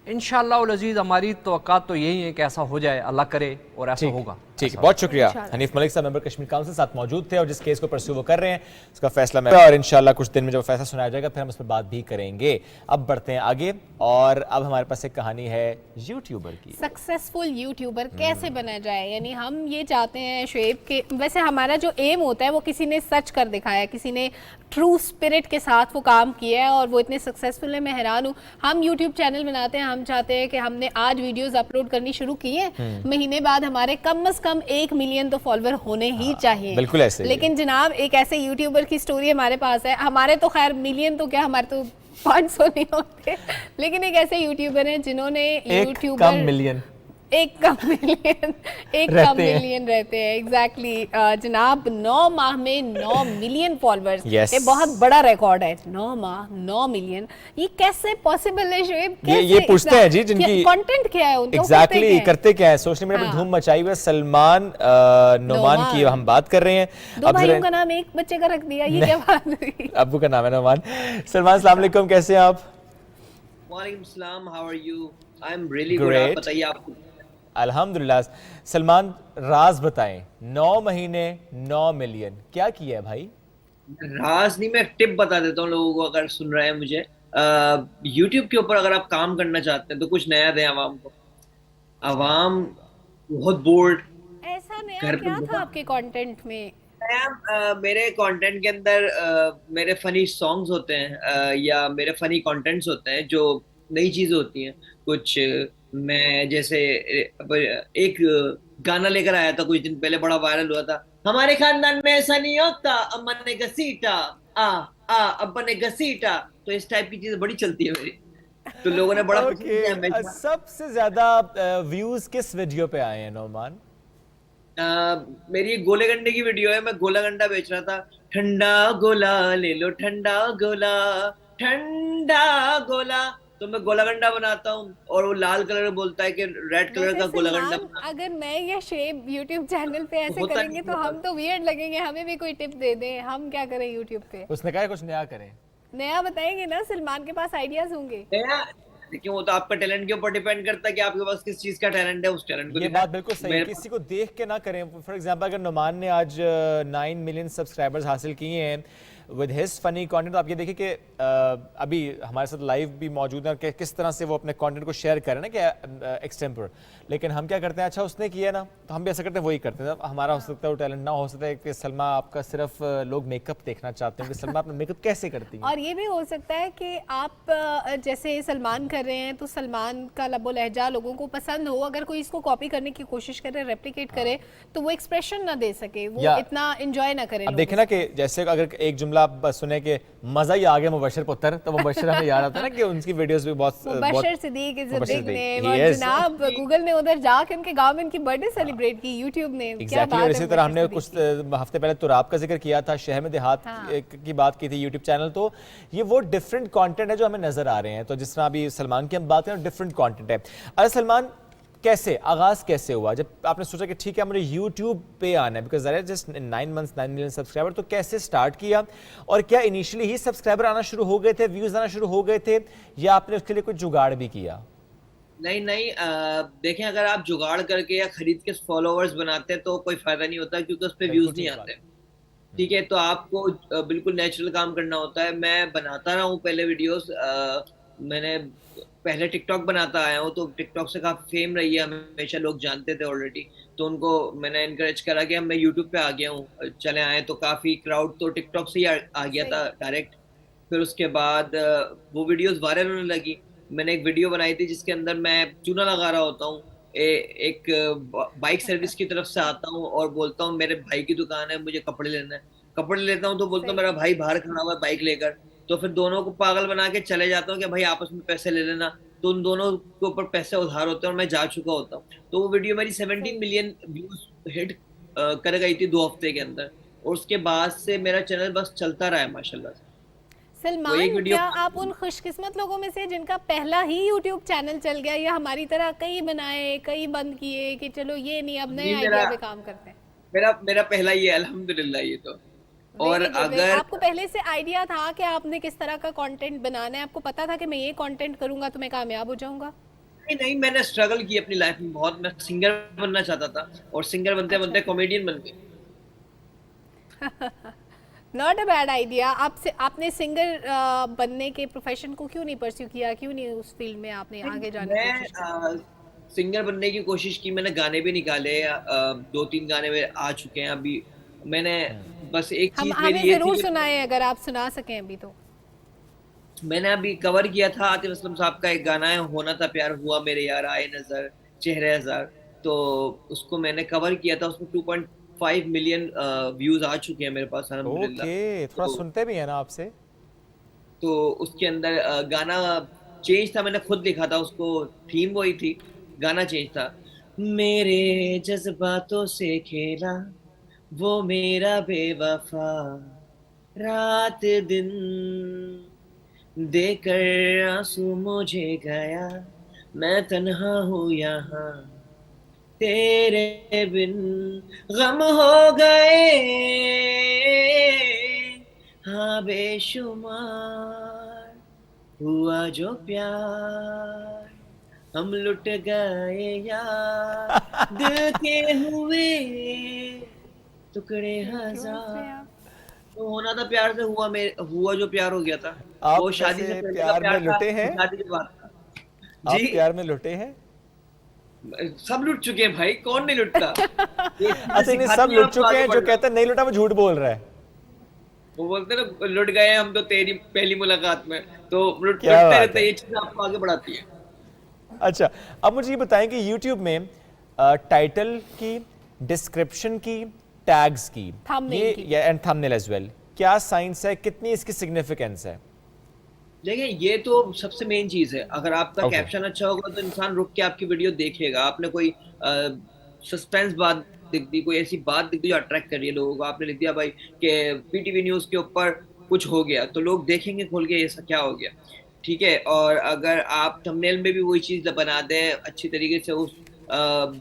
انشاءاللہ العزیز. ہماری توقعات تو یہی ہیں کہ ایسا ہو جائے، اللہ کرے اور ایسا ہوگا. ٹھیک ہے، بہت شکریہ. حنیف ملک صاحب ممبر کشمیر کاؤنسل ساتھ موجود تھے، اور جس کیس کو پرسیو وہ کر رہے ہیں اس کا فیصلہ میں، اور انشاءاللہ کچھ دن میں جب فیصلہ سنایا جائے گا پھر ہم اس پر بات بھی کریں گے. اب بڑھتے ہیں آگے، اور اب ہمارے پاس ایک کہانی ہے یوٹیوبر کی. سکسیسفل یوٹیوبر کیسے بنا جائے. یعنی ہم یہ چاہتے ہیں شعیب کہ ویسے ہمارا جو ایم ہوتا ہے وہ کسی نے سچ کر دکھایا، کسی نے ٹرو اسپرٹ کے ساتھ وہ کام کیا ہے اور وہ اتنے سکسیسفل ہیں. میں حیران ہوں. ہم یوٹیوب چینل بناتے ہیں، ہم چاہتے ہیں کہ ہم نے آج ویڈیوز اپلوڈ کرنی شروع کی ہیں، مہینے بعد ہمارے کم از کم 1 ملین تو فالوور ہونے ہی چاہیے. بالکل ایسے. لیکن جناب ایک ایسے یوٹیوبر کی سٹوری ہمارے پاس ہے. ہمارے تو خیر ملین تو کیا، ہمارے تو 500 نہیں ہوتے، لیکن ایک ایسے یوٹیوبر ہیں جنہوں نے یوٹیوبر ایک کم ملین رہتے ہیں. ایگزیکٹلی جناب 9 ماہ میں 9 ملین فالوورز، یہ بہت بڑا ریکارڈ ہے. 9 ماہ 9 ملین، یہ کیسے پاسبل ہے شعیب؟ یہ پوچھتے ہیں جی جن کی کانٹینٹ کیا ہے، ان کو ایگزیکٹلی کرتے کیا ہے. سوشل میڈیا پہ دھوم مچائی ہوئی. سلمان نعمان کی ہم بات کر رہے ہیں. 2 بھائیوں کا نام ایک بچے کا رکھ دیا، یہ کیا بات ہوئی؟ ابو کا نام ہے نعمان. سلمان السلام علیکم، کیسے ہیں آپ؟ وعلیکم السلام، how are you? I am really good. آپ بتائیے. آپ الحمدللہ. سلمان راز بتائیں، 9 مہینے 9 ملین کیا کیا ہے بھائی؟ راز نہیں، میں ٹپ بتا دیتا ہوں لوگوں کو اگر سن رہے ہیں مجھے. یوٹیوب کے اوپر اگر آپ کام کرنا چاہتے ہیں تو کچھ نیا دیں عوام کو. عوام بہت بورڈ. ایسا نیا کیا تھا آپ کے کانٹینٹ میں؟ میرے کانٹینٹ کے اندر میرے فنی سانگز ہوتے ہیں یا میرے فنی کانٹینٹس ہوتے ہیں جو نئی چیزیں ہوتی ہیں. کچھ میں جیسے ایک گانا لے کر آیا تھا کچھ دن پہلے، بڑا وائرل ہوا تھا. ہمارے خاندان میں ایسا نہیں ہوتا، اما نے گھسیٹا ابا نے گھسیٹا. تو اس ٹائپ کی چیزیں بڑی چلتی ہے میری، تو لوگوں نے بڑا سب سے زیادہ ویوز کس ویڈیو پہ آئے ہیں نعمان؟ میری گولے گنڈے کی ویڈیو ہے. میں گولا گنڈا بیچ رہا تھا. ٹھنڈا گولا لے لو، ٹھنڈا گولا، ٹھنڈا گولا. تو میں گولا گنڈا بناتا ہوں اور وہ لال کلر بولتا ہے کہ ریڈ کلر کا گولا گنڈا. اگر میں یا شعیب یوٹیوب چینل پہ ایسے کریں گے تو ہم تو ویئرڈ لگیں گے. ہمیں بھی کوئی ٹپ دے دیں، ہم کیا کریں یوٹیوب پہ. اس نے کہا کچھ نیا کریں. نیا بتائیں گے نا، سلمان کے پاس آئیڈیاز ہوں گے. لیکن وہ تو آپ کا ٹیلنٹ کے اوپر ڈیپینڈ کرتا ہے کہ آپ کے پاس کس چیز کا ٹیلنٹ ہے. اس ٹیلنٹ کو یہ بات بالکل صحیح ہے، کسی کو دیکھ کے نہ کریں. فار ایگزامپل اگر نعمان نے آج 9 ملین سبسکرائبرز حاصل کیے ہیں ود ہز فنی کانٹینٹ، تو آپ یہ دیکھیں کہ ابھی ہمارے ساتھ لائیو بھی موجود ہیں کہ کس طرح سے وہ اپنے کانٹینٹ کو شیئر کریں نا کہ ایکسٹیمپر. لیکن ہم کیا کرتے ہیں، اچھا اس نے کیا نا تو ہم بھی ایسا کرتے ہیں، وہی کرتے ہیں. ہمارا ہو سکتا ہے وہ ٹیلنٹ نہ ہو سکتا ہے کہ سلمہ آپ کا صرف لوگ میک اپ دیکھنا چاہتے ہیں کہ سلمہ اپنا میک اپ کیسے کرتی ہیں. اور یہ بھی ہو سکتا ہے کہ آپ جیسے سلمان کر رہے ہیں تو سلمان کا لب و لہجہ لوگوں کو پسند ہو. اگر کوئی اس کو کاپی کرنے کی کوشش کرے، ریپلیکیٹ کرے، تو وہ ایکسپریشن نہ دے سکے، وہ اتنا انجوائے نہ کرے. اب دیکھیں نا کہ جیسے اگر ایک جملہ آپ سنیں کہ مزہ ہی آ گیا مبشر پتر، تو مبشر ہمیں یاد آتا ہے نا کہ ان کی ویڈیوز بھی بہت مبشر صدیق از اے بگ نیم. اور جناب گوگل نے ادھر جا کے ان کے گاؤں میں ان کی برتھ ڈے سیلیبریٹ کی یوٹیوب نے. اور اسی طرح ہم نے کچھ ہفتے پہلے تراب کا ذکر کیا تھا، شہر میں دیہات کی بات کی تھی یوٹیوب چینل. تو یہ وہ ڈفرینٹ کانٹینٹ ہے جو ہمیں نظر آ رہے ہیں. تو جس طرح ابھی سلمان کی ہم بات کریں ڈفرینٹ کانٹینٹ ہے. ارے سلمان کیسے آغاز کیسے ہوا جب آپ نے سوچا کہ ٹھیک ہے مجھے یوٹیوب پہ آنا ہے؟ Because just 9 months 9 million subscriber. تو کیسے سٹارٹ کیا، اور کیا انیشلی ہی سبسکرائبر آنا شروع ہو گئے تھے، ویوز آنا شروع ہو گئے تھے، یا آپ نے اس کے لیے کوئی جگاڑ بھی کیا؟ نہیں دیکھیں، اگر آپ جگاڑ کر کے یا خرید کے فالوورز بناتے ہیں تو کوئی فائدہ نہیں ہوتا، کیونکہ اس پہ ویوز نہیں آتے. ٹھیک ہے، تو آپ کو بالکل نیچرل کام کرنا ہوتا ہے. میں بناتا رہا ہوں پہلے ویڈیوز. میں نے پہلے ٹک ٹاک بناتا آیا ہوں، تو ٹک ٹاک سے کافی فیم رہی ہے، ہمیشہ لوگ جانتے تھے آلریڈی. تو ان کو میں نے انکریج کرا کہ میں یوٹیوب پہ آ گیا ہوں، چلے آئے. تو کافی کراؤڈ تو ٹک ٹاک سے ہی آ گیا تھا ڈائریکٹ. پھر اس کے بعد وہ ویڈیوز وائرل ہونے لگی. میں نے ایک ویڈیو بنائی تھی جس کے اندر میں چونا لگا رہا ہوتا ہوں، ایک بائک سروس کی طرف سے آتا ہوں اور بولتا ہوں میرے بھائی کی دکان ہے، مجھے کپڑے لینا ہے. کپڑے لیتا ہوں تو بولتا ہوں میرا بھائی باہر کھڑا ہوا ہے بائک لے کر. تو پھر دونوں کو پاگل بنا کے چلے جاتا ہوں کہ بھائی آپس میں پیسے لے لینا, تو ان دونوں کے اوپر پیسے ادھار ہوتے ہیں اور میں جا چکا ہوتا ہوں. تو وہ ویڈیو میری 17 ملین ویوز ہٹ کر گئی تھی 2 ہفتے کے اندر, اور اس کے بعد سے میرا چینل بس چلتا رہا ہے ماشاءاللہ سے. سلمان, کیا آپ ان خوش قسمت لوگوں میں سے جن کا پہلا ہی یوٹیوب چینل چل گیا, یا ہماری طرح کئی بنائے کئی بند کیے کہ چلو یہ نہیں اب نئے آئیڈیا پہ کام کرتے ہیں؟ میرا پہلا یہ الحمدللہ یہ تو. اور اگر آپ کو پہلے سے آئیڈیا تھا کہ آپ نے کس طرح کا کانٹینٹ بنانا ہے, آپ کو پتا تھا کہ میں یہ کانٹینٹ کروں گا تو میں کامیاب ہو جاؤں گا؟ نہیں, میں نے اسٹرگل کی اپنی لائف میں بہت. میں سنگر بننا چاہتا تھا اور سنگر بنتے بنتے کامیڈین بن گئی. Not a bad idea. آپ نے سنگر بننے کے پروفیشن کو کیوں نہیں پرسیو کیا, کیوں نہیں اس فیلڈ میں آپ نے آگے جانے کی کوشش کی؟ میں سنگر بننے کی کوشش کی, میں نے گانے بھی نکالے, 2-3 گانے میں آ چکے ہیں ابھی. میں نے بس ایک چیز میری ہمیں یہ ضرور تھی, سنائیں اگر آپ سنا سکیں ابھی تو. میں نے ابھی کور کیا تھا عاطف اسلم صاحب کا ایک گانا ہے, ہونا تھا پیار ہوا میرے یار آئے نظر چہرے ہزار, تو اس کو میں نے کور کیا تھا. اس میں 2.5 ملین ویوز آ چکے ہیں میرے پاس الحمدللہ. اوکے, تھوڑا سنتے بھی ہیں نا آپ سے. تو اس کے اندر گانا چینج تھا, میں نے خود لکھا تھا, اس کو تھیم وہی تھی, گانا چینج تھا. میرے جذباتوں سے کھیلا وہ میرا بے وفا, رات دن دے کر آنسو مجھے گیا, میں تنہا ہوں یہاں تیرے بن, غم ہو گئے ہاں بے شمار, ہوا جو پیار ہم لٹ گئے یار, دل کے ہوئے ٹکڑے ہزار. تو ہونا تھا پیار سے ہوا جو پیار ہو گیا تھا. وہ شادی سے پہلے کا پیار تھا, شادی کے بعد تھا. آپ پیار میں لٹے ہیں؟ سب لٹ چکے ہیں بھائی, کون نہیں لٹتا. اچھا, نہیں سب لٹ چکے ہیں, جو کہتے ہیں نہیں لٹا وہ جھوٹ بول رہا ہے. وہ بولتے ہیں نا لٹ گئے ہم تو تیری پہلی ملاقات میں, تو لٹتے رہتے ہیں, یہ چیز آپ کو آگے بڑھاتی ہے. اچھا, اب مجھے یہ بتائیں کہ یوٹیوب میں ٹائٹل کی, ڈسکرپشن کی, ٹیگز کی, اینڈ تھمبنیل ایز ویل, کیا سائنس ہے, کتنی اس کی سگنیفیکنس ہے؟ دیکھیں یہ تو سب سے مین چیز ہے. اگر آپ کا کیپشن اچھا ہوگا تو انسان رک کے آپ کی ویڈیو دیکھے گا. آپ نے کوئی سسپینس بات لکھ دی, کوئی ایسی بات لکھ دی جو اٹریکٹ کر رہی ہے لوگوں کو, آپ نے لکھ دیا بھائی کہ پی ٹی وی نیوز کے اوپر کچھ ہو گیا, تو لوگ دیکھیں گے کھول کے ایسا کیا ہو گیا, ٹھیک ہے. اور اگر آپ تھمبنیل میں بھی وہی چیز بنا دیں اچھی طریقے سے, اس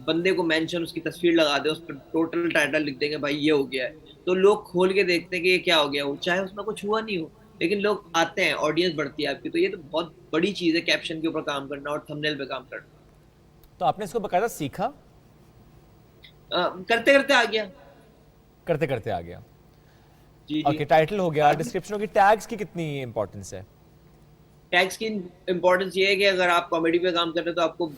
بندے کو مینشن, اس کی تصویر لگا دیں, اس پر ٹوٹل ٹائٹل لکھ دیں گے بھائی یہ ہو گیا ہے, تو لوگ کھول کے دیکھتے ہیں کہ یہ کیا ہو گیا, چاہے اس میں کچھ ہوا نہیں ہو, لیکن لوگ آتے ہیں, آڈینس بڑھتی ہے آپ کی. تو یہ تو بہت بڑی چیز ہے کیپشن کے اوپر کام کرنا اور تھمبنیل پہ کام کرنا. تو آپ نے اس کو باقاعدہ سیکھا؟ کرتے کرتے آ گیا. کرتے کرتے آ گیا. جی اوکے, ٹائٹل ہو گیا, ڈسکرپشن ہوگی, ٹیگز کی کتنی امپورٹنس ہے؟ ٹیگز کی امپورٹنس یہ ہے کہ اگر آپ کامیڈی پہ کام کر رہے ہیں تو آپ کو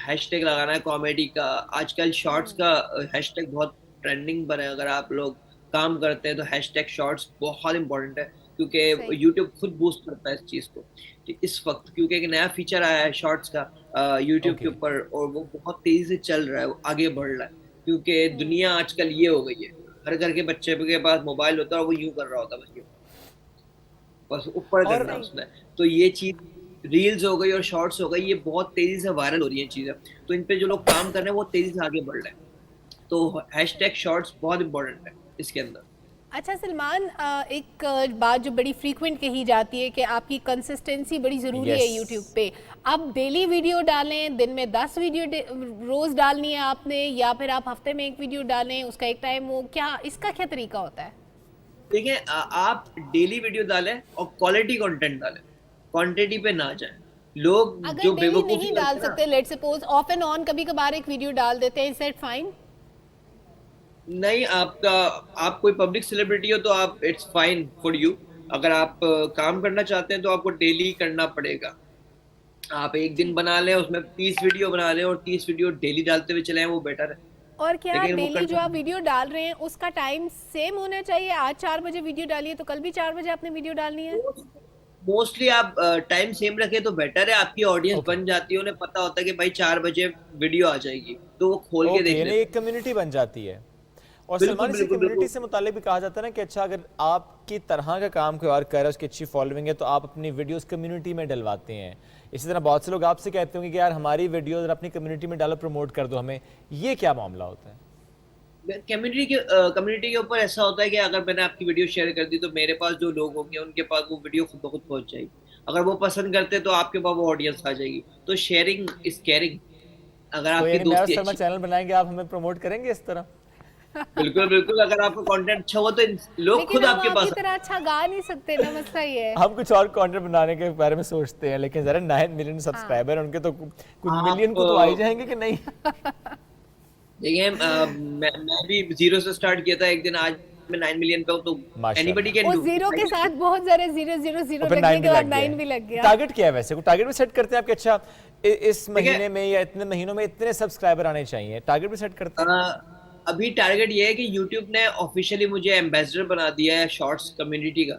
ہیش ٹیگ لگانا ہے کامیڈی کا. آج کل شارٹس کا ہیش ٹیگ بہت ٹرینڈنگ پر ہے. اگر آپ لوگ کام کرتے ہیں تو ہیش ٹیگ شارٹس بہت امپورٹنٹ ہے, کیونکہ یوٹیوب خود بوسٹ کرتا ہے اس چیز کو اس وقت, کیونکہ ایک نیا فیچر آیا ہے شارٹس کا یوٹیوب کے اوپر, اور وہ بہت تیزی سے چل رہا ہے, وہ آگے بڑھ رہا ہے, کیونکہ دنیا آج کل یہ ہو گئی ہے, ہر گھر کے بچے کے پاس موبائل ہوتا ہے اور وہ یوں کر رہا ہوتا ہے, بس اوپر کرنا اس نے. تو یہ چیز ریلز ہو گئی اور شارٹس ہو گئی, یہ بہت تیزی سے وائرل ہو رہی ہیں چیزیں, تو ان پہ جو لوگ کام کر رہے ہیں وہ تیزی سے آگے بڑھ رہے ہیں. تو ہیش ٹیگ شارٹس بہت امپورٹنٹ ہے اس کے اندر. اچھا سلمان, ایک بات جو بڑی فریکوینٹ کہی جاتی ہے کہ آپ کی کنسسٹنسی بڑی ضروری ہے یوٹیوب پہ. آپ ڈیلی ویڈیو ڈالیں, دن میں 10 ویڈیو روز ڈالنی ہے آپ نے, یا پھر آپ ہفتے میں ایک ویڈیو ڈالیں, اس کا ایک ٹائم ہو, کیا اس کا کیا طریقہ ہوتا ہے؟ دیکھیں, آپ ڈیلی ویڈیو ڈالیں اور کوالٹی کنٹینٹ ڈالیں, کوانٹٹی پہ نہ جائیں. لوگ جو بے وقوفی نہیں ڈال سکتے, let suppose of and on کبھی کبھار ایک ویڈیو ڈال دیتے ہیں, از دیٹ فائن؟ نہیں, آپ کوئی پبلک سیلیبریٹی ہو تو آپ اٹس فائن فار یو. اگر آپ کام کرنا چاہتے ہیں تو آپ کو ڈیلی کرنا پڑے گا. آپ ایک دن بنا لیں, اس میں 30 ویڈیو بنا لیں اور 30 ویڈیو ڈیلی ڈالتے ہوئے چلیں, وہ بیٹر ہے. اور کیا ڈیلی جو آپ ویڈیو ڈال رہے ہیں اس کا ٹائم سیم ہونا چاہیے؟ آج 4 بجے ویڈیو ڈالیے تو کل بھی 4 بجے آپ نے ویڈیو ڈالنی ہے؟ موسٹلی آپ ٹائم سیم رکھیں تو بیٹر ہے, آپ کی آڈینس بن جاتی ہے, انہیں پتا ہوتا ہے کہ بھائی 4 بجے ویڈیو آ جائے گی, تو وہ کھول کے دیکھ لیتے ہیں, ایک کمیونٹی بن جاتی ہے. اور بالکل، سلمان اسی بالکل، کمیونٹی بالکل۔ سے متعلق بھی کہا جاتا ہے نا کہ اچھا اگر آپ کی طرح کا کام کوئی اور کر رہا ہے، اس کی اچھی فالوئنگ ہے، تو آپ اپنی ویڈیوز کمیونٹی میں ڈلواتے ہیں. اسی طرح بہت سے لوگ آپ سے کہتے ہوں گے کہ یار ہماری ویڈیوز اپنی کمیونٹی میں ڈالو، پروموٹ کر دو ہمیں. یہ کیا معاملہ ہوتا ہے؟ کمیونٹی کے اوپر ایسا ہوتا ہے کہ اگر میں نے آپ کی ویڈیو شیئر کر دی تو میرے پاس جو لوگ ہوں گے ان کے پاس وہ ویڈیو خود بخود پہنچ جائے گی. اگر وہ پسند کرتے تو آپ کے پاس وہ آڈینس آ جائے گی. تو شیئرنگ از کیئرنگ. اگر تو آپ کی یعنی میں اور دوستی سلمان اچھی، چینل بنائیں گے، آپ ہمیں پروموٹ کریں گے اس طرح؟ بالکل بالکل، اگر آپ کا کانٹینٹ اچھا ہوا تو لوگ لیکن خود ہم آپ کے آپ پاس کی طرح اچھا گا نہیں سکتے نا، مسئلہ یہ ہے. ہم کچھ اور کانٹینٹ بنانے کے بارے میں سوچتے ہیں، لیکن ذرا 9 ملین سبسکرائبر ہیں ان کے، تو کچھ ملین کو تو آ ہی جائیں گے کہ نہیں؟ دیکھیں میں بھی زیرو سے سٹارٹ کیا تھا ایک دن، آج میں 9 ملین پہ ہوں. تو اینی بڈی کین وہ ڈو. زیرو کے ساتھ بہت سارے زیرو اور پھر لگنے 9 کے بھی بعد لگ 9 بھی لگ گیا. گیا. ٹارگٹ کیا ہے ویسے؟ کوئی ٹارگٹ بھی سیٹ کرتے ہیں آپ کہ اچھا اس مہینے میں یا اتنے مہینوں میں اتنے سبسکرائبر آنے چاہیے؟ ٹارگٹ بھی سیٹ کرتے ہیں؟ ابھی ٹارگٹ یہ ہے کہ یوٹیوب نے آفیشیلی مجھے ایمبیسڈر بنا دیا ہے شارٹس کمیونٹی کا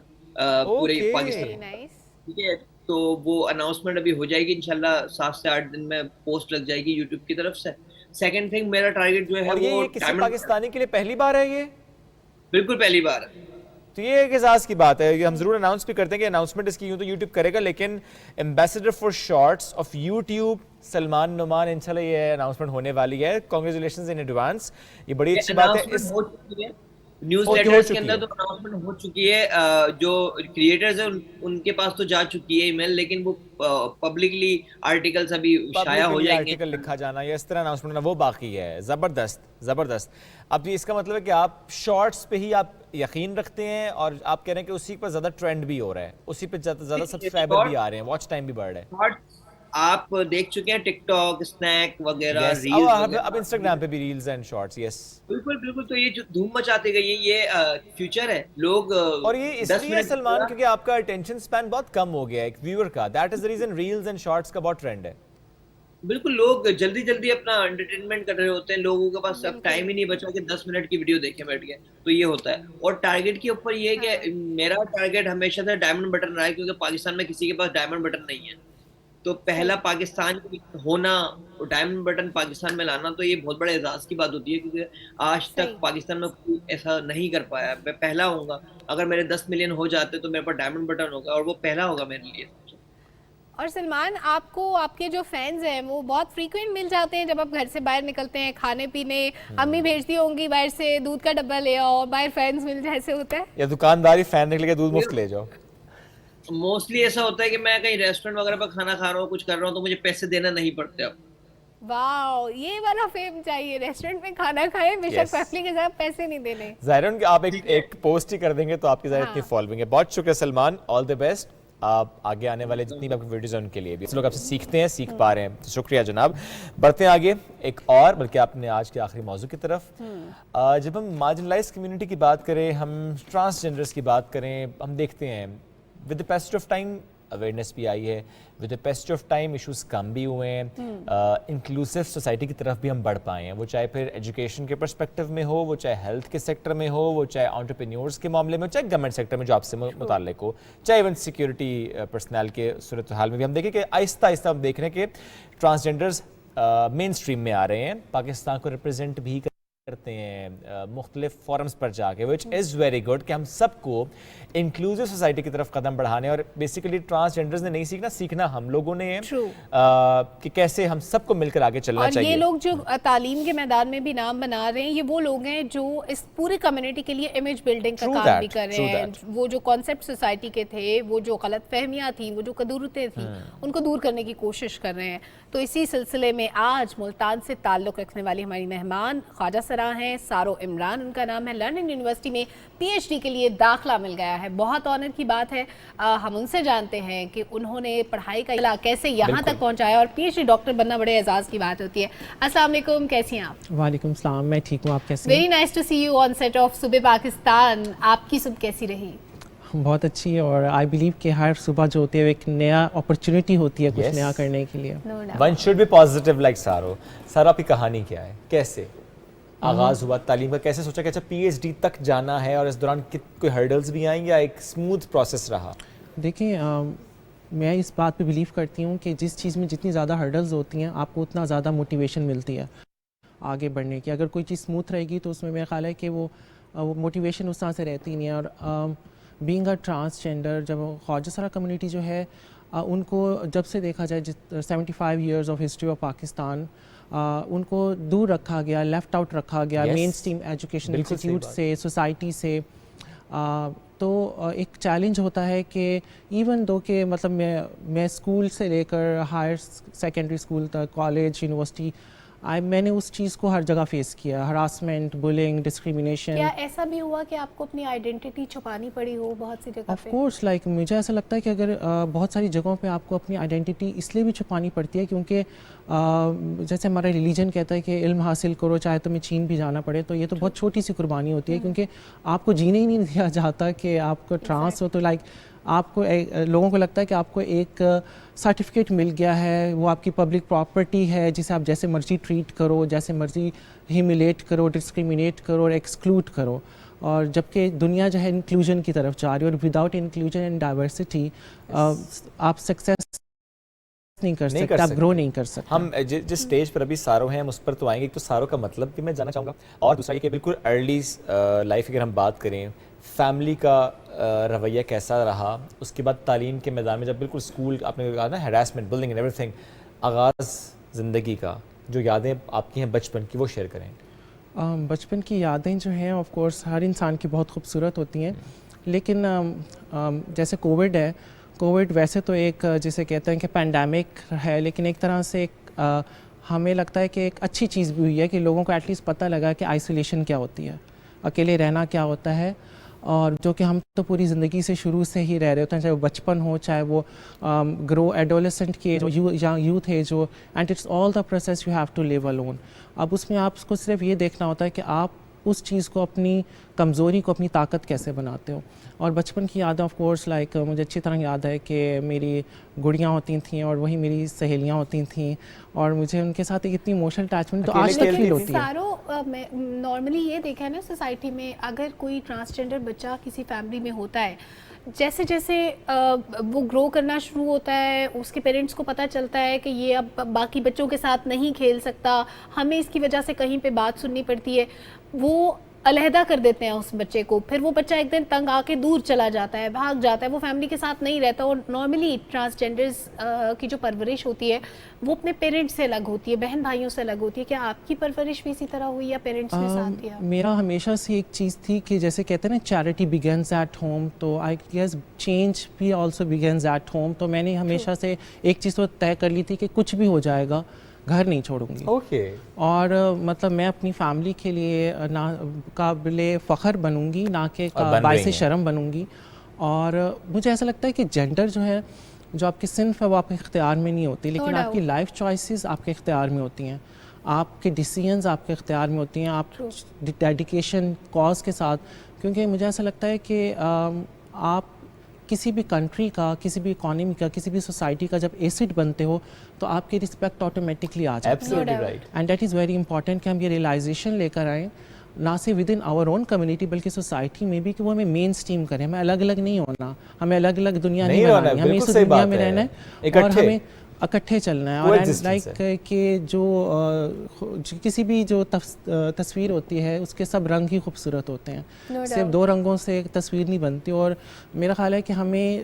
پورے پاکستان. نائس. ٹھیک ہے، تو وہ اناؤنسمنٹ ابھی ہو جائے گی انشاءاللہ 7 سے 8 دن میں پوسٹ لگ جائے گی یوٹیوب کی طرف سے. سیکنڈ تھنگ، میرا ٹارگٹ جو ہے اور وہ یہ کسی ڈائمنڈ. پاکستانی کے لیے پہلی بار ہے یہ؟ بالکل پہلی بار ہے. تو یہ ایک اعزاز کی بات ہے. ہم ضرور اناؤنس بھی کرتے ہیں کہ اناؤنسمنٹ اس کی یوں تو یوٹیوب کرے گا، لیکن ambassador for shorts of YouTube Salman Nauman, انشاءاللہ یہ اناؤنسمنٹ ہونے والی ہے. Congratulations in advance. یہ بڑی اچھی بات ہے. اناؤنسمنٹ ہو چکی ہے نیوز ہو لیٹرز چکی کے اندر، ہے. تو اناؤنسمنٹ ہو چکی ہے. جو کریٹرز ہیں ان کے پاس تو جا چکی ہے ای میل، لیکن وہ پبلکلی آرٹیکلز ابھی شائع ہو پبلکلی جائیں گے. آرٹیکل لکھا جانا یا اس طرح اناؤنسمنٹ ہونا وہ باقی ہے. زبردست زبردست. اب یہ اس کا مطلب ہے کہ آپ شارٹس پہ ہی آپ یقین رکھتے ہیں، اور آپ کہہ رہے ہیں کہ اسی پر زیادہ ٹرینڈ بھی ہو رہا ہے، اسی پہ زیادہ سبسکرائبر بھی آ رہے ہیں، واچ ٹائم بھی بڑھ رہا ہے. شارٹس آپ دیکھ چکے ہیں، ٹک ٹاک، اسنیک وغیرہ، یس، ریلز اب وغیرہ. انسٹاگرام پہ بھی ریلز اینڈ شارٹس. یس بالکل بالکل. تو یہ جو دھوم مچاتے گئی ہے یہ فیوچر ہے. لوگ اور یہ اس 10 لیے منٹ سلمان کیونکہ آپ کا اٹینشن سپین بہت کم ہو گیا ہے ایک ویور کا. That is the reason reels and shorts کا بہت ٹرینڈ ہے. بالکل، لوگ جلدی جلدی اپنا انٹرٹینمنٹ کر رہے ہوتے ہیں. لوگوں کے پاس اب ٹائم ہی نہیں بچا کہ 10 منٹ کی ویڈیو دیکھیں بیٹھ کے. تو یہ ہوتا ہے. اور ٹارگٹ کے اوپر یہ ہے کہ میرا ٹارگٹ ہمیشہ سے ڈائمنڈ بٹن رہا ہے، کیونکہ پاکستان میں کسی کے پاس ڈائمنڈ بٹن نہیں ہے. تو پہلا پاکستان ہونا، ڈائمنڈ بٹن پاکستان میں لانا، تو یہ بہت بڑے اعزاز کی بات ہوتی ہے، کیونکہ آج تک پاکستان میں کوئی ایسا نہیں کر پایا. میں پہلا ہوں گا. اگر میرے 10 ملین ہو جاتے تو میرے پاس ڈائمنڈ بٹن ہوگا، اور وہ پہلا ہوگا میرے لیے. اور سلمان، آپ کو آپ کے جو فینز ہیں وہ بہت فریکوینٹ مل جاتے ہیں جب آپ گھر سے باہر نکلتے ہیں کھانے پینے؟ امی بھیجتی ہوں گی باہر سے دودھ کا ڈبہ لے آؤ، باہر فینز مل جیسے ہوتا ہے؟ یا دکانداری فین نکلے کے دودھ مفت لے جاؤ؟ موسٹلی ایسا ہوتا ہے کہ میں کہیں ریسٹورینٹ وغیرہ پہ کھانا کھا رہا ہوں، کچھ کر رہا ہوں، تو مجھے پیسے دینا نہیں پڑتے اب. واو، یہ والا فیم چاہیے. ریسٹورینٹ میں کھانا کھائیں، بے شک فیملی کے ساتھ پیسے نہیں دینے. ظاہر ہے کہ آپ ایک پوسٹ ہی کر دیں گے تو آپ کی ظاہر اتنی فالوئنگ ہے. بہت شکریہ سلمان، آل دی بیسٹ. آپ آگے آنے والے جتنی بھی آپ کی ویڈیوز ہیں ان کے لیے بھی لوگ آپ سے سیکھتے ہیں، سیکھ پا رہے ہیں. تو شکریہ جناب. بڑھتے ہیں آگے ایک اور، بلکہ آپ نے آج کے آخری موضوع کی طرف. جب ہم مارجنلائز کمیونٹی کی بات کریں، ہم ٹرانسجینڈرز کی بات کریں، ہم دیکھتے ہیں with the passage of time awareness بھی آئی ہے، with the passage of time issues کم بھی ہوئے ہیں، انکلوسیو سوسائٹی کی طرف بھی ہم بڑھ پائے ہیں. وہ چاہے پھر ایجوکیشن کے پرسپیکٹو میں ہو، وہ چاہے ہیلتھ کے سیکٹر میں ہو، وہ چاہے انٹرپرینیورز کے معاملے میں، چاہے گورنمنٹ سیکٹر میں جو آپ سے متعلق ہو، چاہے ایون سیکیورٹی پرسنل کے صورتحال میں بھی. ہم دیکھیں کہ آہستہ آہستہ ہم دیکھ رہے ہیں کہ ٹرانسجینڈرز مین سٹریم میں آ رہے ہیں، پاکستان کو ریپرزینٹ بھی کرتے ہیں مختلف فورمز پر جا کے، وچ از ویری گڈ کہ ہم سب کو انکلوزیو سوسائٹی کی طرف قدم بڑھانے. اور بیسیکلی ٹرانسجینڈرز نے نہیں سیکھنا ہم لوگوں نے ہے کہ کیسے ہم سب کو مل کر آگے چلنا چاہیے. اور یہ لوگ جو تعلیم کے میدان میں بھی نام بنا رہے ہیں، یہ وہ لوگ ہیں جو اس پوری کمیونٹی کے لیے امیج بلڈنگ کا کام بھی کر رہے ہیں. وہ جو کانسیپٹ سوسائٹی کے تھے، وہ جو غلط فہمیاں تھیں، وہ جو قدورتیں تھیں، ان کو دور کرنے کی کوشش کر رہے ہیں. تو اسی سلسلے میں آج ملتان سے تعلق رکھنے والی ہماری مہمان خواجہ سرا ہیں، سارو عمران ان کا نام ہے. لندن یونیورسٹی میں پی ایچ ڈی کے لیے داخلہ مل گیا ہے. بہت آنر کی بات ہے. ہم ان سے جانتے ہیں کہ انہوں نے پڑھائی کا کیسے یہاں تک پہنچایا، اور پی ایچ ڈی ڈاکٹر بننا بڑے اعزاز کی بات ہوتی ہے. السلام علیکم، کیسی ہیں آپ؟ وعلیکم السلام، میں ٹھیک ہوں، آپ کیسے ہیں؟ Very nice to see you on set of صبح پاکستان. آپ کی صبح کیسی رہی؟ بہت اچھی ہے، اور آئی بلیو کہ ہر صبح جو ہوتی ہے ایک نیا اپرچونٹی ہوتی ہے کچھ نیا کرنے کے لیے. One should be positive like Saro. Saro, آپ کی کہانی کیا ہے؟ کیسے آغاز ہوا تعلیم کا؟ کیسے سوچا کہ اچھا پی ایچ ڈی تک جانا ہے، اور اس دوران کوئی ہرڈلز بھی آئیں یا ایک اسموتھ پروسیس رہا؟ دیکھیں، میں اس بات پہ بلیو کرتی ہوں کہ جس چیز میں جتنی زیادہ ہرڈلز ہوتی ہیں آپ کو اتنا زیادہ موٹیویشن ملتی ہے. آگے بڑھنے کی. اگر کوئی چیز اسموتھ رہے گی تو اس میں میرا خیال ہے کہ وہ موٹیویشن اس طرح سے رہتی نہیں ہے. اور بینگ اے ٹرانسجینڈر, جب خواجہ سرا کمیونٹی جو ہے ان کو جب سے دیکھا جائے 75 years of history of Pakistan, ان کو دور رکھا گیا, لیفٹ آؤٹ رکھا گیا مین اسٹریم ایجوکیشن انسٹیٹیوٹ سے, سوسائٹی سے. تو ایک چیلنج ہوتا ہے کہ ایون دو کہ مطلب میں اسکول سے لے کر ہائر سیکنڈری اسکول تک, کالج, یونیورسٹی, میں نے اس چیز کو ہر جگہ فیس کیا, ہراسمنٹ, بلنگ, ڈسکریمنیشن. کیا ایسا بھی ہوا کہ آپ کو اپنی آئیڈینٹی چھپانی پڑی ہو بہت سی جگہ پہ؟ آف کورس, لائک مجھے ایسا لگتا ہے کہ اگر بہت ساری جگہوں پہ آپ کو اپنی آئیڈینٹی اس لیے بھی چھپانی پڑتی ہے کیونکہ جیسے ہمارا ریلیجن کہتا ہے کہ علم حاصل کرو چاہے تمہیں چین بھی جانا پڑے, تو یہ تو بہت چھوٹی سی قربانی ہوتی ہے کیونکہ آپ کو جینے ہی نہیں دیا جاتا کہ آپ کو ٹرانس ہو. تو لائک آپ کو لوگوں کو لگتا ہے کہ آپ کو ایک سرٹیفکیٹ مل گیا ہے, وہ آپ کی پبلک پراپرٹی ہے جسے آپ جیسے مرضی ٹریٹ کرو, جیسے مرضی ہیومیلیٹ کرو, ڈسکریمنیٹ کرو اور ایکسکلوڈ کرو. اور جبکہ دنیا جو ہے انکلوژن کی طرف جا رہی ہے, اور وداؤٹ انکلوژن اینڈ ڈائیورسٹی آپ سکسیس نہیں کر سکتے, آپ گرو نہیں کر سکتے. ہم جس سٹیج پر ابھی سارو ہیں ہم اس پر تو آئیں گے. تو سارو کا مطلب بھی میں جاننا چاہوں گا, اور دوسرا یہ کہ بالکل ارلی لائف اگر ہم بات کریں, فیملی کا رویہ کیسا رہا, اس کے بعد تعلیم کے میدان میں جب بالکل اسکول آپ نے کہا نا harassment, bullying and everything, آغاز زندگی کا جو یادیں آپ کی ہیں بچپن کی وہ شیئر کریں. بچپن کی یادیں جو ہیں آف کورس ہر انسان کی بہت خوبصورت ہوتی ہیں, لیکن جیسے کووڈ ہے, کووڈ ویسے تو ایک جسے کہتے ہیں کہ پینڈیمک ہے, لیکن ایک طرح سے ہمیں لگتا ہے کہ ایک اچھی چیز بھی ہوئی ہے کہ لوگوں کو ایٹ لیسٹ پتہ لگا کہ آئسولیشن کیا ہوتی ہے, اکیلے رہنا کیا ہوتا ہے, اور جو کہ ہم تو پوری زندگی سے شروع سے ہی رہ رہے ہوتے ہیں, چاہے وہ بچپن ہو, چاہے وہ گرو ایڈولسنٹ کی ایج ہو یا یوتھ ایج ہو, and it's all the process you have to live alone. اب اس میں آپ کو صرف یہ دیکھنا ہوتا ہے کہ آپ اس چیز کو, اپنی کمزوری کو اپنی طاقت کیسے بناتے ہو. اور بچپن کی یادیں آف کورس لائک مجھے اچھی طرح یاد ہے کہ میری گڑیاں ہوتی تھیں اور وہی میری سہیلیاں ہوتی تھیں, اور مجھے ان کے ساتھ ایک اتنی ایموشنل اٹیچمنٹ تو آج تک فیل ہوتی ہے. سارو نارملی یہ دیکھا ہے نا سوسائٹی میں, اگر کوئی ٹرانسجینڈر بچہ کسی فیملی میں ہوتا ہے, جیسے جیسے وہ گرو کرنا شروع ہوتا ہے, اس کے پیرنٹس کو پتہ چلتا ہے کہ یہ اب باقی بچوں کے ساتھ نہیں کھیل سکتا, ہمیں اس کی وجہ سے کہیں پہ بات سننی پڑتی ہے, وہ علیحدہ کر دیتے ہیں اس بچے کو. پھر وہ بچہ ایک دن تنگ آ کے دور چلا جاتا ہے, بھاگ جاتا ہے, وہ فیملی کے ساتھ نہیں رہتا. اور نارملی ٹرانسجینڈرز کی جو پرورش ہوتی ہے وہ اپنے پیرنٹس سے الگ ہوتی ہے, بہن بھائیوں سے الگ ہوتی ہے. کیا آپ کی پرورش بھی اسی طرح ہوئی یا پیرنٹس نے ساتھ دیا؟ میرا ہمیشہ سے ایک چیز تھی کہ جیسے کہتے ہیں نا چیریٹی بگنز ایٹ ہوم, تو آئی گیس چینج بھی آلسو بگنز ایٹ ہوم. تو میں نے ہمیشہ سے ایک چیز تو طے کر لی تھی کہ کچھ بھی ہو جائے گا گھر نہیں چھوڑوں گی. اور مطلب میں اپنی فیملی کے لیے نہ قابل فخر بنوں گی, نہ کہ باعث شرم بنوں گی. اور مجھے ایسا لگتا ہے کہ جینڈر جو ہے, جو آپ کی صنف ہے وہ آپ کے اختیار میں نہیں ہوتی, لیکن آپ کی لائف چوائسیز آپ کے اختیار میں ہوتی ہیں, آپ کے ڈیسیژنز آپ کے اختیار میں ہوتی ہیں, آپ ڈیڈیکیشن کاز کے ساتھ. کیونکہ مجھے ایسا لگتا ہے کہ آپ کسی بھی کنٹری کا, کسی بھی اکانومی کا, کسی بھی سوسائٹی کا جب ایسڈ بنتے ہو تو آپ کی رسپیکٹ آٹومیٹکلی آ جاتی ہے. And that is very important کہ ہم یہ ریئلائزیشن لے کر آئیں, نہ صرف with in our own community بلکہ سوسائٹی میں بھی, کہ وہ ہمیں مین اسٹریم کریں. ہمیں الگ الگ نہیں ہونا, ہمیں الگ الگ دنیا نہیں بنانی, ہمیں اس دنیا میں رہنا ہے اور ہمیں اکٹھے چلنا ہے. اور لائک کہ جو کسی بھی جو تصویر ہوتی ہے اس کے سب رنگ ہی خوبصورت ہوتے ہیں, صرف دو رنگوں سے ایک تصویر نہیں بنتی. اور میرا خیال ہے کہ ہمیں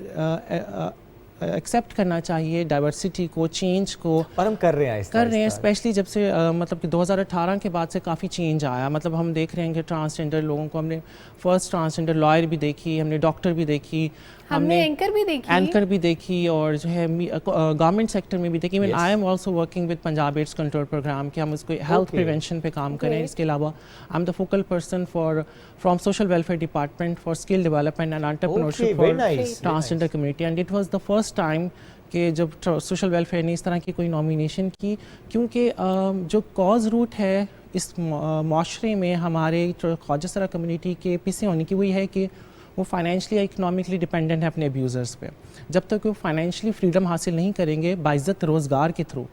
ایکسیپٹ کرنا چاہیے ڈائیورسٹی کو, چینج کو, اور ہم کر رہے ہیں اسپیشلی جب سے مطلب کہ 2018 کے بعد سے کافی چینج آیا. مطلب ہم دیکھ رہے ہیں کہ ٹرانسجینڈر لوگوں کو, ہم نے فرسٹ ٹرانسجینڈر لائر بھی دیکھی, ہم نے ڈاکٹر بھی دیکھی, ہم نے اینکر بھی دیکھی, اور جو ہے گورنمنٹ سیکٹر میں بھی دیکھی. Even I am also working with Punjab AIDS control program کہ ہم اس کو ہیلتھ پریونشن پہ کام کریں. اس کے علاوہ I am the focal person from social welfare department for skill development and entrepreneurship for transgender community. And it was the first time کہ جب سوشل ویلفیئر نے اس طرح کی کوئی نامینیشن کی, کیونکہ جو کاز روٹ ہے اس معاشرے میں ہمارے خواجہ سرا کمیونٹی کے پیچھے ہونے کی, وہی ہے کہ وہ فائنینشلی اکنامکلی ڈپینڈنٹ ہے اپنے ابیوزرز پہ. جب تک وہ فائنینشلی فریڈم حاصل نہیں کریں گے باعزت روزگار کے تھرو,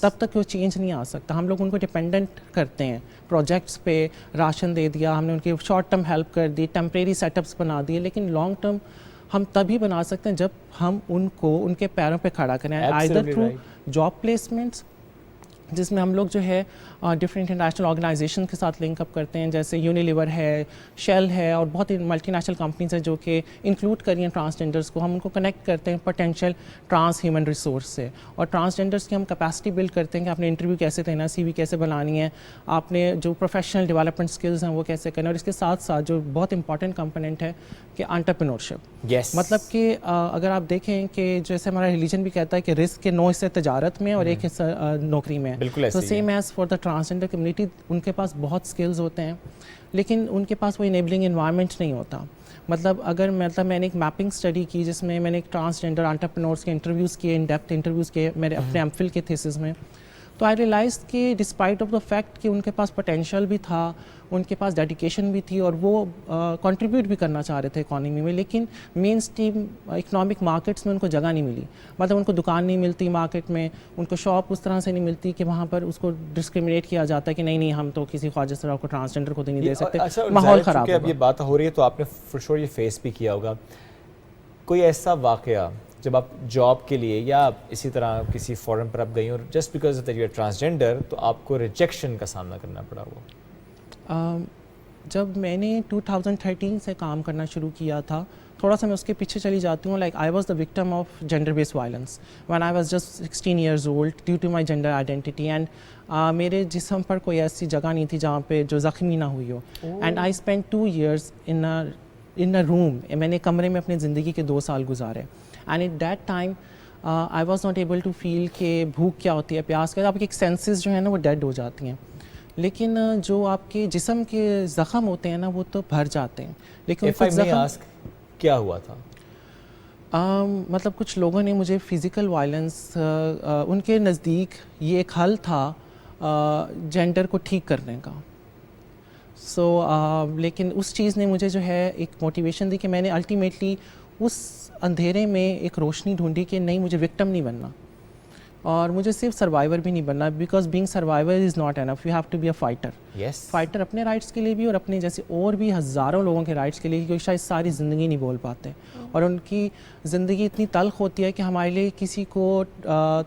تب تک وہ چینج نہیں آ سکتا. ہم لوگ ان کو ڈپینڈنٹ کرتے ہیں پروجیکٹس پہ, راشن دے دیا, ہم نے ان کی شارٹ ٹرم ہیلپ کر دی, ٹیمپریری سیٹ اپس بنا دیے, لیکن لانگ ٹرم ہم تبھی بنا سکتے ہیں جب ہم ان کو ان کے پیروں پہ کھڑا کریں, آئدر تھرو جاب پلیسمنٹس جس میں ہم لوگ جو ہے ڈفرینٹ انٹرنیشنل آرگنائزیشن کے ساتھ لنک اپ کرتے ہیں, جیسے یونیلیور ہے, شیل ہے, اور بہت ملٹی نیشنل کمپنیز ہیں جو کہ انکلوڈ کر رہی ہیں ٹرانسجینڈرس کو. ہم ان کو کنیکٹ کرتے ہیں پوٹینشیل ٹرانس ہیومن ریسورس سے, اور ٹرانسجینڈرس کی ہم کیپیسٹی بلڈ کرتے ہیں کہ آپ نے انٹرویو کیسے دینا ہے, سی وی کیسے بنانی ہے, آپ نے جو پروفیشنل ڈیولپمنٹ اسکلز ہیں وہ کیسے کرنا ہے, اور اس کے ساتھ ساتھ جو بہت امپارٹنٹ کمپوننٹ ہے کہ انٹرپرینورشپ. مطلب کہ اگر آپ دیکھیں کہ جیسے ہمارا ریلیجن بھی کہتا ہے کہ رزق کے 9 حصے تجارت میں اور 1 حصہ نوکری میں, تو same as far the transgender community, ان کے پاس بہت اسکلز ہوتے ہیں لیکن ان کے پاس وہ انیبلنگ انوائرمنٹ نہیں ہوتا. مطلب میں نے ایک میپنگ اسٹڈی کی جس میں نے ایک ٹرانسجینڈر انٹرپرینورس کے انٹرویوز کیے, ان ڈیپتھ انٹرویوز کیے میرے اپنے ایم فل کے تھیسس میں, تو آئی ریئلائز کہ ڈسپائٹ آف دا فیکٹ کہ ان کے پاس پوٹینشیل بھی تھا, ان کے پاس ڈیڈیکیشن بھی تھی, اور وہ کنٹریبیوٹ بھی کرنا چاہ رہے تھے اکانومی میں, لیکن مین اسٹریم اکنامک مارکیٹس میں ان کو جگہ نہیں ملی. مطلب ان کو دکان نہیں ملتی مارکیٹ میں, ان کو شاپ اس طرح سے نہیں ملتی کہ وہاں پر اس کو ڈسکریمنیٹ کیا جاتا ہے کہ نہیں ہم تو کسی خواجہ سرا کو ٹرانسجینڈر کو نہیں دے سکتے, ماحول خراب. اب یہ بات ہو رہی ہے تو آپ نے فور شور یہ فیس بھی کیا ہوگا, کوئی ایسا واقعہ جب آپ جاب کے لیے یا اسی طرح کسی فورم پر آپ گئی اور just because that you are transgender تو آپ کو ریجیکشن کا سامنا کرنا پڑا ہوا؟ جب میں نے 2013 سے کام کرنا شروع کیا تھا, تھوڑا سا میں اس کے پیچھے چلی جاتی ہوں. Like I was the victim of gender base violence when I was just 16 years old due to my gender identity, and میرے جسم پر کوئی ایسی جگہ نہیں تھی جہاں پہ جو زخمی نہ ہوئی ہو. اینڈ آئی اسپینڈ 2 years ان اے روم, میں نے کمرے میں اپنی زندگی کے 2 سال گزارے. And at that time I was not able to feel کہ بھوک کیا ہوتی ہے, پیاس کیا, آپ کی ایک سینسز جو ہیں نا وہ ڈیڈ ہو جاتی ہیں, لیکن جو آپ کے جسم کے زخم ہوتے ہیں نا وہ تو بھر جاتے ہیں. لیکن کچھ زخم کیا ہوا تھا؟ مطلب کچھ لوگوں نے مجھے فزیکل وائلنس, ان کے نزدیک یہ ایک حل تھا جینڈر کو ٹھیک کرنے کا. لیکن اس چیز نے مجھے جو ہے ایک موٹیویشن دی کہ میں نے الٹیمیٹلی اس اندھیرے میں ایک روشنی ڈھونڈی کہ نہیں, مجھے وکٹم نہیں بننا اور مجھے صرف سروائیور بھی نہیں بننا, because being survivor is not enough, you have to be a fighter. Fighter اپنے رائٹس کے لیے بھی اور اپنے جیسے اور بھی ہزاروں لوگوں کے رائٹس کے لیے, کیونکہ شاید ساری زندگی نہیں بول پاتے اور ان کی زندگی اتنی تلخ ہوتی ہے کہ ہمارے لیے کسی کو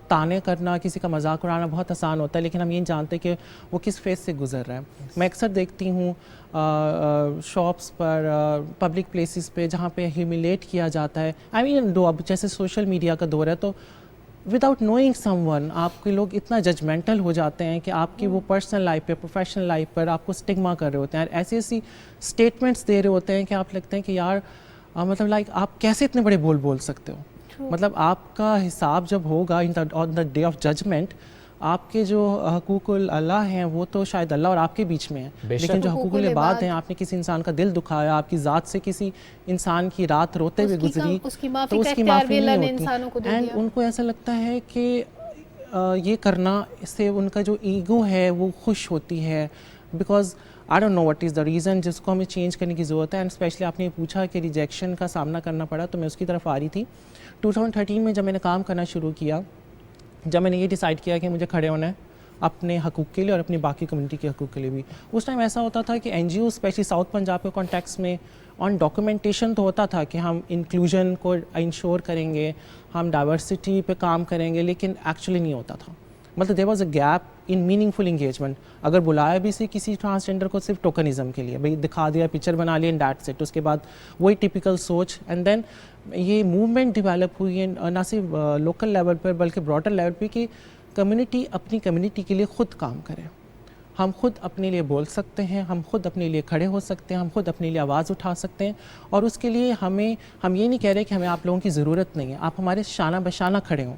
طعنے کرنا, کسی کا مذاق اڑانا بہت آسان ہوتا ہے, لیکن ہم یہ نہیں جانتے کہ وہ کس فیز سے گزر رہا ہے. میں اکثر دیکھتی ہوں شاپس پر, پبلک پلیسز پہ جہاں پہ ہیوملیٹ کیا جاتا ہے. آئی مین اب جیسے سوشل میڈیا کا دور ہے تو وداؤٹ نوئنگ سم ون آپ کے لوگ اتنا ججمنٹل ہو جاتے ہیں کہ آپ کی وہ پرسنل لائف پہ, پروفیشنل لائف پر آپ کو اسٹگما کر رہے ہوتے ہیں, ایسی اسٹیٹمنٹس دے رہے ہوتے ہیں کہ آپ لگتے ہیں کہ یار مطلب لائک آپ کیسے اتنے بڑے بول سکتے ہو. مطلب آپ کا حساب جب ہوگا آن دا ڈے آف ججمنٹ, آپ کے جو حقوق اللہ ہیں وہ تو شاید اللہ اور آپ کے بیچ میں ہیں, لیکن جو حقوق العباد ہیں, آپ نے کسی انسان کا دل دکھایا, آپ کی ذات سے کسی انسان کی رات روتے ہوئے گزری, تو اس کی معافی نہیں ہوتی. اینڈ ان کو ایسا لگتا ہے کہ یہ کرنا اس سے ان کا جو ایگو ہے وہ خوش ہوتی ہے, because I don't know what is the reason جس کو ہمیں چینج کرنے کی ضرورت ہے. اینڈ اسپیشلی آپ نے پوچھا کہ ریجیکشن کا سامنا کرنا پڑا, تو میں اس کی طرف آ رہی تھی. 2013 میں جب میں نے کام کرنا شروع کیا, جب میں نے یہ ڈیسائیڈ کیا کہ مجھے کھڑے ہونا ہے اپنے حقوق کے لیے اور اپنی باقی کمیونٹی کے حقوق کے لیے بھی, اس ٹائم ایسا ہوتا تھا کہ این جی او اسپیشلی ساؤتھ پنجاب کے کانٹیکس میں آن ڈاکومنٹیشن تو ہوتا تھا کہ ہم انکلوژن کو انشور کریں گے, ہم ڈائیورسٹی پہ کام کریں گے, لیکن ایکچولی نہیں ہوتا تھا. مطلب there was a gap in meaningful engagement. اگر بلایا بھی سے کسی ٹرانسجینڈر کو صرف ٹوکنزم کے لیے, بھائی دکھا دیا, پکچر بنا لیا, اینڈ دیٹس اٹ, اس کے بعد وہی ٹپیکل سوچ. اینڈ دین یہ موومنٹ ڈیولپ ہوئی ہے نہ صرف لوکل لیول پر بلکہ براڈر لیول پہ کہ کمیونٹی اپنی کمیونٹی کے لیے خود کام کرے. ہم خود اپنے لیے بول سکتے ہیں, ہم خود اپنے لیے کھڑے ہو سکتے ہیں, ہم خود اپنے لیے آواز اٹھا سکتے ہیں, اور اس کے لیے ہم یہ نہیں کہہ رہے کہ ہمیں آپ لوگوں کی ضرورت نہیں ہے, آپ ہمارے شانہ بشانہ کھڑے ہوں,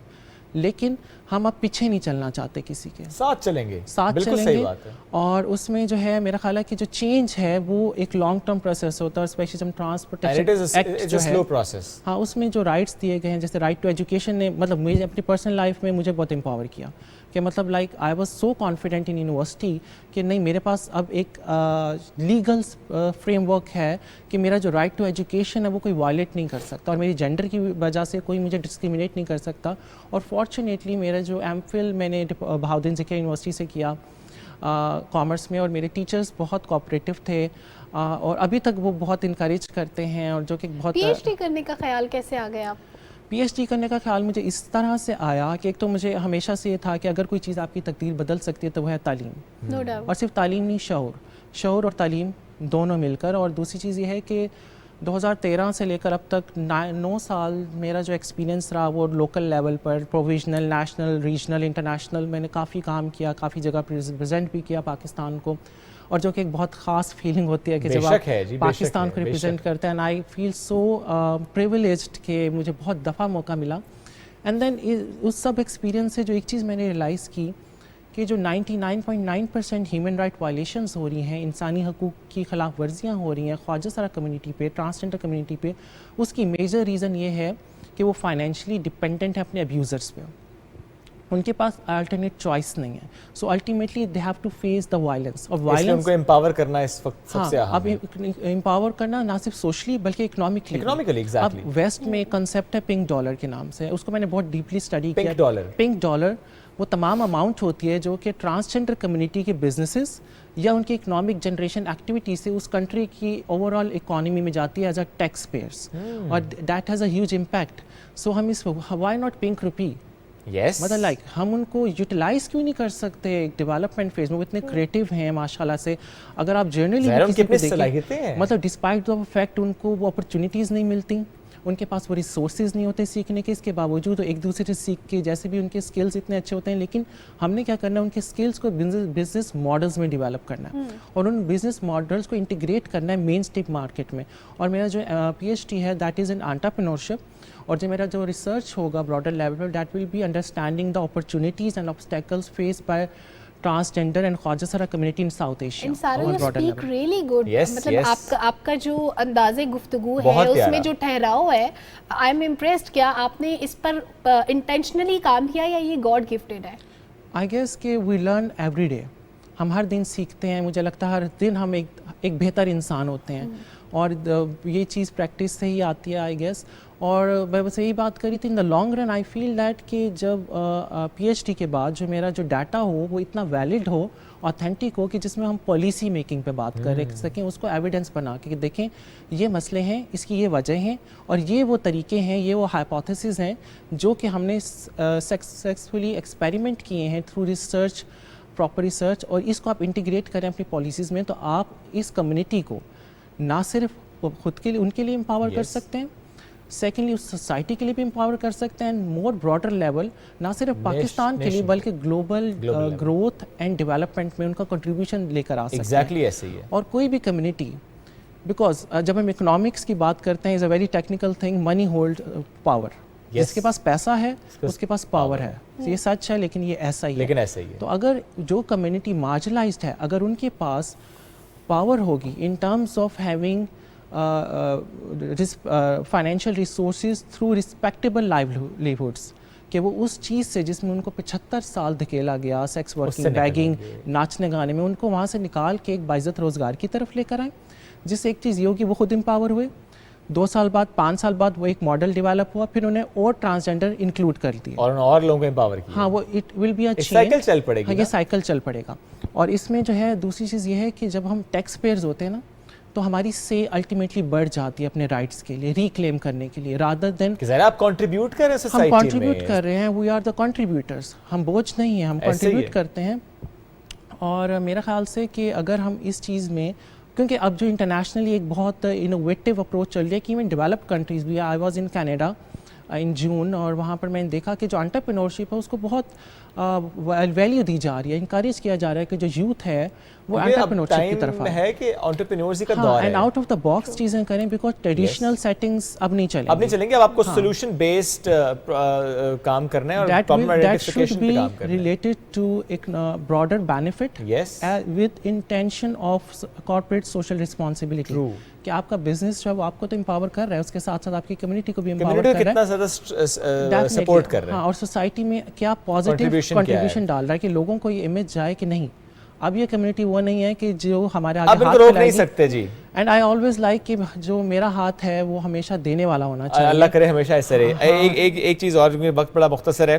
لیکن ہم اب پیچھے نہیں چلنا چاہتے, کسی کے ساتھ چلیں گے, ساتھ چلیں گے. اور اس میں جو ہے میرا خیال ہے کہ جو چینج ہے وہ ایک لانگ ٹرم پروسیس ہوتا ہے, اسپیشلی جب ٹرانسپورٹیشن ایکٹ جو ہے, ہاں اس میں جو رائٹس دیے گئے ہیں, جیسے رائٹ ٹو ایجوکیشن نے مطلب مجھے اپنی پرسنل لائف میں مجھے بہت امپاور کیا کہ مطلب like I was so confident in university کہ نہیں, میرے پاس اب ایک لیگل فریم ورک ہے کہ میرا جو رائٹ ٹو ایجوکیشن ہے وہ کوئی وائلیٹ نہیں کر سکتا, اور میری جینڈر کی وجہ سے کوئی مجھے ڈسکریمنیٹ نہیں کر سکتا. اور فارچونیٹلی میرا جو ایم فل میں نے بہاؤدین ذکیہ یونیورسٹی سے کیا کامرس میں, اور میرے ٹیچرز بہت کوآپریٹیو تھے اور ابھی تک وہ بہت انکریج کرتے ہیں. اور جو کہ بہت پی ایچ ڈی کرنے کا خیال کیسے آ گیا آپ؟ پی ایچ ڈی کرنے کا خیال مجھے اس طرح سے آیا کہ ایک تو مجھے ہمیشہ سے یہ تھا کہ اگر کوئی چیز آپ کی تقدیر بدل سکتی ہے تو وہ ہے تعلیم. No doubt. اور صرف تعلیم نہیں، شعور اور تعلیم دونوں مل کر. اور دوسری چیز یہ ہے کہ 2013 سے لے کر اب تک 9 سال میرا جو ایکسپیرینس رہا وہ لوکل لیول پر پروویژنل، نیشنل، ریجنل، انٹرنیشنل میں نے کافی کام کیا، کافی جگہ پریزنٹ بھی کیا پاکستان کو. اور جو کہ ایک بہت خاص فیلنگ ہوتی ہے کہ جب آپ پاکستان کو ریپرزینٹ کرتے ہیں. آئی فیل سو پریویلیجڈ کہ مجھے بہت دفعہ موقع ملا. And then us sub experience سے جو ایک چیز میں نے ریئلائز کی کہ جو 99.9% ہیومن رائٹ وائلیشنز ہو رہی ہیں، انسانی حقوق کی خلاف ورزیاں ہو رہی ہیں خواجہ سرا کمیونٹی پہ، ٹرانسجنڈر کمیونٹی پہ، اس کی میجر ریزن یہ ہے کہ وہ فائنینشلی ڈپینڈنٹ ہے اپنے ابیوزرس پہ. ان کے پاس الٹرنیٹ چوائس نہیں ہے. So ultimately they have to face the violence. اور وائلنس ان کو امپاور کرنا اس وقت سب سے اہم ہے. اب امپاور کرنا نہ صرف سوشلی بلکہ اکنامکلی. ایگزیکٹلی. اب ویسٹ میں ایک کنسیپٹ ہے پنک ڈالر کے نام سے، اس کو میں نے بہت ڈیپلی اسٹڈی کیا. پنک ڈالر وہ تمام اماؤنٹ ہوتی ہے جو کہ ٹرانسجنڈر کمیونٹی کے بزنسز یا ان کی اکنامک جنریشن ایکٹیویٹی سے اس کنٹری کی اوور آل اکانومی میں جاتی ہے ایز اے ٹیکس پیئرس. اور that has a huge impact. So ہم اس وائی ناٹ پنک روپی، مطلب لائک ہم ان کو یوٹیلائز کیوں نہیں کر سکتے ڈیولپمنٹ فیز میں؟ وہ اتنے کریٹو ہیں ماشاء اللہ سے. اگر آپ جرنلی مطلب ڈسپائٹ دا فیکٹ ان کو وہ اپرچونیٹیز نہیں ملتی، ان کے پاس وہ ریسورسز نہیں ہوتے سیکھنے کے. اس کے باوجود ایک دوسرے سے سیکھ کے جیسے بھی ان کے اسکلز اتنے اچھے ہوتے ہیں، لیکن ہم نے کیا کرنا ہے ان کے اسکلز کو بزنس ماڈلز میں ڈیولپ کرنا ہے اور ان بزنس ماڈلز کو انٹیگریٹ کرنا ہے مین اسٹریم مارکیٹ میں. اور میرا جو پی ایچ ڈی ہے دیٹ از ان انٹرپرینورشپ. اور جو میرا جو ریسرچ ہوگا براڈر لیول پر that will be understanding the opportunities and obstacles face by transgender and khwaja sira community in South Asia. Speak really good. مطلب آپ کا جو انداز گفتگو ہے اس میں جو ٹھہراؤ ہے، آئی ایم امپریسڈ. کیا آپ نے اس پر انٹینشنلی کام کیا یا یہ گاڈ گفٹیڈ ہے؟ آئی گیس کہ وی لرن ایوری ڈے. ہم ہر دن سیکھتے ہیں. مجھے لگتا ہے ہر دن ہم ایک بہتر انسان ہوتے ہیں اور یہ چیز پریکٹس سے ہی آتی ہے آئی گیس. اور میں بس یہی بات کری تھی ان the long run I feel that کہ جب پی ایچ ڈی کے بعد جو میرا جو ڈاٹا ہو وہ اتنا ویلڈ ہو، آتھینٹک ہو کہ جس میں ہم پالیسی میکنگ پہ بات کر سکیں، اس کو ایویڈنس بنا کے دیکھیں یہ مسئلے ہیں، اس کی یہ وجہ ہیں اور یہ وہ طریقے ہیں، یہ وہ ہائپوتھیسز ہیں جو کہ ہم نے سکسیسفلی ایکسپیریمنٹ کیے ہیں تھرو ریسرچ، پراپر ریسرچ. اور اس کو آپ انٹیگریٹ کریں اپنی پالیسیز میں تو آپ اس کمیونٹی کو نہ صرف خود کے لیے ان کے لیے امپاور کر سکتے ہیں، سیکنڈلی اس سوسائٹی کے لیے بھی امپاور کر سکتے ہیں، اینڈ مور براڈر لیول نہ صرف پاکستان کے لیے بلکہ گلوبل گروتھ اینڈ ڈیولپمنٹ میں ان کا کنٹریبیوشن لے کر آ سکتے ہیں. ایگزیکٹلی ایسے ہی ہے. اور کوئی بھی کمیونٹی، بیکاز جب ہم اکنامکس کی بات کرتے ہیں is a very technical thing, money hold power. جس کے پاس پیسہ ہے اس کے پاس پاور ہے. یہ سچ ہے لیکن یہ ایسا ہی ہے. تو اگر جو کمیونٹی مارجنلائزڈ ہے اگر ان کے پاس پاور ہوگی in terms of having financial resources through respectable livelihoods, کہ وہ اس چیز سے جس میں ان کو 75 سال دھکیلا گیا، سیکس ورکنگ، بیگنگ، ناچنے گانے میں، ان کو وہاں سے نکال کے ایک باعزت روزگار کی طرف لے کر آئیں. جس سے ایک چیز یہ ہوگی وہ خود امپاور ہوئے. 2 سال بعد 5 سال بعد وہ ایک ماڈل ڈیولپ ہوا، پھر انہیں اور ٹرانسجنڈر انکلوڈ کر دیا اور لوگوں کو امپاور کیا. ہاں وہ it will be a cycle چل پڑے گی. یہ سائیکل چل پڑے گا. اور اس میں جو ہے دوسری چیز یہ ہے کہ جب ہم ٹیکس پیئرز ہوتے ہیں نا تو ہماری سے الٹیمیٹلی بڑھ جاتی ہے اپنے رائٹس کے لیے ریکلیم کرنے کے لیے، رادر دین کہ ذرا آپ کنٹریبیوٹ کر رہے ہیں سوسائٹی میں. ہم کنٹریبیوٹ کر رہے ہیں، وی آر دا کنٹریبیوٹرز. ہم بوجھ نہیں ہیں، ہم کنٹریبیوٹ کرتے ہیں. اور میرا خیال سے کہ اگر ہم اس چیز میں، کیونکہ اب جو انٹرنیشنلی ایک بہت انوویٹیو اپروچ چل رہی ہے کہ ایون ڈیولپڈ کنٹریز بھی، آئی واز ان کینیڈا ان جون، اور وہاں پر میں نے دیکھا کہ جو انٹرپرینورشپ ہے اس کو بہت ویلیو دی جا رہی ہے، انکریج کیا جا رہا ہے کہ جو یوتھ ہے وہ انٹرپرینورشپ کی طرف آئے. ہے کہ انٹرپرینورسی کا دور ہے and out of the box چیزیں کریں، بیکاز ٹریڈیشنل سیٹنگز اب نہیں چلیں گے. اب آپ کو سولوشن بیسڈ کام کرنا ہے اور پرابلم آئیڈینٹیفیکیشن پہ کام کرنا ہے. ریلیٹڈ ٹو ایک broader benefit with intention of corporate social responsibility, کہ آپ کا بزنس جو ہے وہ آپ کو تو امپاور کر رہا ہے، اس کے ساتھ ساتھ آپ کی کمیونٹی کو بھی امپاور کر رہا ہے، کتنا زیادہ سپورٹ کر رہا ہے. اور سوسائٹی میں کیا پازیٹیو کنٹریبیوشن ڈال رہا ہے کہ لوگوں کو یہ امیج جائے کہ نہیں اب یہ کمیونٹی وہ نہیں ہے کہ جو ہمارے آگے ہاتھ روک نہیں سکتے. جی. اینڈ آئی آلویز لائک کہ جو میرا ہاتھ ہے وہ ہمیشہ دینے والا ہونا چاہیے. اللہ کرے ہمیشہ ایسے رہے. ایک چیز اور، وقت بڑا مختصر ہے،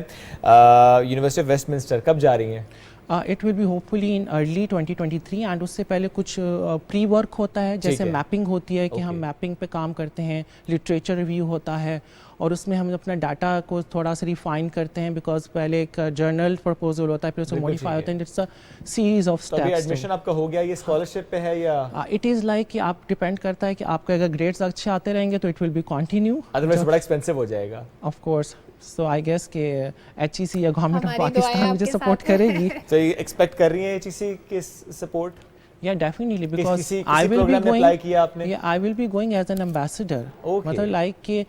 یونیورسٹی آف ویسٹ منسٹر کب جا رہی ہیں؟ It will be hopefully in early 2023. And اس سے پہلے کچھ پری ورک ہوتا ہے، جیسے میپنگ ہوتی ہے کہ ہم میپنگ پہ کام کرتے ہیں، لٹریچر ریویو ہوتا ہے، اور اس میں ہم اپنا ڈاٹا کو تھوڑا سا ریفائن کرتے ہیں, بیکاز پہلے ایک جرنل پرپوزل ہوتا ہے, پھر اس کو موڈیفائی ہوتا ہے, اٹس اے سیریز آف تو ابھی اسٹیپس. ایڈمیشن آپ کا ہو گیا, یہ اسکالرشپ پہ ہے یا اٹ از لائک کہ آپ ڈپینڈ کرتا ہے کہ آپ کے اگر گریڈس اچھے آتے رہیں گے تو it will be continue, otherwise بڑا ایکسپینسو ہو جائے گا of course. So I guess کہ ایچ ای سی یا گورنمنٹ آف ہماری دعائیں پاکستان آپ مجھے کے سپورٹ ساتھ کرے گی. تو یہ ایکسپیکٹ کر رہی ہیں HEC کی سپورٹ؟ Yeah, definitely, because کسی I will be program میں going. apply کیا آپ نے؟ Yeah, I will be going as an ambassador. Okay. مطلب لائک کہ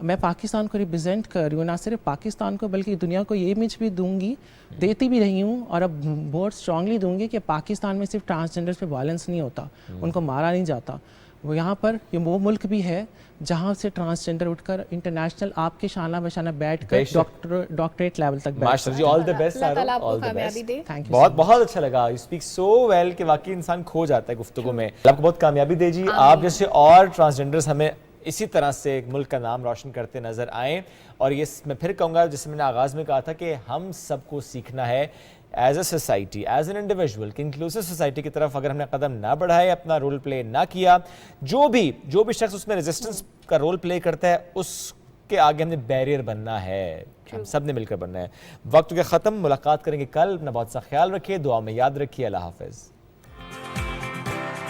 میں پاکستان کو ریپرزینٹ کر رہی ہوں, نہ صرف پاکستان کو بلکہ دنیا کو یہ امیج بھی دوں گی, دیتی بھی رہی ہوں, اور اب بہت اسٹرانگلی دوں گی کہ پاکستان میں صرف ٹرانسجینڈر پہ وائلنس نہیں ہوتا, ان کو مارا نہیں جاتا. وہ یہاں پر یہ وہ ملک بھی ہے جہاں سے ٹرانسجینڈر اٹھ کر انٹرنیشنل آپ کے شانہ بشانہ بیٹھ کر ڈاکٹریٹ لیول تک بیٹھ. ماشاءاللہ جی, آل دی بیسٹ اللہ تعالیٰ آپ سارو, کو آل دی کامیابی دے. بیسٹ. بہت بہت اچھا لگا, یو اسپیک سو ویل کہ واقعی انسان کھو جاتا ہے گفتگو میں. آپ کو بہت کامیابی دے جی, آپ جیسے اور ٹرانسجینڈرز ہمیں اسی طرح سے ایک ملک کا نام روشن کرتے نظر آئیں. اور یہ میں پھر کہوں گا, جیسے میں نے آغاز میں کہا تھا کہ ہم سب کو سیکھنا ہے as a society, as an individual, کہ انکلوسیو سوسائٹی کی طرف اگر ہم نے قدم نہ بڑھائے, اپنا رول پلے نہ کیا, جو بھی شخص اس میں ریزسٹنس کا رول پلے کرتا ہے اس کے آگے ہم نے بیریئر بننا ہے, ہم سب نے مل کر بننا ہے. وقت کے ختم, ملاقات کریں گے کل. اپنا بہت سا خیال رکھیے, دعا میں یاد رکھیے. اللہ حافظ.